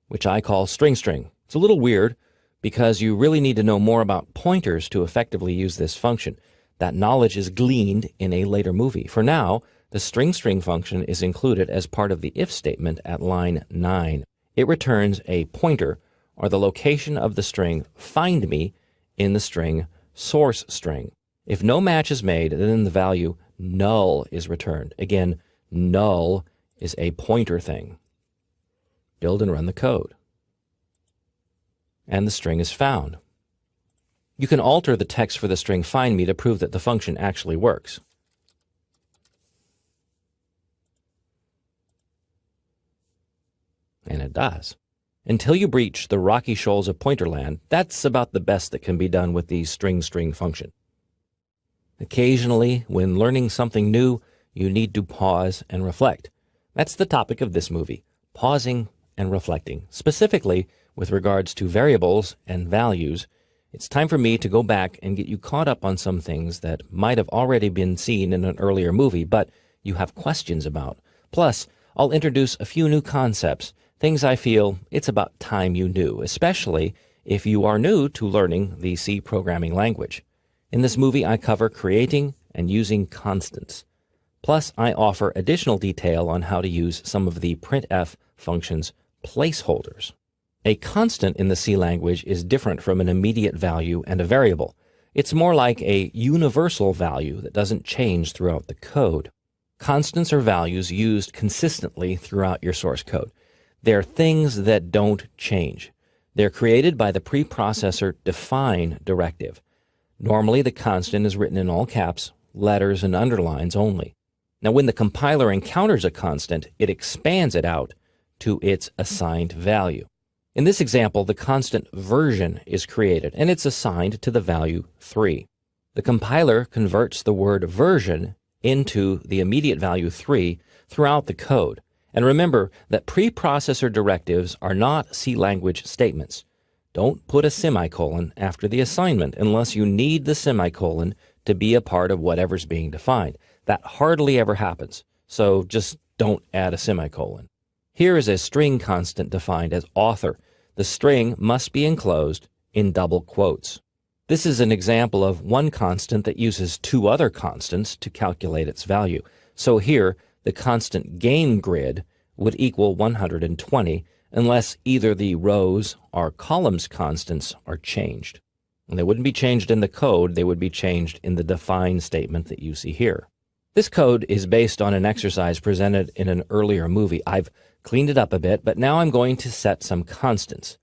which I call string. It's a little weird because you really need to know more about pointers to effectively use this function. That knowledge is gleaned in a later movie. For now, the string function is included as part of the if statement at line 9. It returns a pointer, or the location of the string find me in the string source string. If no match is made, then the value null is returned. Again, null is a pointer thing. Build and run the code. And the string is found. You can alter the text for the string find me to prove that the function actually works. And it does. Until you breach the rocky shoals of Pointerland, that's about the best that can be done with the string function. Occasionally, when learning something new, you need to pause and reflect. That's the topic of this movie, pausing and reflecting. Specifically, with regards to variables and values, it's time for me to go back and get you caught up on some things that might have already been seen in an earlier movie, but you have questions about. Plus, I'll introduce a few new concepts, things I feel it's about time you knew, especially if you are new to learning the C programming language. In this movie, I cover creating and using constants. Plus, I offer additional detail on how to use some of the printf function's placeholders. A constant in the C language is different from an immediate value and a variable. It's more like a universal value that doesn't change throughout the code. Constants are values used consistently throughout your source code. They're things that don't change. They're created by the preprocessor define directive. Normally, the constant is written in all caps, letters, and underlines only. Now, when the compiler encounters a constant, it expands it out to its assigned value. In this example, the constant version is created, and it's assigned to the value 3. The compiler converts the word version into the immediate value 3 throughout the code. And remember that preprocessor directives are not C language statements. Don't put a semicolon after the assignment unless you need the semicolon to be a part of whatever's being defined. That hardly ever happens, so just don't add a semicolon. Here is a string constant defined as author. The string must be enclosed in double quotes. This is an example of one constant that uses two other constants to calculate its value. So here, the constant gain grid would equal 120 unless either the rows or columns constants are changed. And they wouldn't be changed in the code, they would be changed in the define statement that you see here. This code is based on an exercise presented in an earlier movie. I've cleaned it up a bit, but now I'm going to set some constants.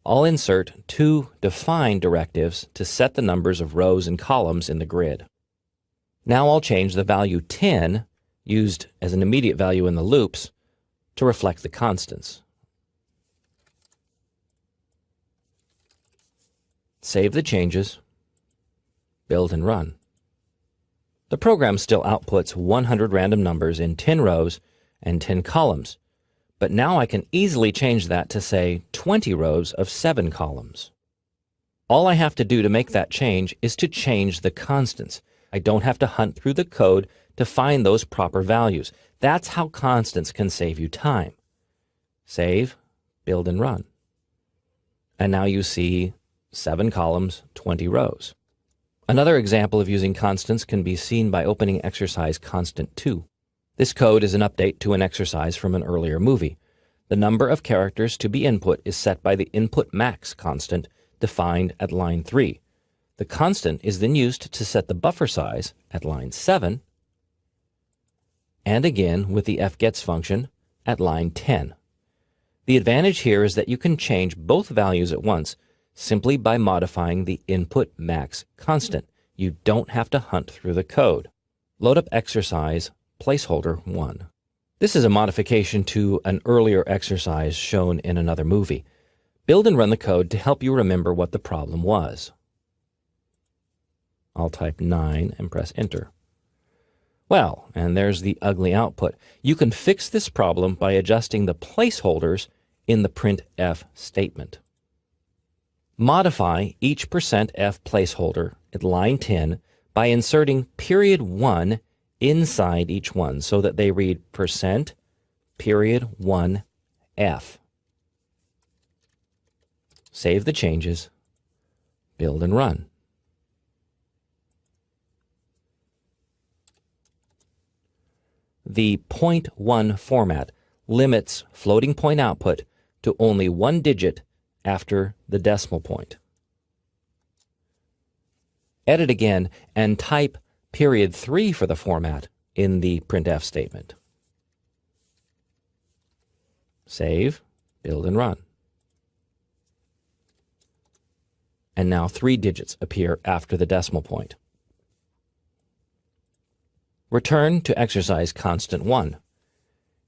I'll insert two define directives to set the numbers of rows and columns in the grid. Now I'll change the value 10, used as an immediate value in the loops, to reflect the constants. Save the changes, build and run. The program still outputs 100 random numbers in 10 rows and 10 columns, but now I can easily change that to, say, 20 rows of 7 columns. All I have to do to make that change is to change the constants. I don't have to hunt through the code to find those proper values. That's how constants can save you time. Save, build and run. And now you see 7 columns, 20 rows. Another example of using constants can be seen by opening exercise constant 2. This code is an update to an exercise from an earlier movie. The number of characters to be input is set by the input max constant defined at line 3. The constant is then used to set the buffer size at line 7, and again with the fgets function at line 10. The advantage here is that you can change both values at once simply by modifying the input max constant. You don't have to hunt through the code. Load up exercise placeholder 1. This is a modification to an earlier exercise shown in another movie. Build and run the code to help you remember what the problem was. I'll type 9 and press enter. Well, and there's the ugly output. You can fix this problem by adjusting the placeholders in the printf statement. Modify each %f placeholder at line 10 by inserting period 1 inside each one so that they read %1f. Save the changes, build and run. The .1 format limits floating point output to only one digit after the decimal point. Edit again and type period 3 for the format in the printf statement. Save, build and run. And now 3 digits appear after the decimal point. Return to exercise constant 1.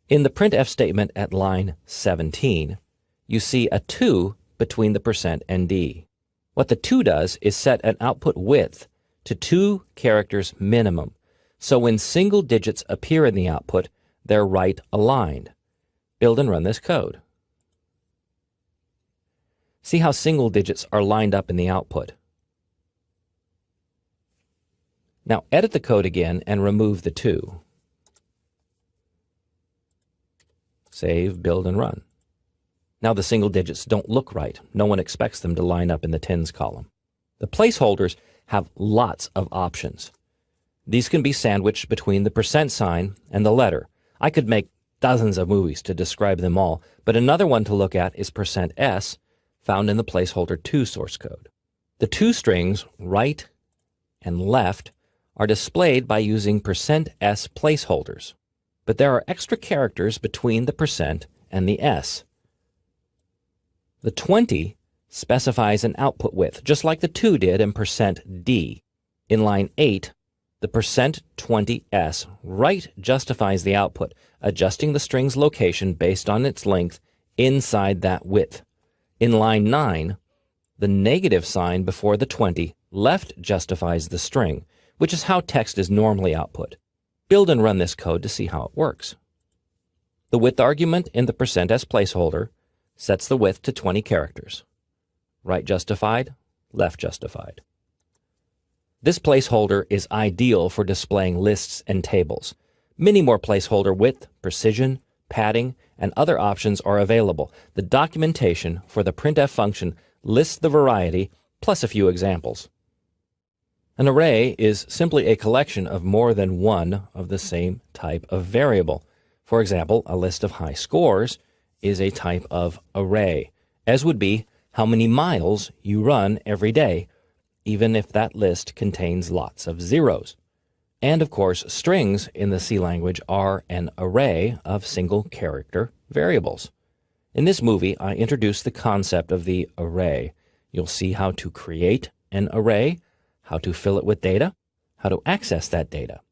In the printf statement at line 17, you see a 2 between the % and D. What the 2 does is set an output width to 2 characters minimum, so when single digits appear in the output, they're right aligned. Build and run this code. See how single digits are lined up in the output. Now edit the code again and remove the 2. Save, build, and run. Now the single digits don't look right. No one expects them to line up in the tens column. The placeholders have lots of options. These can be sandwiched between the % sign and the letter. I could make dozens of movies to describe them all, but another one to look at is %s, found in the placeholder 2 source code. The 2 strings, right and left, are displayed by using %s placeholders, but there are extra characters between the % and the s. The 20 specifies an output width, just like the 2 did in %d. In line 8, the %20s right justifies the output, adjusting the string's location based on its length inside that width. In line 9, the negative sign before the 20 left justifies the string, which is how text is normally output. Build and run this code to see how it works. The width argument in the %s placeholder sets the width to 20 characters. Right justified, left justified. This placeholder is ideal for displaying lists and tables. Many more placeholder width, precision, padding, and other options are available. The documentation for the printf function lists the variety, plus a few examples. An array is simply a collection of more than one of the same type of variable. For example, a list of high scores is a type of array, as would be how many miles you run every day, even if that list contains lots of zeros. And of course, strings in the C language are an array of single-character variables. In this movie, I introduced the concept of the array. You'll see how to create an array, how to fill it with data, how to access that data.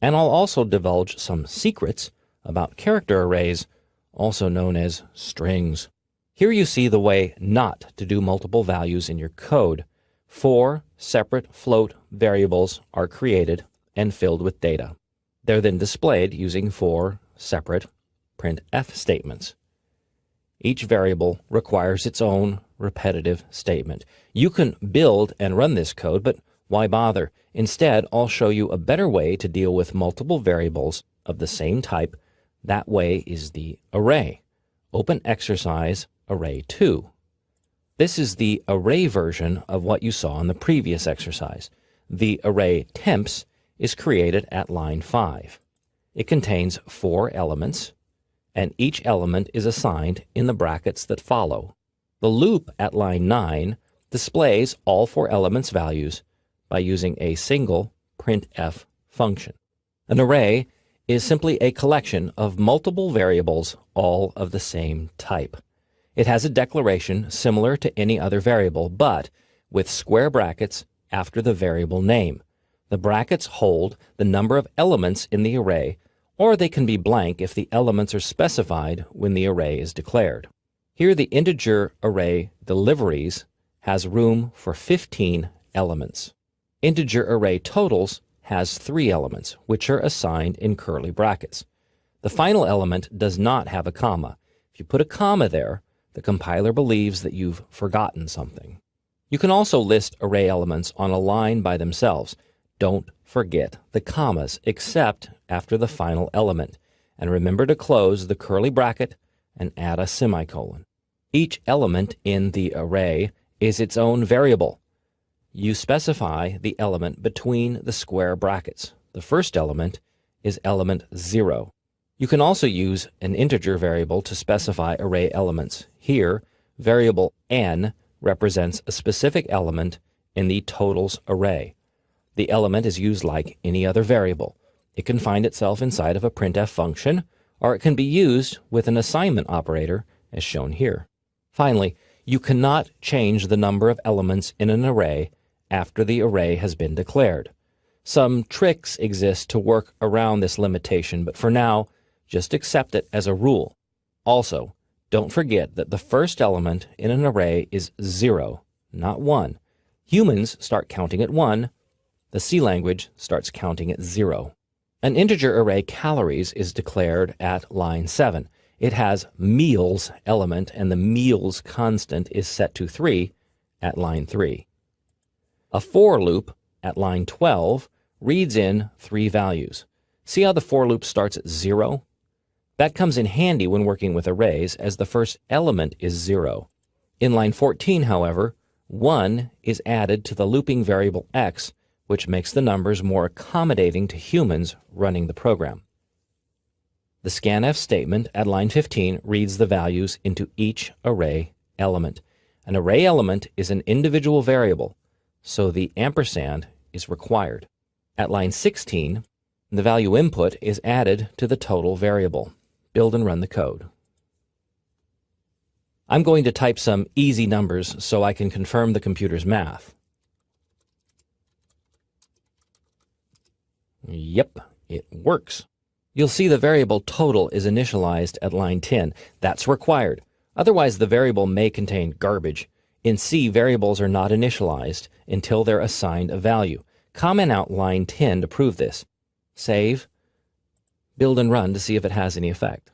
And I'll also divulge some secrets about character arrays, also known as strings. Here you see the way not to do multiple values in your code. 4 separate float variables are created and filled with data. They're then displayed using 4 separate printf statements. Each variable requires its own repetitive statement. You can build and run this code, but why bother? Instead, I'll show you a better way to deal with multiple variables of the same type. That way is the array. Open exercise array 2. This is the array version of what you saw in the previous exercise. The array temps is created at line 5. It contains 4 elements, and each element is assigned in the brackets that follow. The loop at line 9 displays all 4 elements' values by using a single printf function. An array is simply a collection of multiple variables, all of the same type. It has a declaration similar to any other variable, but with square brackets after the variable name. The brackets hold the number of elements in the array, or they can be blank if the elements are specified when the array is declared. Here the integer array deliveries has room for 15 elements. Integer array totals has 3 elements, which are assigned in curly brackets. The final element does not have a comma. If you put a comma there, the compiler believes that you've forgotten something. You can also list array elements on a line by themselves. Don't forget the commas, except after the final element. And remember to close the curly bracket and add a semicolon. Each element in the array is its own variable. You specify the element between the square brackets. The first element is element 0. You can also use an integer variable to specify array elements. Here, variable n represents a specific element in the totals array. The element is used like any other variable. It can find itself inside of a printf function, or it can be used with an assignment operator, as shown here. Finally, you cannot change the number of elements in an array after the array has been declared. Some tricks exist to work around this limitation, but for now, just accept it as a rule. Also, don't forget that the first element in an array is 0, not 1. Humans start counting at 1. The C language starts counting at 0. An integer array calories is declared at line 7. It has meals element, and the meals constant is set to 3 at line 3. A for loop at line 12 reads in 3 values. See how the for loop starts at 0? That comes in handy when working with arrays, as the first element is 0. In line 14, however, 1 is added to the looping variable x, which makes the numbers more accommodating to humans running the program. The scanf statement at line 15 reads the values into each array element. An array element is an individual variable, so the ampersand is required. At line 16, the value input is added to the total variable. Build and run the code. I'm going to type some easy numbers so I can confirm the computer's math. Yep, it works. You'll see the variable total is initialized at line 10. That's required. Otherwise, the variable may contain garbage. In C, variables are not initialized until they're assigned a value. Comment out line 10 to prove this. Save, build and run to see if it has any effect.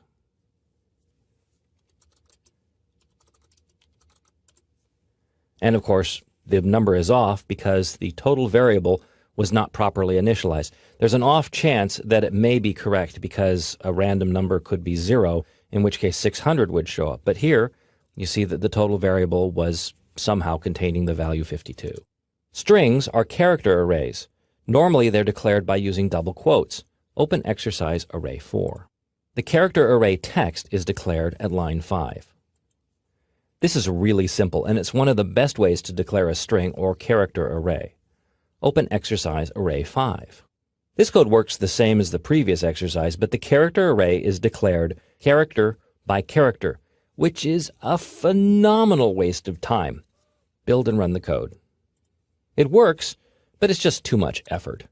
And of course, the number is off because the total variable was not properly initialized. There's an off chance that it may be correct because a random number could be 0, in which case 600 would show up. But here, you see that the total variable was somehow containing the value 52. Strings are character arrays. Normally, they're declared by using double quotes. Open exercise array 4. The character array text is declared at line 5. This is really simple, and it's one of the best ways to declare a string or character array. Open exercise array 5. This code works the same as the previous exercise, but the character array is declared character by character, which is a phenomenal waste of time. Build and run the code. It works, but it's just too much effort.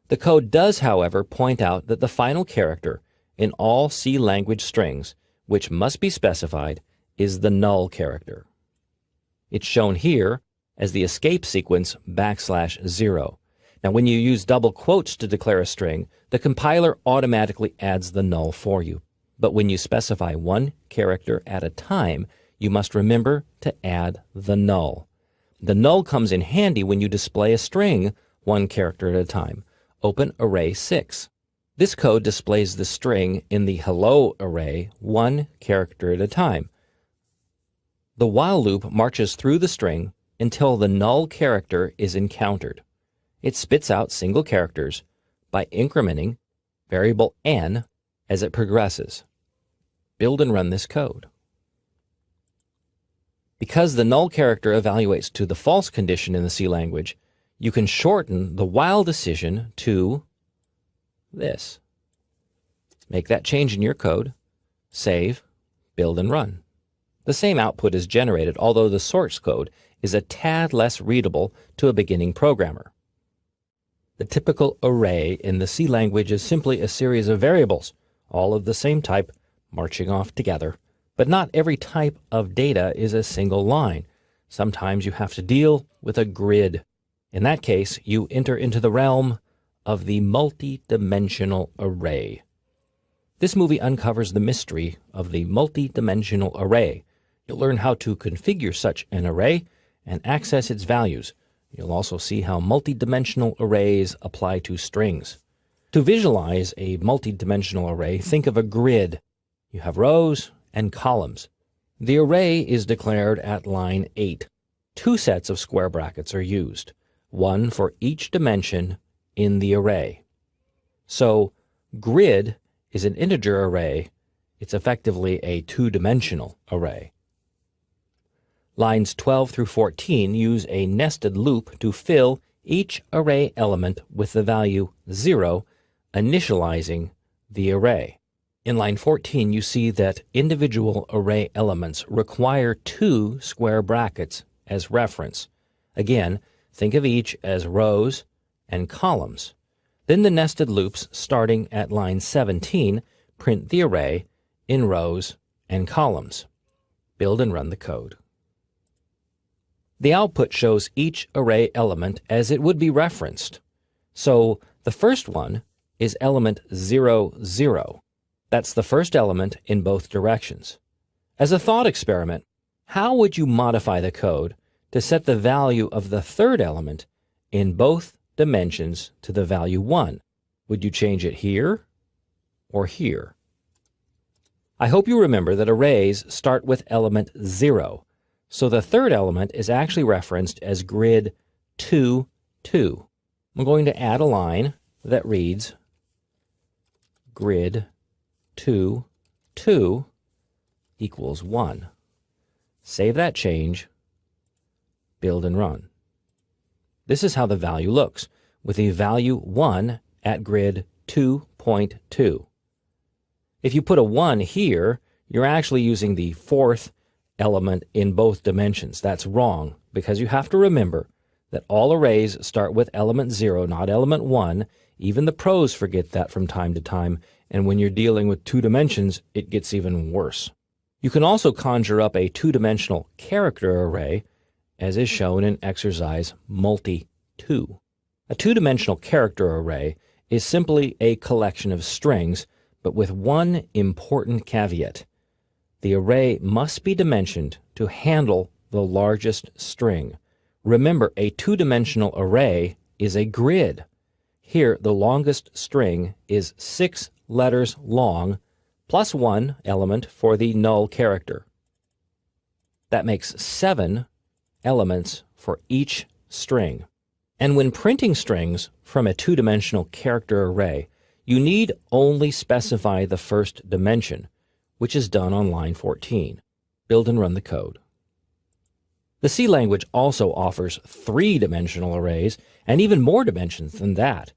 The code does, however, point out that the final character in all C language strings, which must be specified, is the null character. It's shown here as the escape sequence \0. Now, when you use double quotes to declare a string, the compiler automatically adds the null for you. But when you specify one character at a time, you must remember to add the null. The null comes in handy when you display a string one character at a time. Open array 6. This code displays the string in the hello array one character at a time. The while loop marches through the string until the null character is encountered. It spits out single characters by incrementing variable n as it progresses. Build and run this code. Because the null character evaluates to the false condition in the C language, you can shorten the while decision to this. Make that change in your code, save, build and run. The same output is generated, although the source code is a tad less readable to a beginning programmer. The typical array in the C language is simply a series of variables, all of the same type, marching off together. But not every type of data is a single line. Sometimes you have to deal with a grid. In that case, you enter into the realm of the multi-dimensional array. This movie uncovers the mystery of the multi-dimensional array. You'll learn how to configure such an array and access its values. You'll also see how multi-dimensional arrays apply to strings. To visualize a multi-dimensional array, think of a grid. You have rows and columns. The array is declared at line 8. 2 sets of square brackets are used, one for each dimension in the array. So, grid is an integer array. It's effectively a 2-dimensional array. Lines 12 through 14 use a nested loop to fill each array element with the value 0, initializing the array. In line 14, you see that individual array elements require 2 square brackets as reference. Again, think of each as rows and columns. Then the nested loops starting at line 17 print the array in rows and columns. Build and run the code. The output shows each array element as it would be referenced. So the first one is element 0, 0. That's the first element in both directions. As a thought experiment, how would you modify the code to set the value of the third element in both dimensions to the value 1? Would you change it here or here? I hope you remember that arrays start with element 0, so the third element is actually referenced as grid 2, 2. I'm going to add a line that reads grid 2, 2 equals 1. Save that change, build and run. This is how the value looks, with a value 1 at grid 2.2. If you put a 1 here, you're actually using the fourth element in both dimensions. That's wrong, because you have to remember that all arrays start with element 0, not element 1. Even the pros forget that from time to time, and when you're dealing with 2 dimensions, it gets even worse. You can also conjure up a 2-dimensional character array, as is shown in exercise multi-2. A 2-dimensional character array is simply a collection of strings, but with one important caveat. The array must be dimensioned to handle the largest string. Remember, a 2-dimensional array is a grid. Here, the longest string is 6 letters long, plus 1 element for the null character. That makes 7 elements for each string. And when printing strings from a 2-dimensional character array, you need only specify the first dimension, which is done on line 14. Build and run the code. The C language also offers 3-dimensional arrays and even more dimensions than that.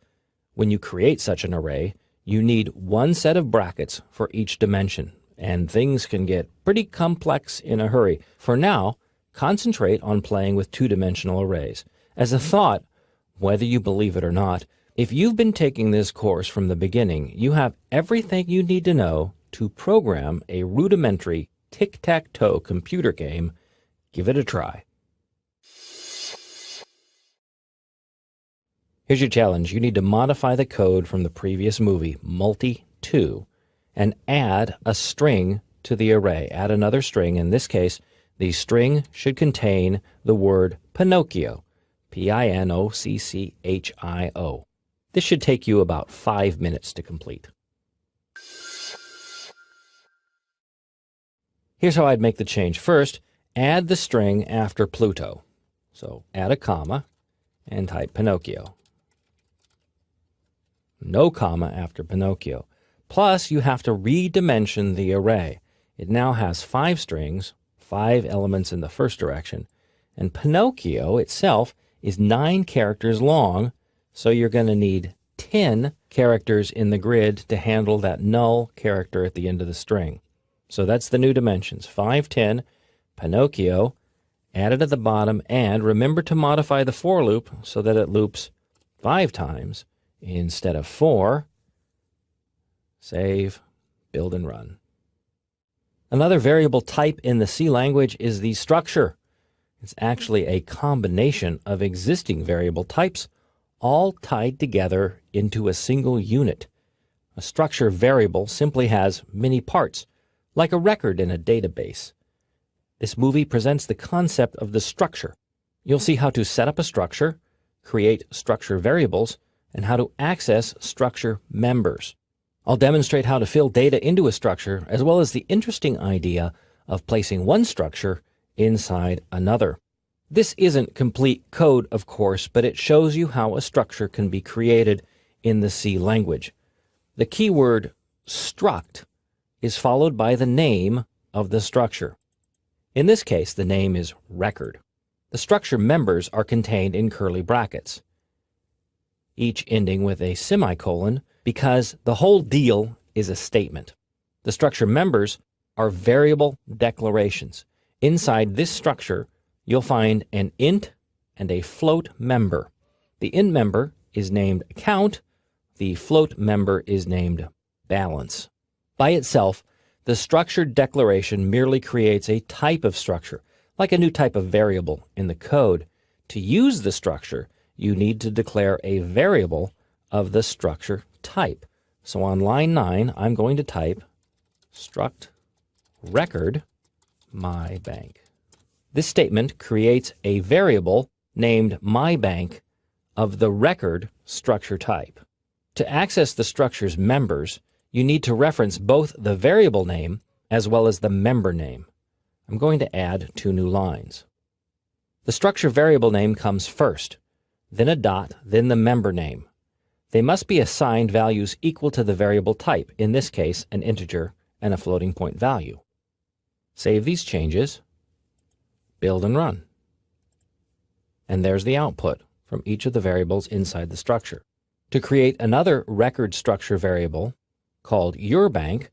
When you create such an array, you need 1 set of brackets for each dimension, and things can get pretty complex in a hurry. For now, concentrate on playing with 2-dimensional arrays. As a thought, whether you believe it or not, if you've been taking this course from the beginning, you have everything you need to know to program a rudimentary tic-tac-toe computer game. Give it a try. Here's your challenge. You need to modify the code from the previous movie, multi-2, and add a string to the array. Add another string. In this case, the string should contain the word Pinocchio, P-I-N-O-C-C-H-I-O. This should take you about 5 minutes to complete. Here's how I'd make the change. First, add the string after Pluto. So add a comma and type Pinocchio. No comma after Pinocchio. Plus, you have to redimension the array. It now has 5 strings, 5 elements in the first direction, and Pinocchio itself is 9 characters long, so you're going to need 10 characters in the grid to handle that null character at the end of the string. So that's the new dimensions, 5, 10, Pinocchio, added at the bottom, and remember to modify the for loop so that it loops 5 times instead of 4. Save, build, and run. Another variable type in the C language is the structure. It's actually a combination of existing variable types, all tied together into a single unit. A structure variable simply has many parts, like a record in a database. This movie presents the concept of the structure. You'll see how to set up a structure, create structure variables, and how to access structure members. I'll demonstrate how to fill data into a structure, as well as the interesting idea of placing one structure inside another. This isn't complete code, of course, but it shows you how a structure can be created in the C language. The keyword struct is followed by the name of the structure. In this case, the name is record. The structure members are contained in curly brackets, each ending with a semicolon, because the whole deal is a statement. The structure members are variable declarations. Inside this structure, you'll find an int and a float member. The int member is named account. The float member is named balance. By itself, the structured declaration merely creates a type of structure, like a new type of variable in the code. To use the structure, you need to declare a variable of the structure type. So on line 9, I'm going to type struct record mybank. This statement creates a variable named mybank of the record structure type. To access the structure's members, you need to reference both the variable name as well as the member name. I'm going to add 2 new lines. The structure variable name comes first, then a dot, then the member name. They must be assigned values equal to the variable type, in this case an integer and a floating point value. Save these changes, build and run. And there's the output from each of the variables inside the structure. To create another record structure variable called yourbank,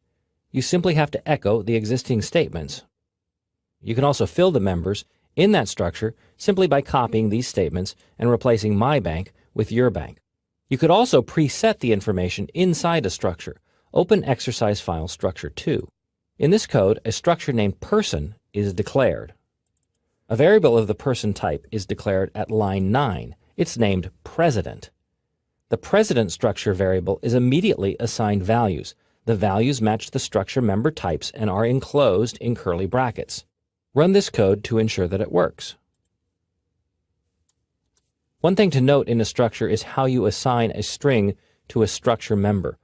you simply have to echo the existing statements. You can also fill the members in that structure simply by copying these statements and replacing mybank with yourbank. You could also preset the information inside a structure. Open exercise file structure 2. In this code, a structure named person is declared. A variable of the person type is declared at line 9. It's named president. The president structure variable is immediately assigned values. The values match the structure member types and are enclosed in curly brackets. Run this code to ensure that it works. One thing to note in a structure is how you assign a string to a structure member.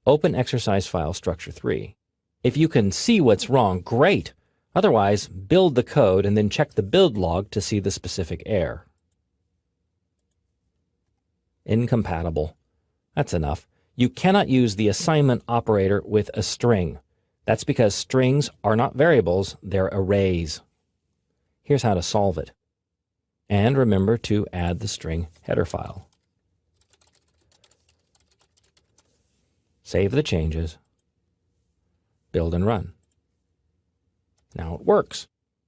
Open exercise file structure 3. If you can see what's wrong, great. Otherwise, build the code and then check the build log to see the specific error. Incompatible. That's enough. You cannot use the assignment operator with a string. That's because strings are not variables, they're arrays. Here's how to solve it. And remember to add the string header file. Save the changes. Build and run. Now it works.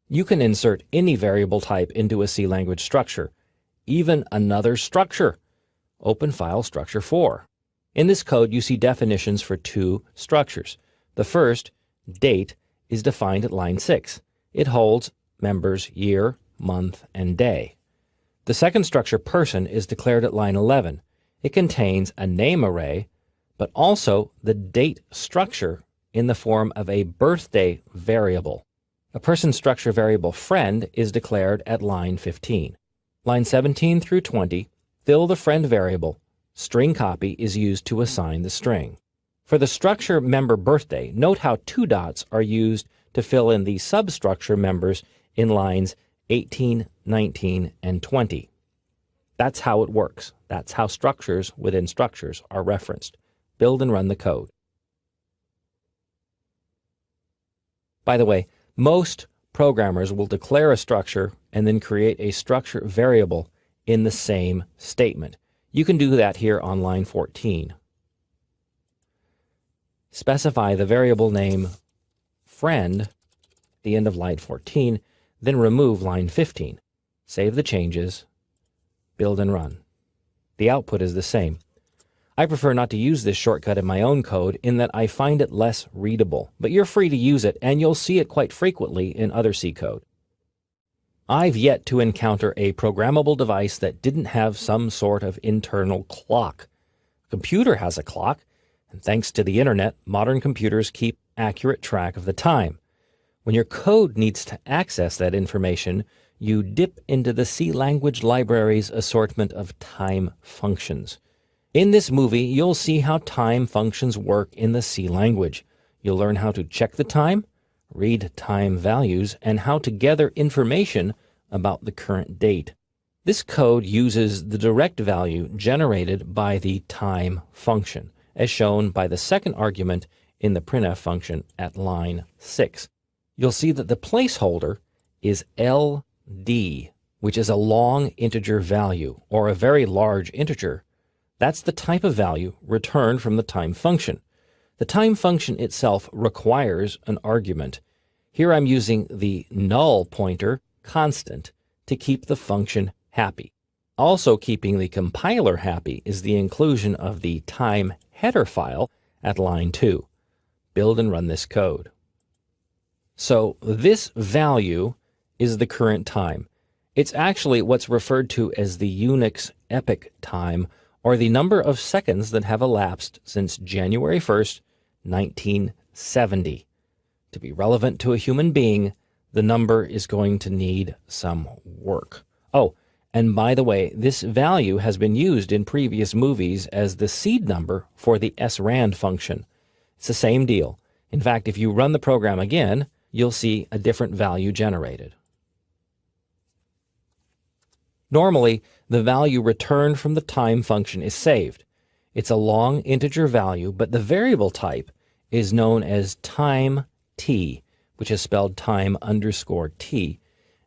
You can insert any variable type into a C language structure, even another structure. Open file structure 4. In this code, you see definitions for 2 structures. The first, date, is defined at line 6. It holds members year, month, and day. The second structure, person, is declared at line 11. It contains a name array, but also the date structure in the form of a birthday variable. A person structure variable friend is declared at line 15. Line 17 through 20, fill the friend variable. String copy is used to assign the string. For the structure member birthday, note how 2 dots are used to fill in the substructure members in lines 18, 19, and 20. That's how it works. That's how structures within structures are referenced. Build and run the code. By the way, most programmers will declare a structure and then create a structure variable in the same statement. You can do that here on line 14. Specify the variable name friend at the end of line 14, then remove line 15. Save the changes, build and run. The output is the same. I prefer not to use this shortcut in my own code in that I find it less readable, but you're free to use it and you'll see it quite frequently in other C code. I've yet to encounter a programmable device that didn't have some sort of internal clock. A computer has a clock, and thanks to the internet, modern computers keep accurate track of the time. When your code needs to access that information, you dip into the C language library's assortment of time functions. In this movie, you'll see how time functions work in the C language. You'll learn how to check the time, read time values, and how to gather information about the current date. This code uses the direct value generated by the time function, as shown by the second argument in the printf function at line 6. You'll see that the placeholder is LD, which is a long integer value, or a very large integer. That's the type of value returned from the time function. The time function itself requires an argument. Here I'm using the null pointer constant to keep the function happy. Also keeping the compiler happy is the inclusion of the time header file at line 2. Build and run this code. So this value is the current time. It's actually what's referred to as the Unix epoch time, or the number of seconds that have elapsed since January 1st, 1970. To be relevant to a human being, the number is going to need some work. Oh, and by the way, this value has been used in previous movies as the seed number for the srand function. It's the same deal. In fact, if you run the program again, you'll see a different value generated. Normally, the value returned from the time function is saved. It's a long integer value, but the variable type is known as time t, which is spelled time underscore t.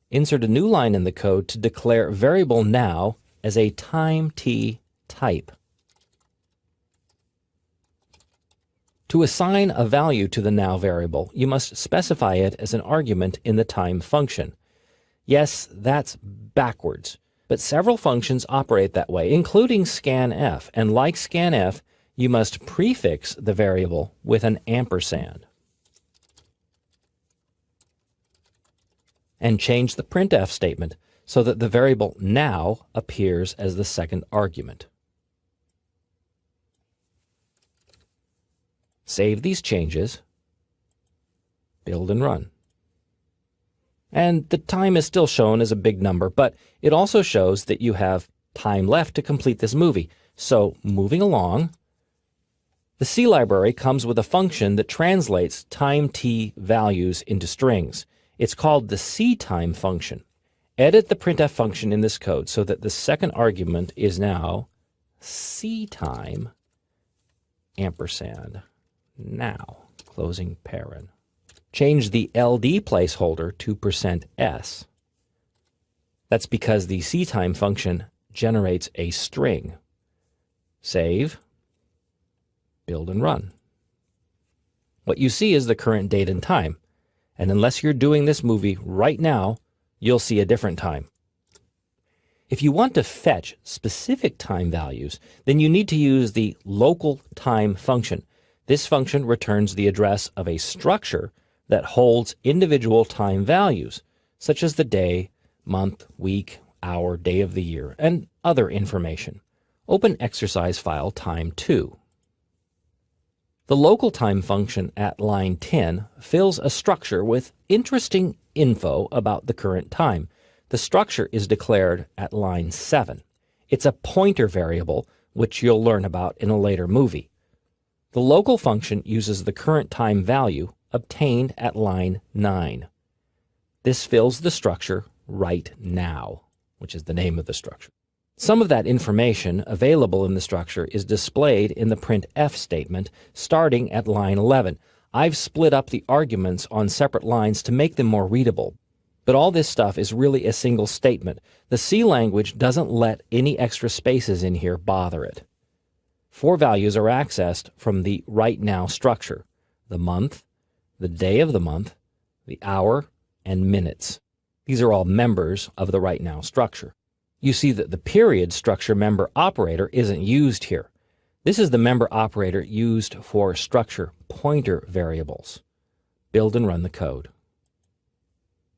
Insert a new line in the code to declare variable now as a time t type. To assign a value to the now variable, you must specify it as an argument in the time function. Yes, that's backwards, but several functions operate that way, including scanf, and like scanf, you must prefix the variable with an ampersand. And change the printf statement so that the variable now appears as the second argument. Save these changes, build and run. And the time is still shown as a big number, but it also shows that you have time left to complete this movie. So moving along, the C library comes with a function that translates time t values into strings. It's called the ctime function. Edit the printf function in this code so that the second argument is now ctime ampersand now, closing paren. Change the LD placeholder to %s. That's because the ctime function generates a string. Save, build and run. What you see is the current date and time, and unless you're doing this movie right now, you'll see a different time. If you want to fetch specific time values, then you need to use the local time function. This function returns the address of a structure that holds individual time values, such as the day, month, week, hour, day of the year, and other information. Open exercise file time 2. The local time function at line 10 fills a structure with interesting info about the current time. The structure is declared at line 7. It's a pointer variable, which you'll learn about in a later movie. The local function uses the current time value obtained at line 9. This fills the structure right now, which is the name of the structure. Some of that information available in the structure is displayed in the printf statement starting at line 11. I've split up the arguments on separate lines to make them more readable. But all this stuff is really a single statement. The C language doesn't let any extra spaces in here bother it. 4 values are accessed from the right now structure: the month, the day of the month, the hour, and minutes. These are all members of the right now structure. You see that the period structure member operator isn't used here. This is the member operator used for structure pointer variables. Build and run the code.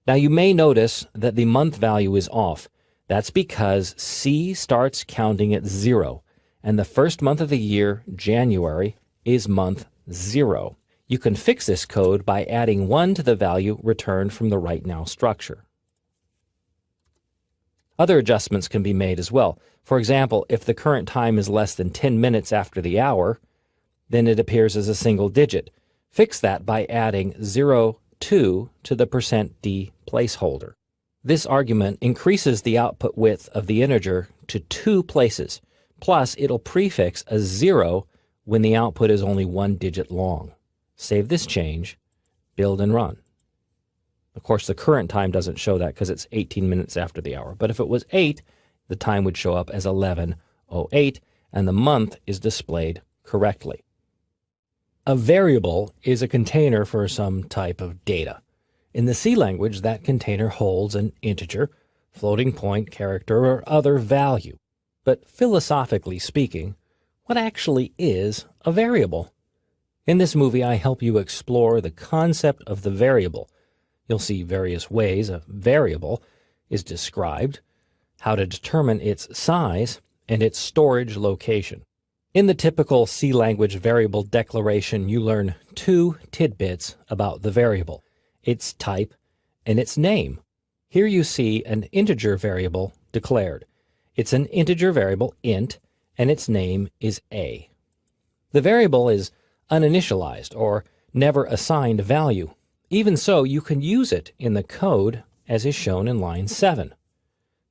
Now you may notice that the month value is off. That's because C starts counting at 0, and the first month of the year, January, is month 0. You can fix this code by adding 1 to the value returned from the right now structure. Other adjustments can be made as well. For example, if the current time is less than 10 minutes after the hour, then it appears as a single digit. Fix that by adding 02 to the %d placeholder. This argument increases the output width of the integer to 2 places, plus it'll prefix a 0 when the output is only 1 digit long. Save this change, build and run. Of course, the current time doesn't show that because it's 18 minutes after the hour. But if it was 8, the time would show up as 11:08, and the month is displayed correctly. A variable is a container for some type of data. In the C language, that container holds an integer, floating point, character, or other value. But philosophically speaking, what actually is a variable? In this movie, I help you explore the concept of the variable. You'll see various ways a variable is described, how to determine its size, and its storage location. In the typical C language variable declaration, you learn 2 tidbits about the variable, its type, and its name. Here you see an integer variable declared. It's an integer variable, int, and its name is a. The variable is uninitialized or never assigned a value. Even so, you can use it in the code as is shown in line 7.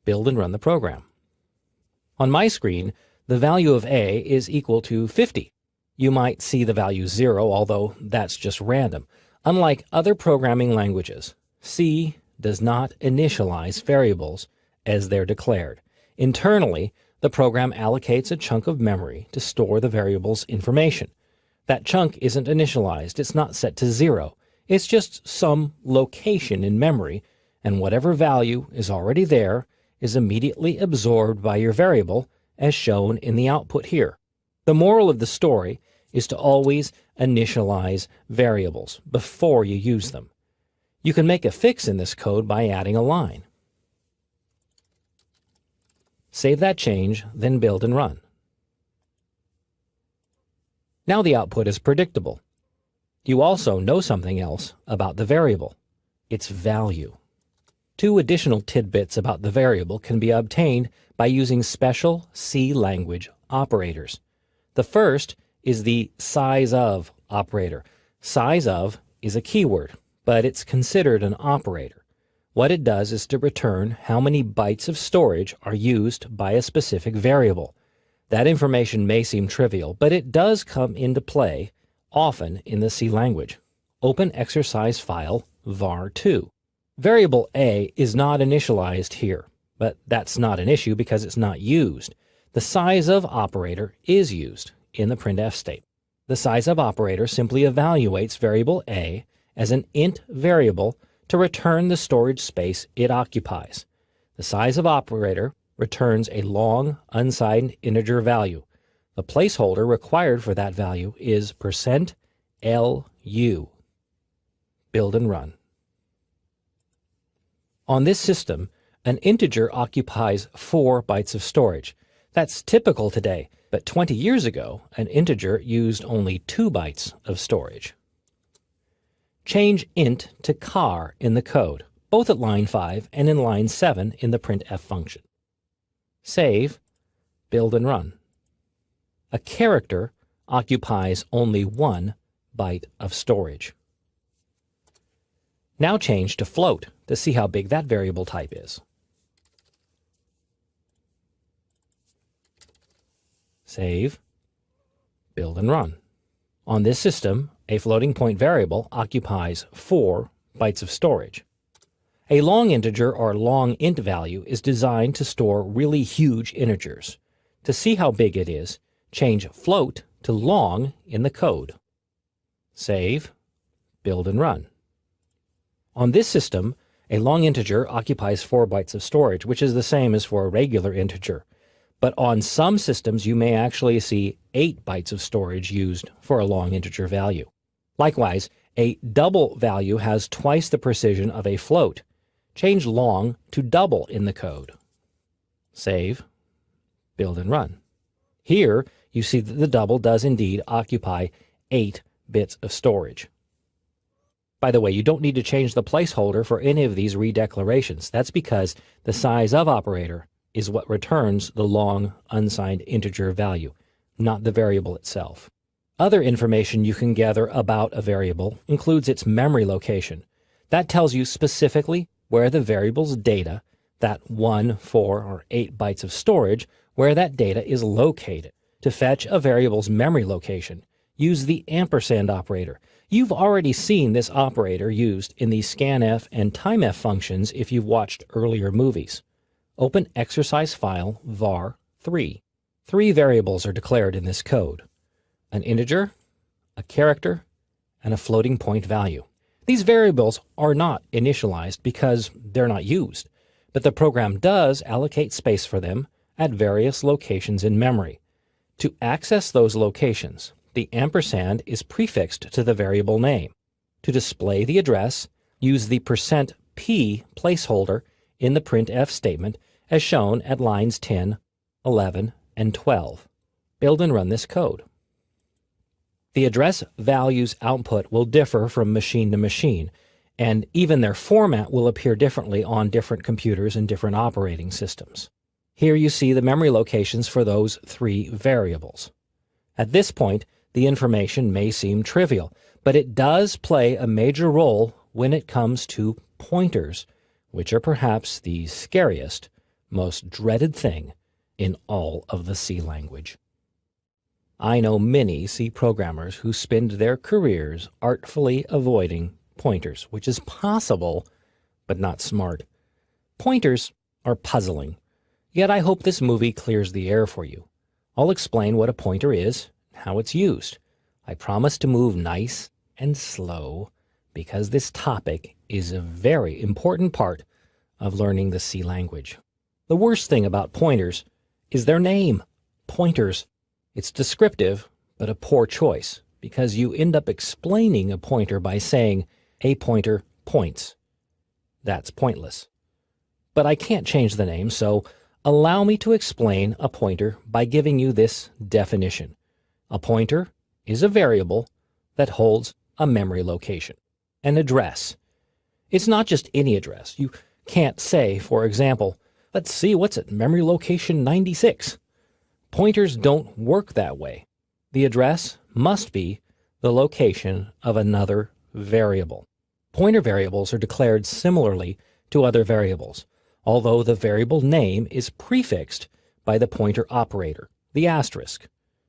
Build and run the program. On my screen, the value of a is equal to 50. You might see the value 0, although that's just random. Unlike other programming languages, C does not initialize variables as they're declared. Internally, the program allocates a chunk of memory to store the variable's information. That chunk isn't initialized. It's not set to 0. It's just some location in memory, and whatever value is already there is immediately absorbed by your variable, as shown in the output here. The moral of the story is to always initialize variables before you use them. You can make a fix in this code by adding a line. Save that change, then build and run. Now the output is predictable. You also know something else about the variable, its value. 2 additional tidbits about the variable can be obtained by using special C language operators. The first is the size of operator. Size of is a keyword, but it's considered an operator. What it does is to return how many bytes of storage are used by a specific variable. That information may seem trivial, but it does come into play often in the C language. Open exercise file var2. Variable a is not initialized here, but that's not an issue because it's not used. The size of operator is used in the printf state. The size of operator simply evaluates variable a as an int variable to return the storage space it occupies. The size of operator returns a long, unsigned integer value. The placeholder required for that value is %lu. Build and run. On this system, an integer occupies 4 bytes of storage. That's typical today, but 20 years ago, an integer used only 2 bytes of storage. Change int to char in the code, both at line 5 and in line 7 in the printf function. Save, build and run. A character occupies only 1 byte of storage. Now change to float to see how big that variable type is. Save, build and run. On this system, a floating point variable occupies 4 bytes of storage. A long integer or long int value is designed to store really huge integers. To see how big it is, change float to long in the code. Save, build and run. On this system, a long integer occupies 4 bytes of storage, which is the same as for a regular integer. But on some systems, you may actually see 8 bytes of storage used for a long integer value. Likewise, a double value has twice the precision of a float. change long to double in the code. Save, build and run. Here, you see that the double does indeed occupy 8 bits of storage. By the way, you don't need to change the placeholder for any of these redeclarations. That's because the size of operator is what returns the long unsigned integer value, not the variable itself. Other information you can gather about a variable includes its memory location. That tells you specifically where the variable's data, that 1, 4, or 8 bytes of storage, where that data is located. To fetch a variable's memory location, use the ampersand operator. You've already seen this operator used in the scanf and timef functions if you've watched earlier movies. Open exercise file var3. 3 variables are declared in this code: an integer, a character, and a floating point value. These variables are not initialized because they're not used, but the program does allocate space for them at various locations in memory. To access those locations, the ampersand is prefixed to the variable name. To display the address, use the %p placeholder in the printf statement as shown at lines 10, 11, and 12. Build and run this code. The address values output will differ from machine to machine, and even their format will appear differently on different computers and different operating systems. Here you see the memory locations for those 3 variables. At this point, the information may seem trivial, but it does play a major role when it comes to pointers, which are perhaps the scariest, most dreaded thing in all of the C language. I know many C programmers who spend their careers artfully avoiding pointers, which is possible, but not smart. Pointers are puzzling, yet I hope this movie clears the air for you. I'll explain what a pointer is, how it's used. I promise to move nice and slow because this topic is a very important part of learning the C language. The worst thing about pointers is their name, pointers. It's descriptive, but a poor choice because you end up explaining a pointer by saying a pointer points. That's pointless. But I can't change the name, so allow me to explain a pointer by giving you this definition. A pointer is a variable that holds a memory location, an address. It's not just any address. You can't say, for example, let's see what's at memory location 96. Pointers don't work that way. The address must be the location of another variable. Pointer variables are declared similarly to other variables, although the variable name is prefixed by the pointer operator, the asterisk.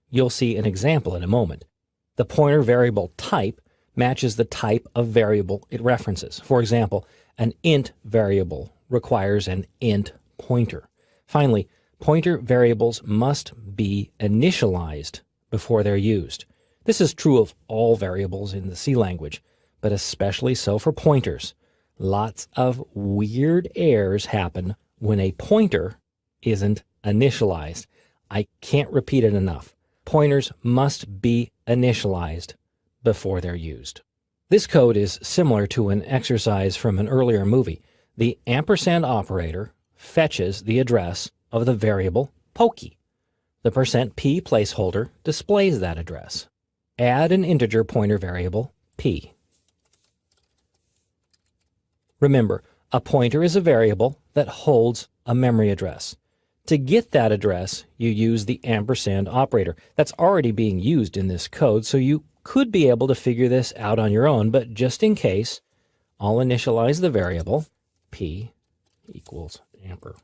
You'll see an example in a moment. The pointer variable type matches the type of variable it references. For example, an int variable requires an int pointer. Finally, pointer variables must be initialized before they're used. This is true of all variables in the C language, but especially so for pointers. Lots of weird errors happen when a pointer isn't initialized. I can't repeat it enough. Pointers must be initialized before they're used. This code is similar to an exercise from an earlier movie. The ampersand operator fetches the address of the variable pokey. The %p placeholder displays that address. Add an integer pointer variable p. Remember, a pointer is a variable that holds a memory address. To get that address, you use the ampersand operator. That's already being used in this code, so you could be able to figure this out on your own, but just in case, I'll initialize the variable p equals amper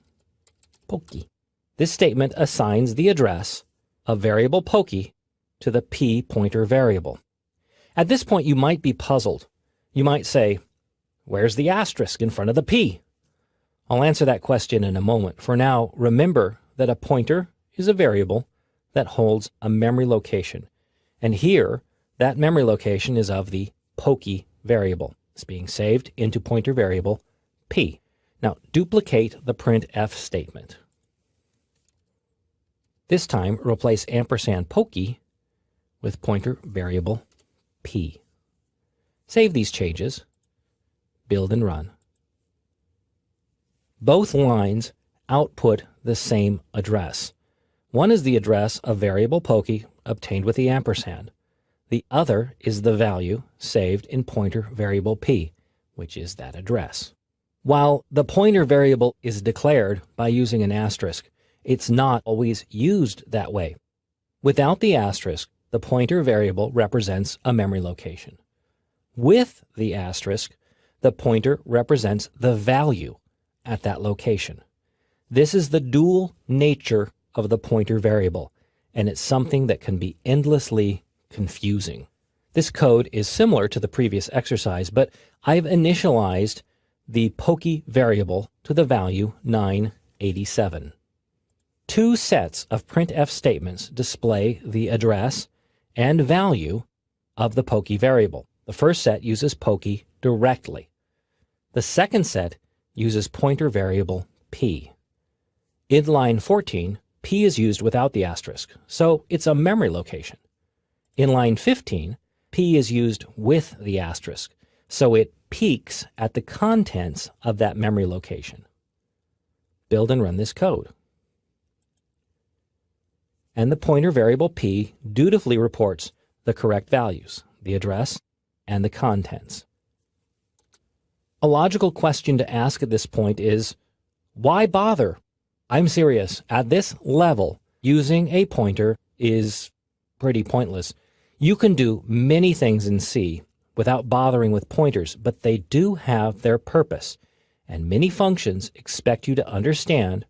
pokey. This statement assigns the address of variable pokey to the p pointer variable. At this point, you might be puzzled. You might say, where's the asterisk in front of the p? I'll answer that question in a moment. For now, remember that a pointer is a variable that holds a memory location. And here, that memory location is of the pokey variable. It's being saved into pointer variable p. Now, duplicate the printf statement. This time, replace ampersand pokey with pointer variable p. Save these changes, build and run. Both lines output the same address. One is the address of variable pokey obtained with the ampersand. The other is the value saved in pointer variable p, which is that address. While the pointer variable is declared by using an asterisk, it's not always used that way. Without the asterisk, the pointer variable represents a memory location. With the asterisk, the pointer represents the value at that location. This is the dual nature of the pointer variable, and it's something that can be endlessly confusing. This code is similar to the previous exercise, but I've initialized the pokey variable to the value 987. Two sets of printf statements display the address and value of the pokey variable. The first set uses pokey directly. The second set uses pointer variable p. In line 14, p is used without the asterisk, so it's a memory location. In line 15, p is used with the asterisk, so it peeks at the contents of that memory location. Build and run this code. And the pointer variable p dutifully reports the correct values, the address, and the contents. A logical question to ask at this point is, why bother? I'm serious. At this level, using a pointer is pretty pointless. You can do many things in C without bothering with pointers, but they do have their purpose, and many functions expect you to understand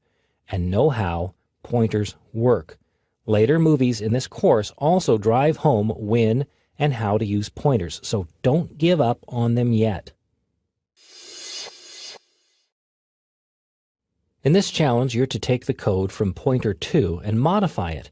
and know how pointers work. Later movies in this course also drive home when and how to use pointers, so don't give up on them yet. In this challenge, you're to take the code from pointer 2 and modify it.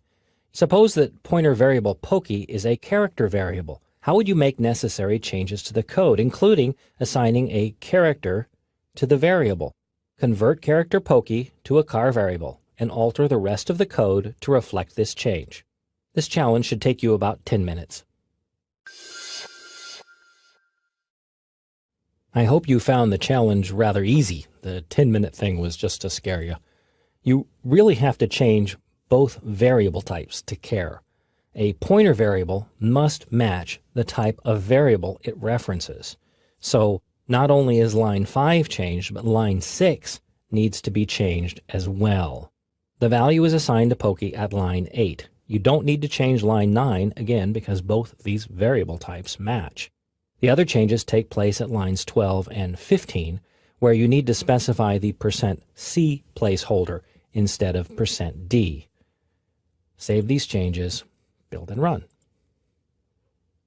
Suppose that pointer variable pokey is a character variable. How would you make necessary changes to the code, including assigning a character to the variable? Convert character pokey to a char variable and alter the rest of the code to reflect this change. This challenge should take you about 10 minutes. I hope you found the challenge rather easy. The 10-minute thing was just to scare you. You really have to change both variable types to char. A pointer variable must match the type of variable it references. So not only is line 5 changed, but line 6 needs to be changed as well. The value is assigned to pokey at line 8. You don't need to change line 9 again because both these variable types match. The other changes take place at lines 12 and 15, where you need to specify the %C placeholder instead of %D. Save these changes, build and run.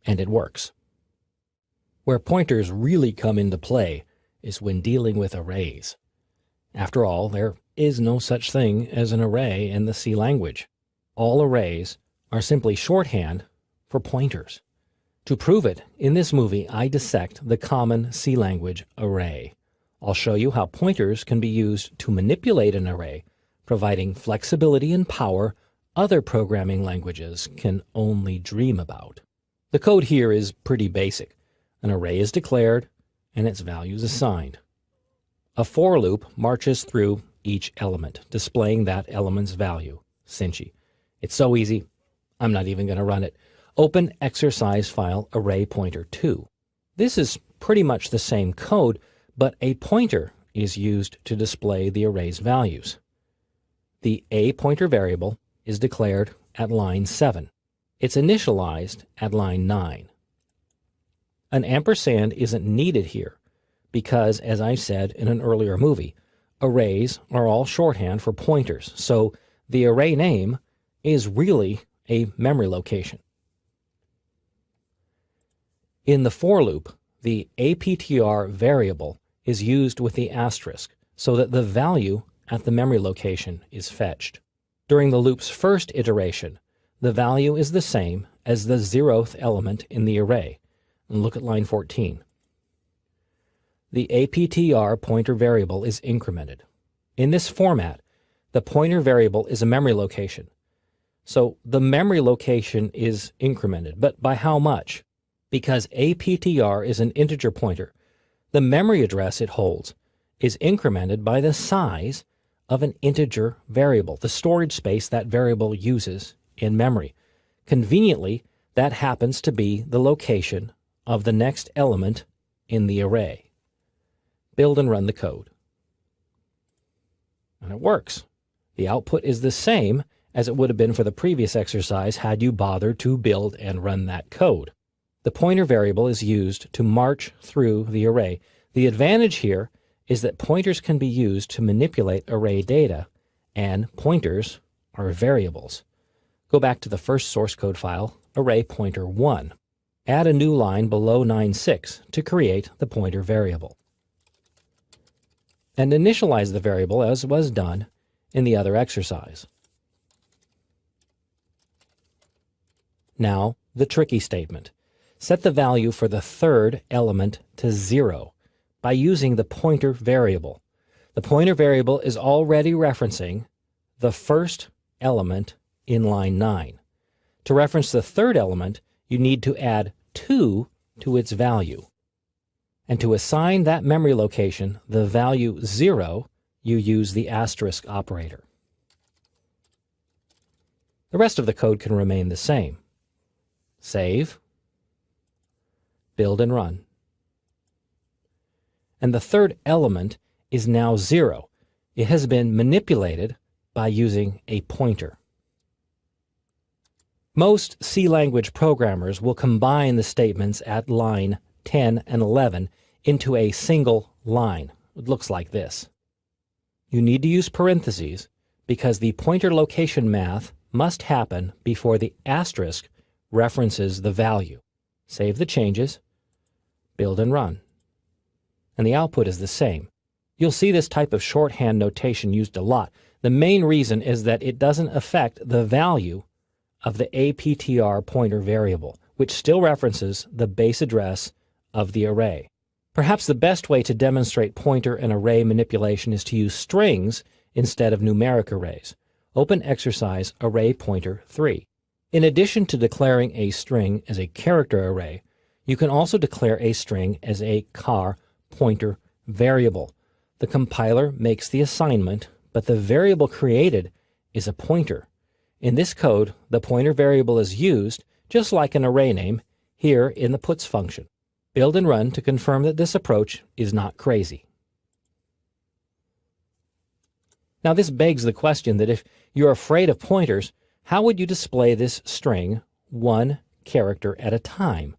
And it works. Where pointers really come into play is when dealing with arrays. After all, there is no such thing as an array in the C language. All arrays are simply shorthand for pointers. To prove it, in this movie, I dissect the common C language array. I'll show you how pointers can be used to manipulate an array, providing flexibility and power other programming languages can only dream about. The code here is pretty basic. An array is declared, and its values assigned. A for loop marches through each element, displaying that element's value, Cincy. It's so easy, I'm not even going to run it. Open exercise file array pointer 2. This is pretty much the same code, but a pointer is used to display the array's values. The a pointer variable is declared at line 7. It's initialized at line 9. An ampersand isn't needed here because, as I said in an earlier movie, arrays are all shorthand for pointers, so the array name is really a memory location. In the for loop, the APTR variable is used with the asterisk so that the value at the memory location is fetched. During the loop's first iteration, the value is the same as the 0th element in the array. And look at line 14. The APTR pointer variable is incremented. In this format, the pointer variable is a memory location. So the memory location is incremented, but by how much? Because APTR is an integer pointer, the memory address it holds is incremented by the size of an integer variable, the storage space that variable uses in memory. Conveniently, that happens to be the location of the next element in the array. Build and run the code. And it works. The output is the same as it would have been for the previous exercise had you bothered to build and run that code. The pointer variable is used to march through the array. The advantage here is that pointers can be used to manipulate array data, and pointers are variables. Go back to the first source code file, array pointer 1. Add a new line below 9.6 to create the pointer variable. And initialize the variable as was done in the other exercise. Now, the tricky statement. Set the value for the third element to 0 by using the pointer variable. The pointer variable is already referencing the first element in line 9. To reference the third element, you need to add 2 to its value. And to assign that memory location the value 0, you use the asterisk operator. The rest of the code can remain the same. Save, build and run. And the third element is now 0. It has been manipulated by using a pointer. Most C language programmers will combine the statements at line 10 and 11 into a single line. It looks like this. You need to use parentheses because the pointer location math must happen before the asterisk references the value. Save the changes, build and run. And the output is the same. You'll see this type of shorthand notation used a lot. The main reason is that it doesn't affect the value of the APTR pointer variable, which still references the base address of the array. Perhaps the best way to demonstrate pointer and array manipulation is to use strings instead of numeric arrays. Open exercise array pointer 3. In addition to declaring a string as a character array, you can also declare a string as a char pointer variable. The compiler makes the assignment, but the variable created is a pointer. In this code, the pointer variable is used, just like an array name, here in the puts function. Build and run to confirm that this approach is not crazy. Now this begs the question that if you're afraid of pointers, how would you display this string one character at a time?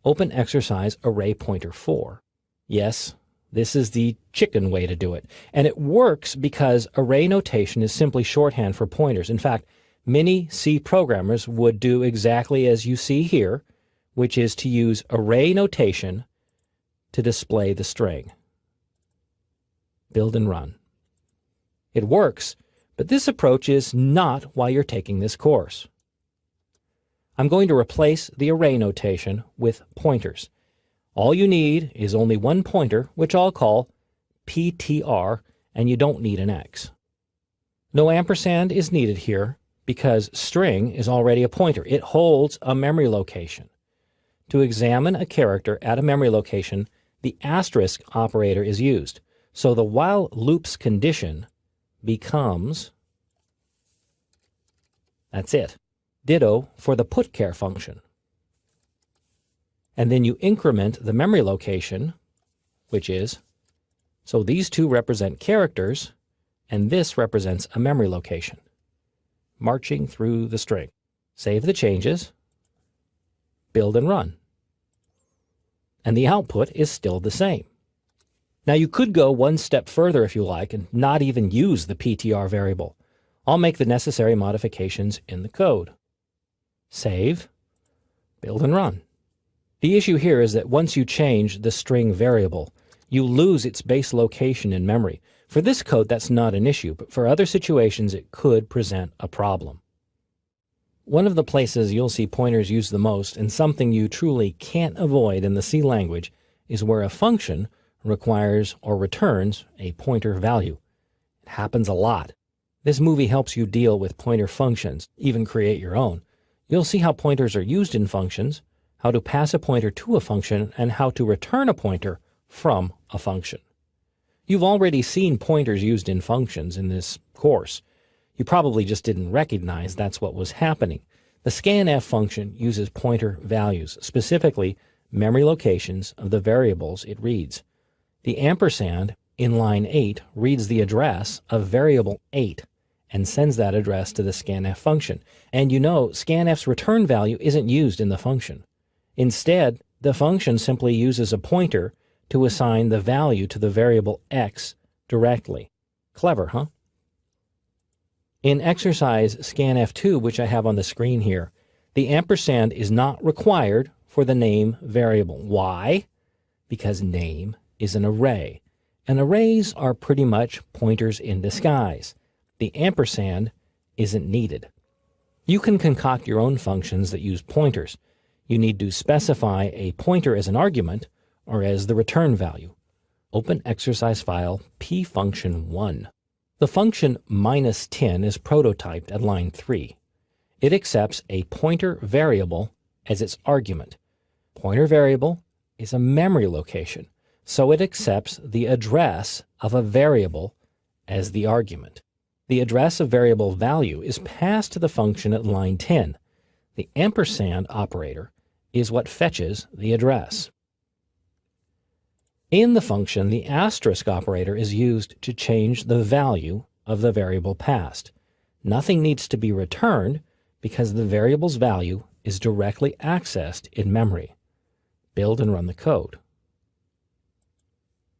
Open exercise array pointer 4. Yes, this is the chicken way to do it. And it works because array notation is simply shorthand for pointers. In fact, many C programmers would do exactly as you see here, which is to use array notation to display the string. Build and run. It works, but this approach is not why you're taking this course. I'm going to replace the array notation with pointers. All you need is only one pointer, which I'll call PTR, and you don't need an X. No ampersand is needed here because string is already a pointer. It holds a memory location. To examine a character at a memory location, the asterisk operator is used. So the while loops condition becomes, that's it. Ditto for the putchar function. And then you increment the memory location, which is, so these two represent characters, and this represents a memory location. Marching through the string. Save the changes, build and run. And the output is still the same. Now you could go one step further if you like and not even use the PTR variable. I'll make the necessary modifications in the code. Save, build and run. The issue here is that once you change the string variable, you lose its base location in memory. For this code, that's not an issue, but for other situations, it could present a problem. One of the places you'll see pointers used the most, and something you truly can't avoid in the C language, is where a function requires or returns a pointer value. It happens a lot. This movie helps you deal with pointer functions, even create your own. You'll see how pointers are used in functions, how to pass a pointer to a function, and how to return a pointer from a function. You've already seen pointers used in functions in this course. You probably just didn't recognize that's what was happening. The scanf function uses pointer values, specifically memory locations of the variables it reads. The ampersand in line 8 reads the address of variable 8 and sends that address to the scanf function. And you know scanf's return value isn't used in the function. Instead, the function simply uses a pointer to assign the value to the variable x directly. Clever, huh? In exercise scanf2, which I have on the screen here, the ampersand is not required for the name variable. Why? Because name is an array, and arrays are pretty much pointers in disguise. The ampersand isn't needed. You can concoct your own functions that use pointers. You need to specify a pointer as an argument or as the return value. Open exercise file pfunction1. The function -10 is prototyped at line 3. It accepts a pointer variable as its argument. Pointer variable is a memory location, so it accepts the address of a variable as the argument. The address of variable value is passed to the function at line 10. The ampersand operator is what fetches the address. In the function, the asterisk operator is used to change the value of the variable passed. Nothing needs to be returned because the variable's value is directly accessed in memory. Build and run the code.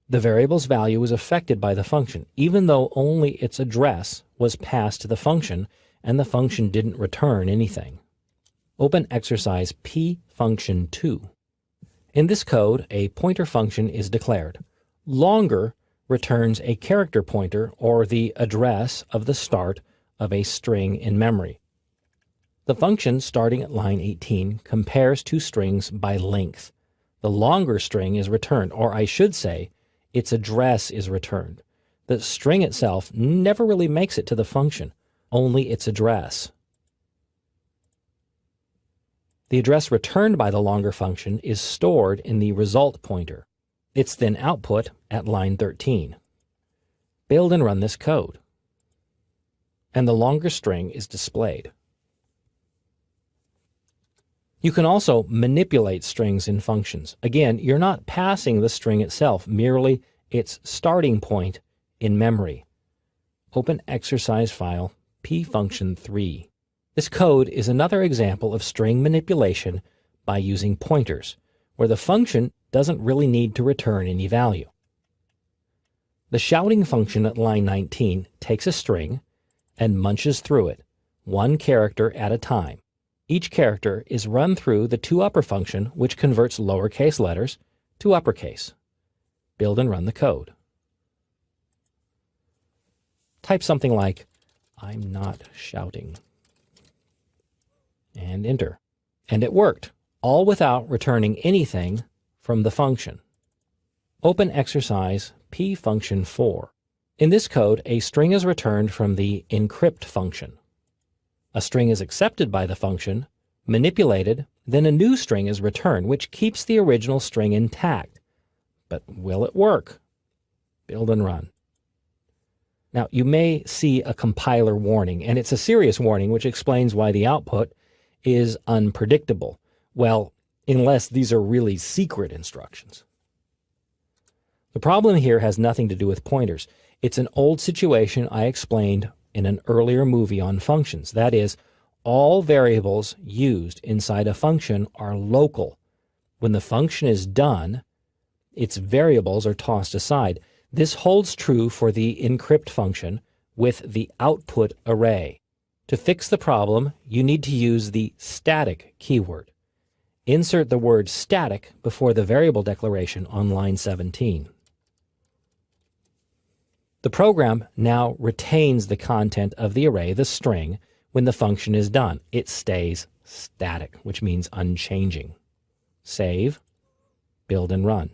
The variable's value is affected by the function, even though only its address was passed to the function and the function didn't return anything. Open exercise pfunction2. In this code, a pointer function is declared. Longer returns a character pointer or the address of the start of a string in memory. The function starting at line 18 compares two strings by length. The longer string is returned, or I should say, its address is returned. The string itself never really makes it to the function, only its address. The address returned by the longer function is stored in the result pointer. It's then output at line 13. Build and run this code. And the longer string is displayed. You can also manipulate strings in functions. Again, you're not passing the string itself, merely its starting point in memory. Open exercise file pfunction3. This code is another example of string manipulation by using pointers, where the function doesn't really need to return any value. The shouting function at line 19 takes a string and munches through it, one character at a time. Each character is run through the toUpper function, which converts lowercase letters to uppercase. Build and run the code. Type something like, "I'm not shouting," and enter. And it worked, all without returning anything from the function. Open exercise pfunction4. In this code, a string is returned from the encrypt function. A string is accepted by the function, manipulated, then a new string is returned, which keeps the original string intact. But will it work? Build and run. Now, you may see a compiler warning, and it's a serious warning which explains why the output is unpredictable. Well, unless these are really secret instructions. The problem here has nothing to do with pointers. It's an old situation I explained in an earlier movie on functions. That is, all variables used inside a function are local. When the function is done, its variables are tossed aside. This holds true for the encrypt function with the output array. To fix the problem, you need to use the static keyword. Insert the word static before the variable declaration on line 17. The program now retains the content of the array, the string, when the function is done. It stays static, which means unchanging. Save, build and run.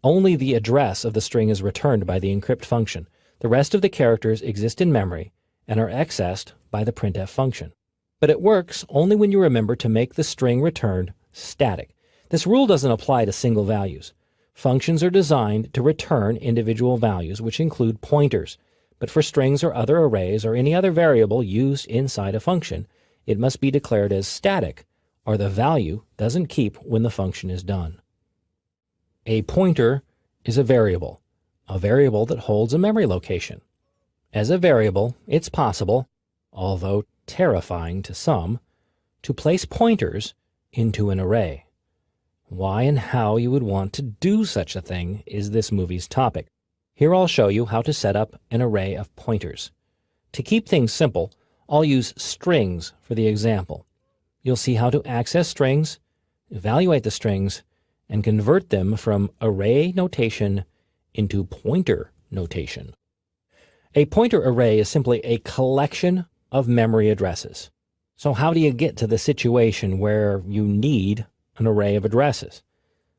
Only the address of the string is returned by the encrypt function. The rest of the characters exist in memory and are accessed by the printf function. But it works only when you remember to make the string returned static. This rule doesn't apply to single values. Functions are designed to return individual values, which include pointers. But for strings or other arrays or any other variable used inside a function, it must be declared as static, or the value doesn't keep when the function is done. A pointer is a variable that holds a memory location. As a variable, it's possible, although terrifying to some, to place pointers into an array. Why and how you would want to do such a thing is this movie's topic. Here I'll show you how to set up an array of pointers. To keep things simple, I'll use strings for the example. You'll see how to access strings, evaluate the strings, and convert them from array notation into pointer notation. A pointer array is simply a collection of memory addresses. So how do you get to the situation where you need an array of addresses?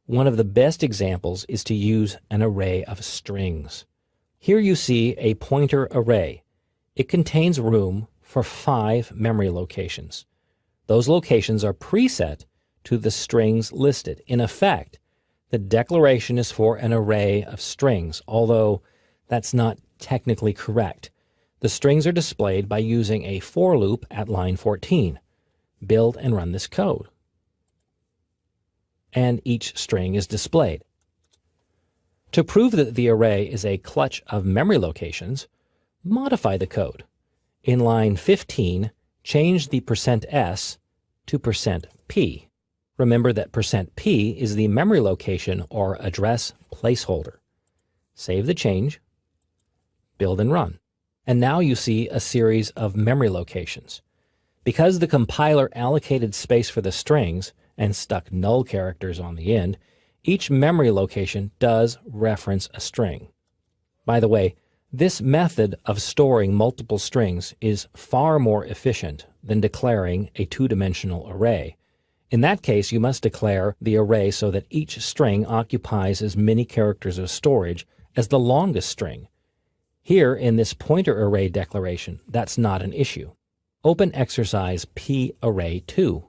One of the best examples is to use an array of strings. Here you see a pointer array. It contains room for 5 memory locations. Those locations are preset to the strings listed. In effect, the declaration is for an array of strings, although that's not technically correct. The strings are displayed by using a for loop at line 14. Build and run this code. And each string is displayed. To prove that the array is a clutch of memory locations, modify the code. In line 15, change the %s to %p. Remember that %p is the memory location or address placeholder. Save the change, build and run. And now you see a series of memory locations. Because the compiler allocated space for the strings and stuck null characters on the end, each memory location does reference a string. By the way, this method of storing multiple strings is far more efficient than declaring a two-dimensional array. In that case, you must declare the array so that each string occupies as many characters of storage as the longest string. Here, in this pointer array declaration, that's not an issue. Open exercise p-array2.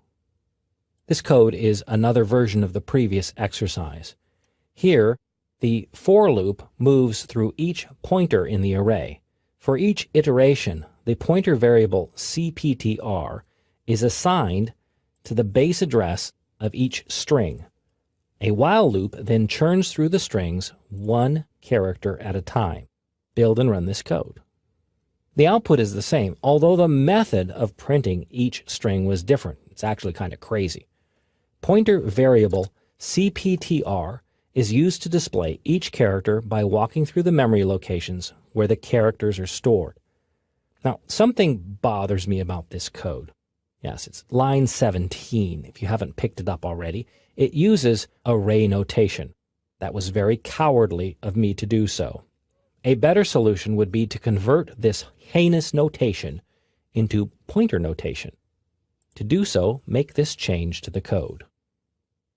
This code is another version of the previous exercise. Here, the for loop moves through each pointer in the array. For each iteration, the pointer variable cptr is assigned to the base address of each string. A while loop then churns through the strings one character at a time. Build and run this code. The output is the same, although the method of printing each string was different. It's actually kind of crazy. Pointer variable cptr is used to display each character by walking through the memory locations where the characters are stored. Now, something bothers me about this code. Yes, it's line 17, if you haven't picked it up already. It uses array notation. That was very cowardly of me to do so. A better solution would be to convert this heinous notation into pointer notation. To do so, make this change to the code.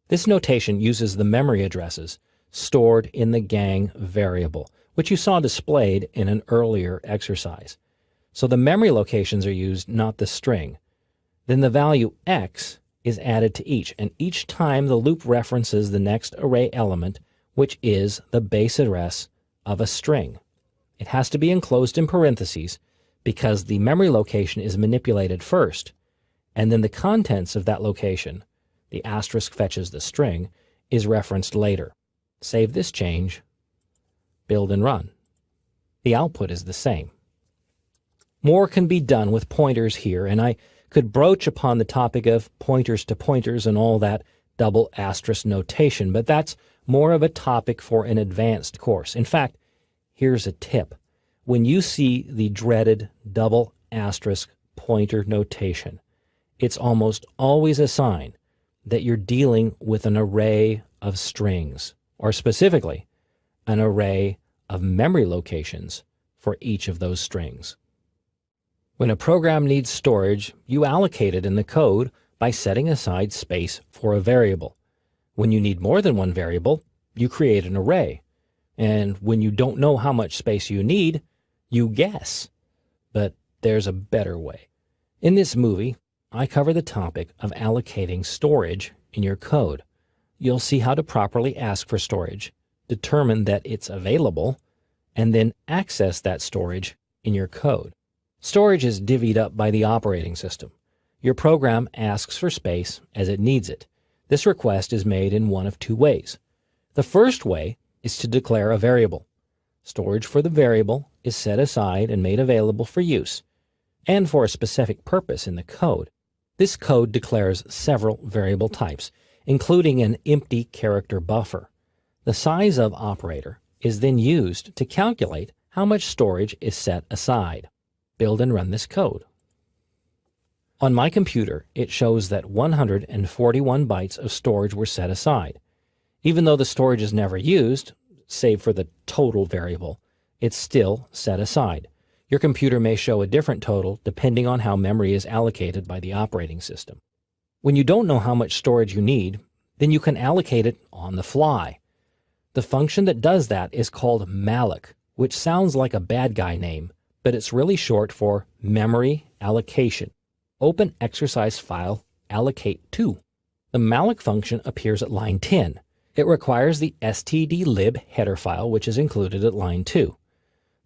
This notation uses the memory addresses stored in the gang variable, which you saw displayed in an earlier exercise. So the memory locations are used, not the string. Then the value x is added to each, and each time the loop references the next array element, which is the base address of a string. It has to be enclosed in parentheses because the memory location is manipulated first, and then the contents of that location, the asterisk fetches the string, is referenced later. Save this change, build and run. The output is the same. More can be done with pointers here, and I could broach upon the topic of pointers to pointers and all that double asterisk notation, but that's more of a topic for an advanced course. In fact, here's a tip. When you see the dreaded double asterisk pointer notation, it's almost always a sign that you're dealing with an array of strings, or specifically, an array of memory locations for each of those strings. When a program needs storage, you allocate it in the code by setting aside space for a variable. When you need more than one variable, you create an array. And when you don't know how much space you need, you guess. But there's a better way. In this movie, I cover the topic of allocating storage in your code. You'll see how to properly ask for storage determine that it's available, and then access that storage in your code. Storage is divvied up by the operating system. Your program asks for space as it needs it. This request is made in one of two ways. The first way is to declare a variable. Storage for the variable is set aside and made available for use, and for a specific purpose in the code. This code declares several variable types, including an empty character buffer. The size of operator is then used to calculate how much storage is set aside. Build and run this code. On my computer, it shows that 141 bytes of storage were set aside. Even though the storage is never used, save for the total variable, it's still set aside. Your computer may show a different total depending on how memory is allocated by the operating system. When you don't know how much storage you need, then you can allocate it on the fly. The function that does that is called malloc, which sounds like a bad guy name, but it's really short for memory allocation. Open exercise file allocate2. The malloc function appears at line 10. It requires the stdlib header file, which is included at line 2.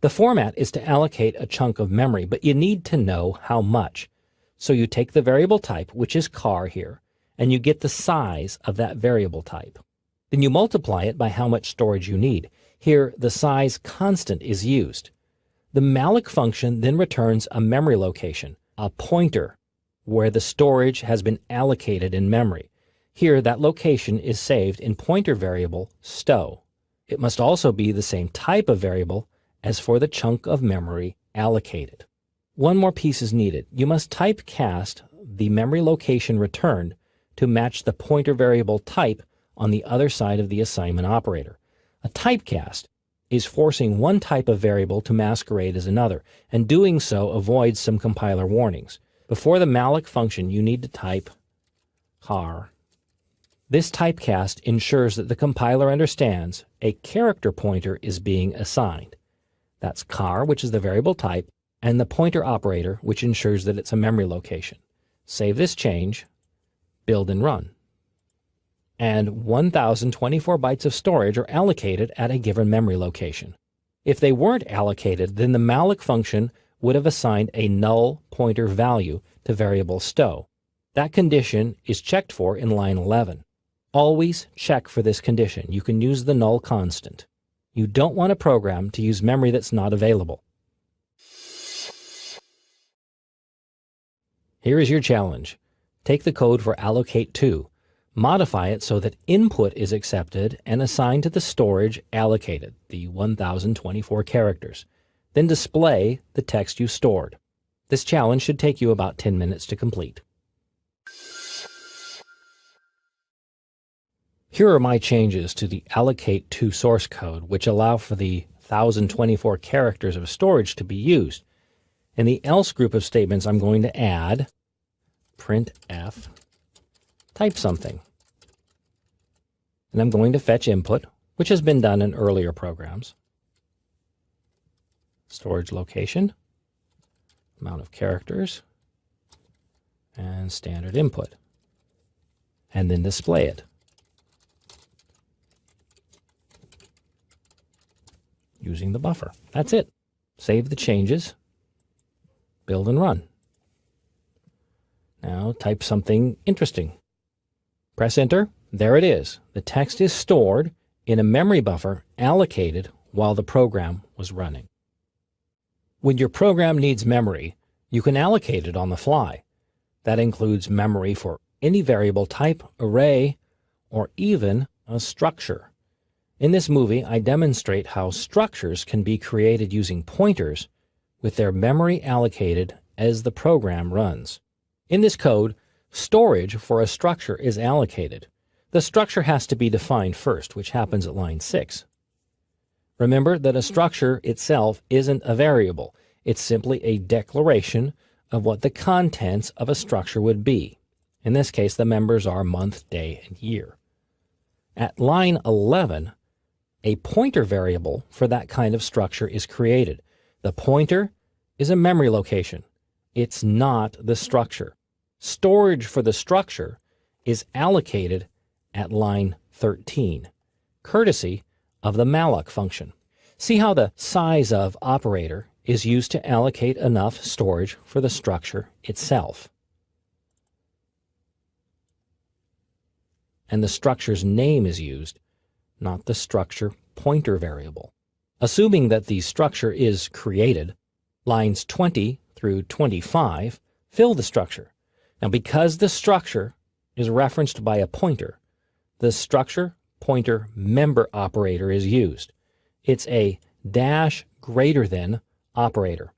The format is to allocate a chunk of memory, but you need to know how much. So you take the variable type, which is car here, and you get the size of that variable type. Then you multiply it by how much storage you need. Here, the size constant is used. The malloc function then returns a memory location, a pointer, where the storage has been allocated in memory. Here, that location is saved in pointer variable stow. It must also be the same type of variable as for the chunk of memory allocated. One more piece is needed. You must typecast the memory location returned to match the pointer variable type on the other side of the assignment operator. A typecast is forcing one type of variable to masquerade as another, and doing so avoids some compiler warnings. Before the malloc function, you need to type car. This typecast ensures that the compiler understands a character pointer is being assigned. That's car, which is the variable type, and the pointer operator, which ensures that it's a memory location. Save this change, build and run. And 1024 bytes of storage are allocated at a given memory location. If they weren't allocated, then the malloc function would have assigned a null pointer value to variable stow. That condition is checked for in line 11. Always check for this condition. You can use the null constant. You don't want a program to use memory that's not available. Here is your challenge. Take the code for allocate2, modify it so that input is accepted and assigned to the storage allocated, the 1024 characters. Then display the text you stored. This challenge should take you about 10 minutes to complete. Here are my changes to the allocate2 source code, which allow for the 1024 characters of storage to be used. In the else group of statements, I'm going to add printf type something. And I'm going to fetch input, which has been done in earlier programs. Storage location, amount of characters, and standard input. And then display it. Using the buffer. That's it. Save the changes, build and run. Now type something interesting. Press enter. There it is. The text is stored in a memory buffer allocated while the program was running. When your program needs memory, you can allocate it on the fly. That includes memory for any variable type, array, or even a structure. In this movie, I demonstrate how structures can be created using pointers with their memory allocated as the program runs. In this code, storage for a structure is allocated. The structure has to be defined first, which happens at line 6. Remember that a structure itself isn't a variable. It's simply a declaration of what the contents of a structure would be. In this case, the members are month, day, and year. At line 11, a pointer variable for that kind of structure is created. The pointer is a memory location. It's not the structure. Storage for the structure is allocated at line 13. Courtesy of the malloc function. See how the size of operator is used to allocate enough storage for the structure itself. And the structure's name is used, not the structure pointer variable. Assuming that the structure is created, lines 20 through 25 fill the structure. Now, because the structure is referenced by a pointer, the structure pointer member operator is used. It's a dash greater than operator.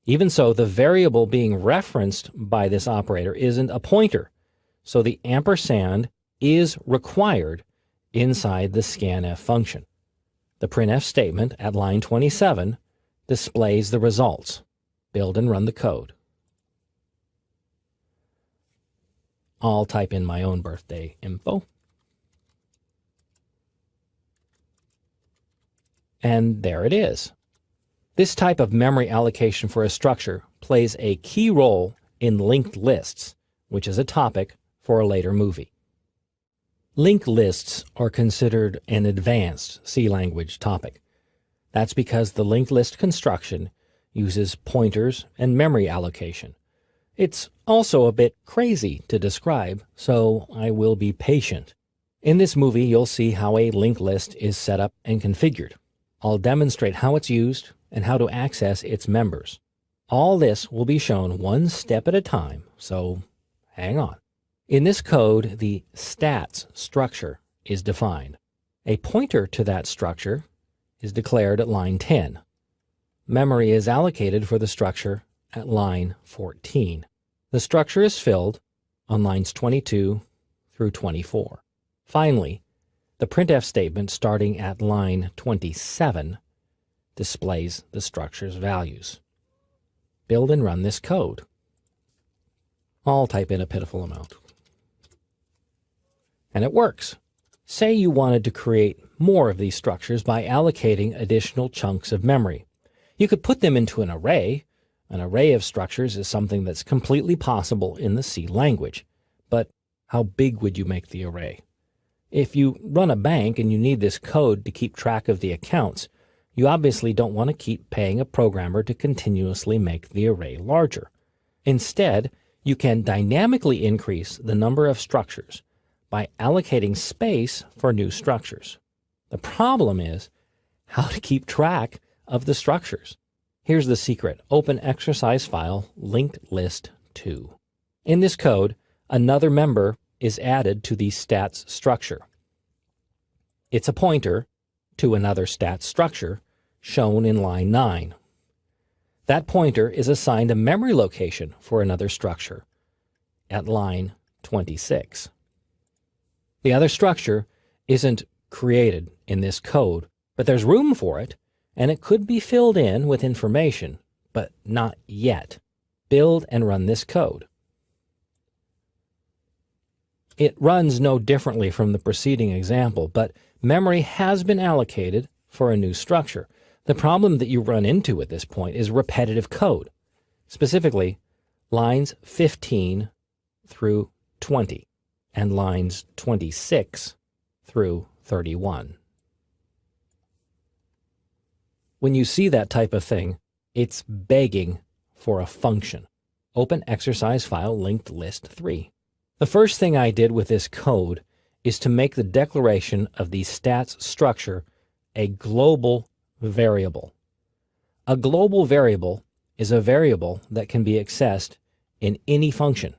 Even so, the variable being referenced by this operator isn't a pointer, so the ampersand is required inside the scanf function. The printf statement at line 27 displays the results. Build and run the code. I'll type in my own birthday info. And there it is. This type of memory allocation for a structure plays a key role in linked lists, which is a topic for a later movie. Linked lists are considered an advanced C language topic. That's because the linked list construction uses pointers and memory allocation. It's also a bit crazy to describe, so I will be patient. In this movie, you'll see how a linked list is set up and configured. I'll demonstrate how it's used and how to access its members. All this will be shown one step at a time, so hang on. In this code, the stats structure is defined. A pointer to that structure is declared at line 10. Memory is allocated for the structure at line 14. The structure is filled on lines 22 through 24. Finally, the printf statement starting at line 27 displays the structure's values. Build and run this code. I'll type in a pitiful amount. And it works. Say you wanted to create more of these structures by allocating additional chunks of memory. You could put them into an array. An array of structures is something that's completely possible in the C language. But how big would you make the array? If you run a bank and you need this code to keep track of the accounts, you obviously don't want to keep paying a programmer to continuously make the array larger. Instead, you can dynamically increase the number of structures by allocating space for new structures. The problem is how to keep track of the structures. Here's the secret. Open exercise file linked list 2. In this code, another member is added to the stats structure. It's a pointer to another stats structure shown in line 9. That pointer is assigned a memory location for another structure at line 26. The other structure isn't created in this code, but there's room for it, and it could be filled in with information, but not yet. Build and run this code. It runs no differently from the preceding example, but memory has been allocated for a new structure. The problem that you run into at this point is repetitive code, specifically lines 15 through 20 and lines 26 through 31. When you see that type of thing, it's begging for a function. Open exercise file linked list 3. The first thing I did with this code is to make the declaration of the stats structure a global variable. A global variable is a variable that can be accessed in any function.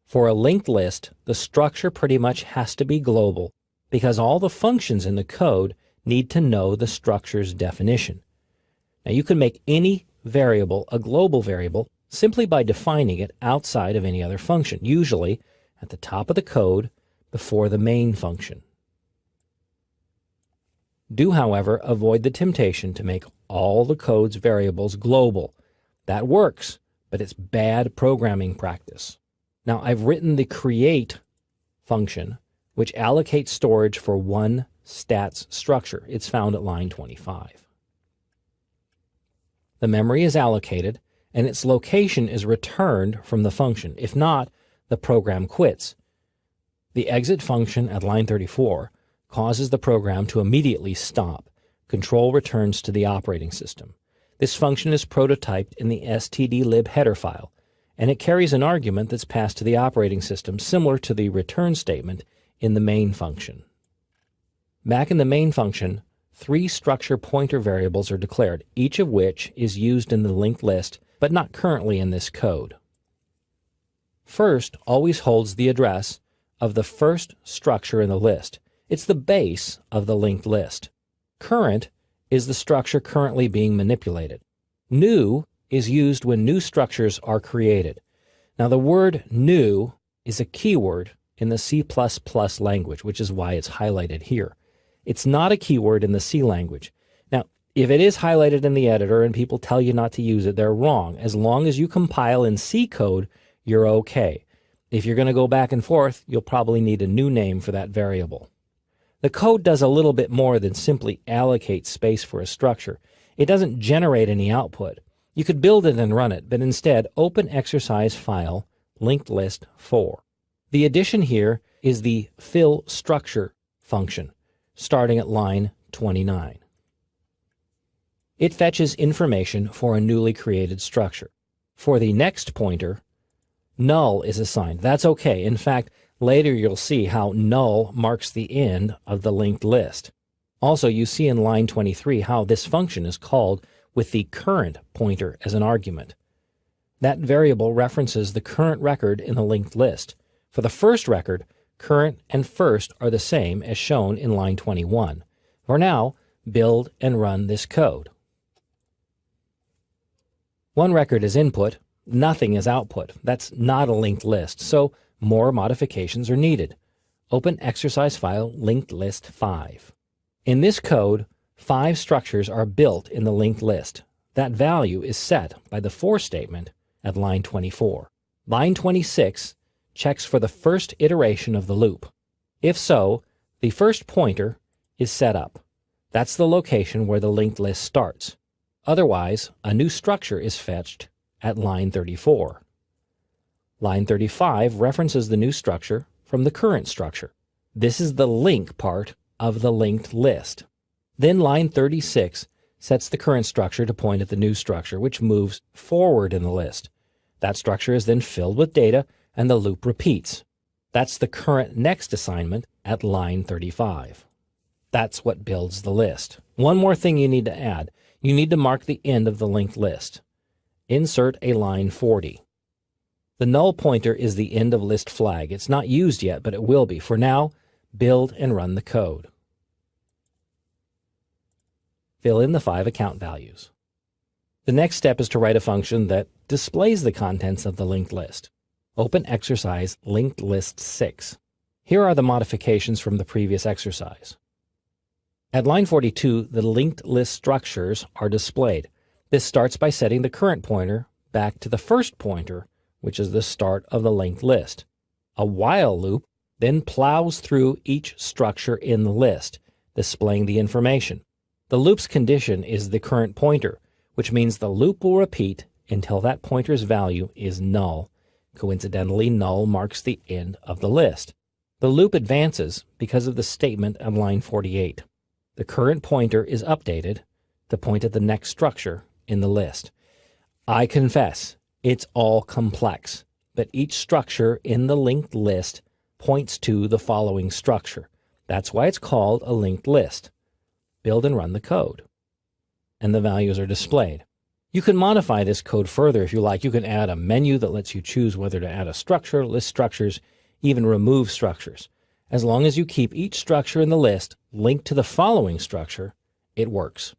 For a linked list, the structure pretty much has to be global because all the functions in the code need to know the structure's definition. Now, you can make any variable a global variable simply by defining it outside of any other function, usually at the top of the code before the main function. Do, however, avoid the temptation to make all the code's variables global. That works, but it's bad programming practice. Now, I've written the create function, which allocates storage for one stats structure. It's found at line 25. The memory is allocated, and its location is returned from the function. If not, the program quits. The exit function at line 34 causes the program to immediately stop. Control returns to the operating system. This function is prototyped in the stdlib header file, and it carries an argument that's passed to the operating system similar to the return statement in the main function. Back in the main function, 3 structure pointer variables are declared, each of which is used in the linked list, but not currently in this code. First always holds the address of the first structure in the list. It's the base of the linked list. Current is the structure currently being manipulated. New is used when new structures are created. Now the word new is a keyword in the C++ language, which is why it's highlighted here. It's not a keyword in the C language. Now, if it is highlighted in the editor and people tell you not to use it, they're wrong. As long as you compile in C code, you're okay. If you're going to go back and forth, you'll probably need a new name for that variable. The code does a little bit more than simply allocate space for a structure. It doesn't generate any output. You could build it and run it, but instead open exercise file linked list 4. The addition here is the fill structure function, starting at line 29. It fetches information for a newly created structure. For the next pointer, null is assigned. That's okay. In fact, later you'll see how null marks the end of the linked list. Also, you see in line 23 how this function is called with the current pointer as an argument. That variable references the current record in the linked list. For the first record, current and first are the same as shown in line 21. For now, build and run this code. One record is input, nothing is output. That's not a linked list, so more modifications are needed. Open exercise file linked list 5. In this code, 5 structures are built in the linked list. That value is set by the for statement at line 24. Line 26 checks for the first iteration of the loop. If so, the first pointer is set up. That's the location where the linked list starts. Otherwise, a new structure is fetched at line 34. Line 35 references the new structure from the current structure. This is the link part of the linked list. Then line 36 sets the current structure to point at the new structure, which moves forward in the list. That structure is then filled with data, and the loop repeats. That's the current next assignment at line 35. That's what builds the list. One more thing you need to add. You need to mark the end of the linked list. Insert a line 40. The null pointer is the end of list flag. It's not used yet, but it will be. For now, build and run the code. Fill in the 5 account values. The next step is to write a function that displays the contents of the linked list. Open exercise linked list 6. Here are the modifications from the previous exercise. At line 42, the linked list structures are displayed. This starts by setting the current pointer back to the first pointer, which is the start of the linked list. A while loop then plows through each structure in the list, displaying the information. The loop's condition is the current pointer, which means the loop will repeat until that pointer's value is null. Coincidentally, null marks the end of the list. The loop advances because of the statement on line 48. The current pointer is updated to point at the next structure in the list. I confess, it's all complex, but each structure in the linked list points to the following structure. That's why it's called a linked list. Build and run the code. And the values are displayed. You can modify this code further if you like. You can add a menu that lets you choose whether to add a structure, list structures, even remove structures. As long as you keep each structure in the list linked to the following structure, it works.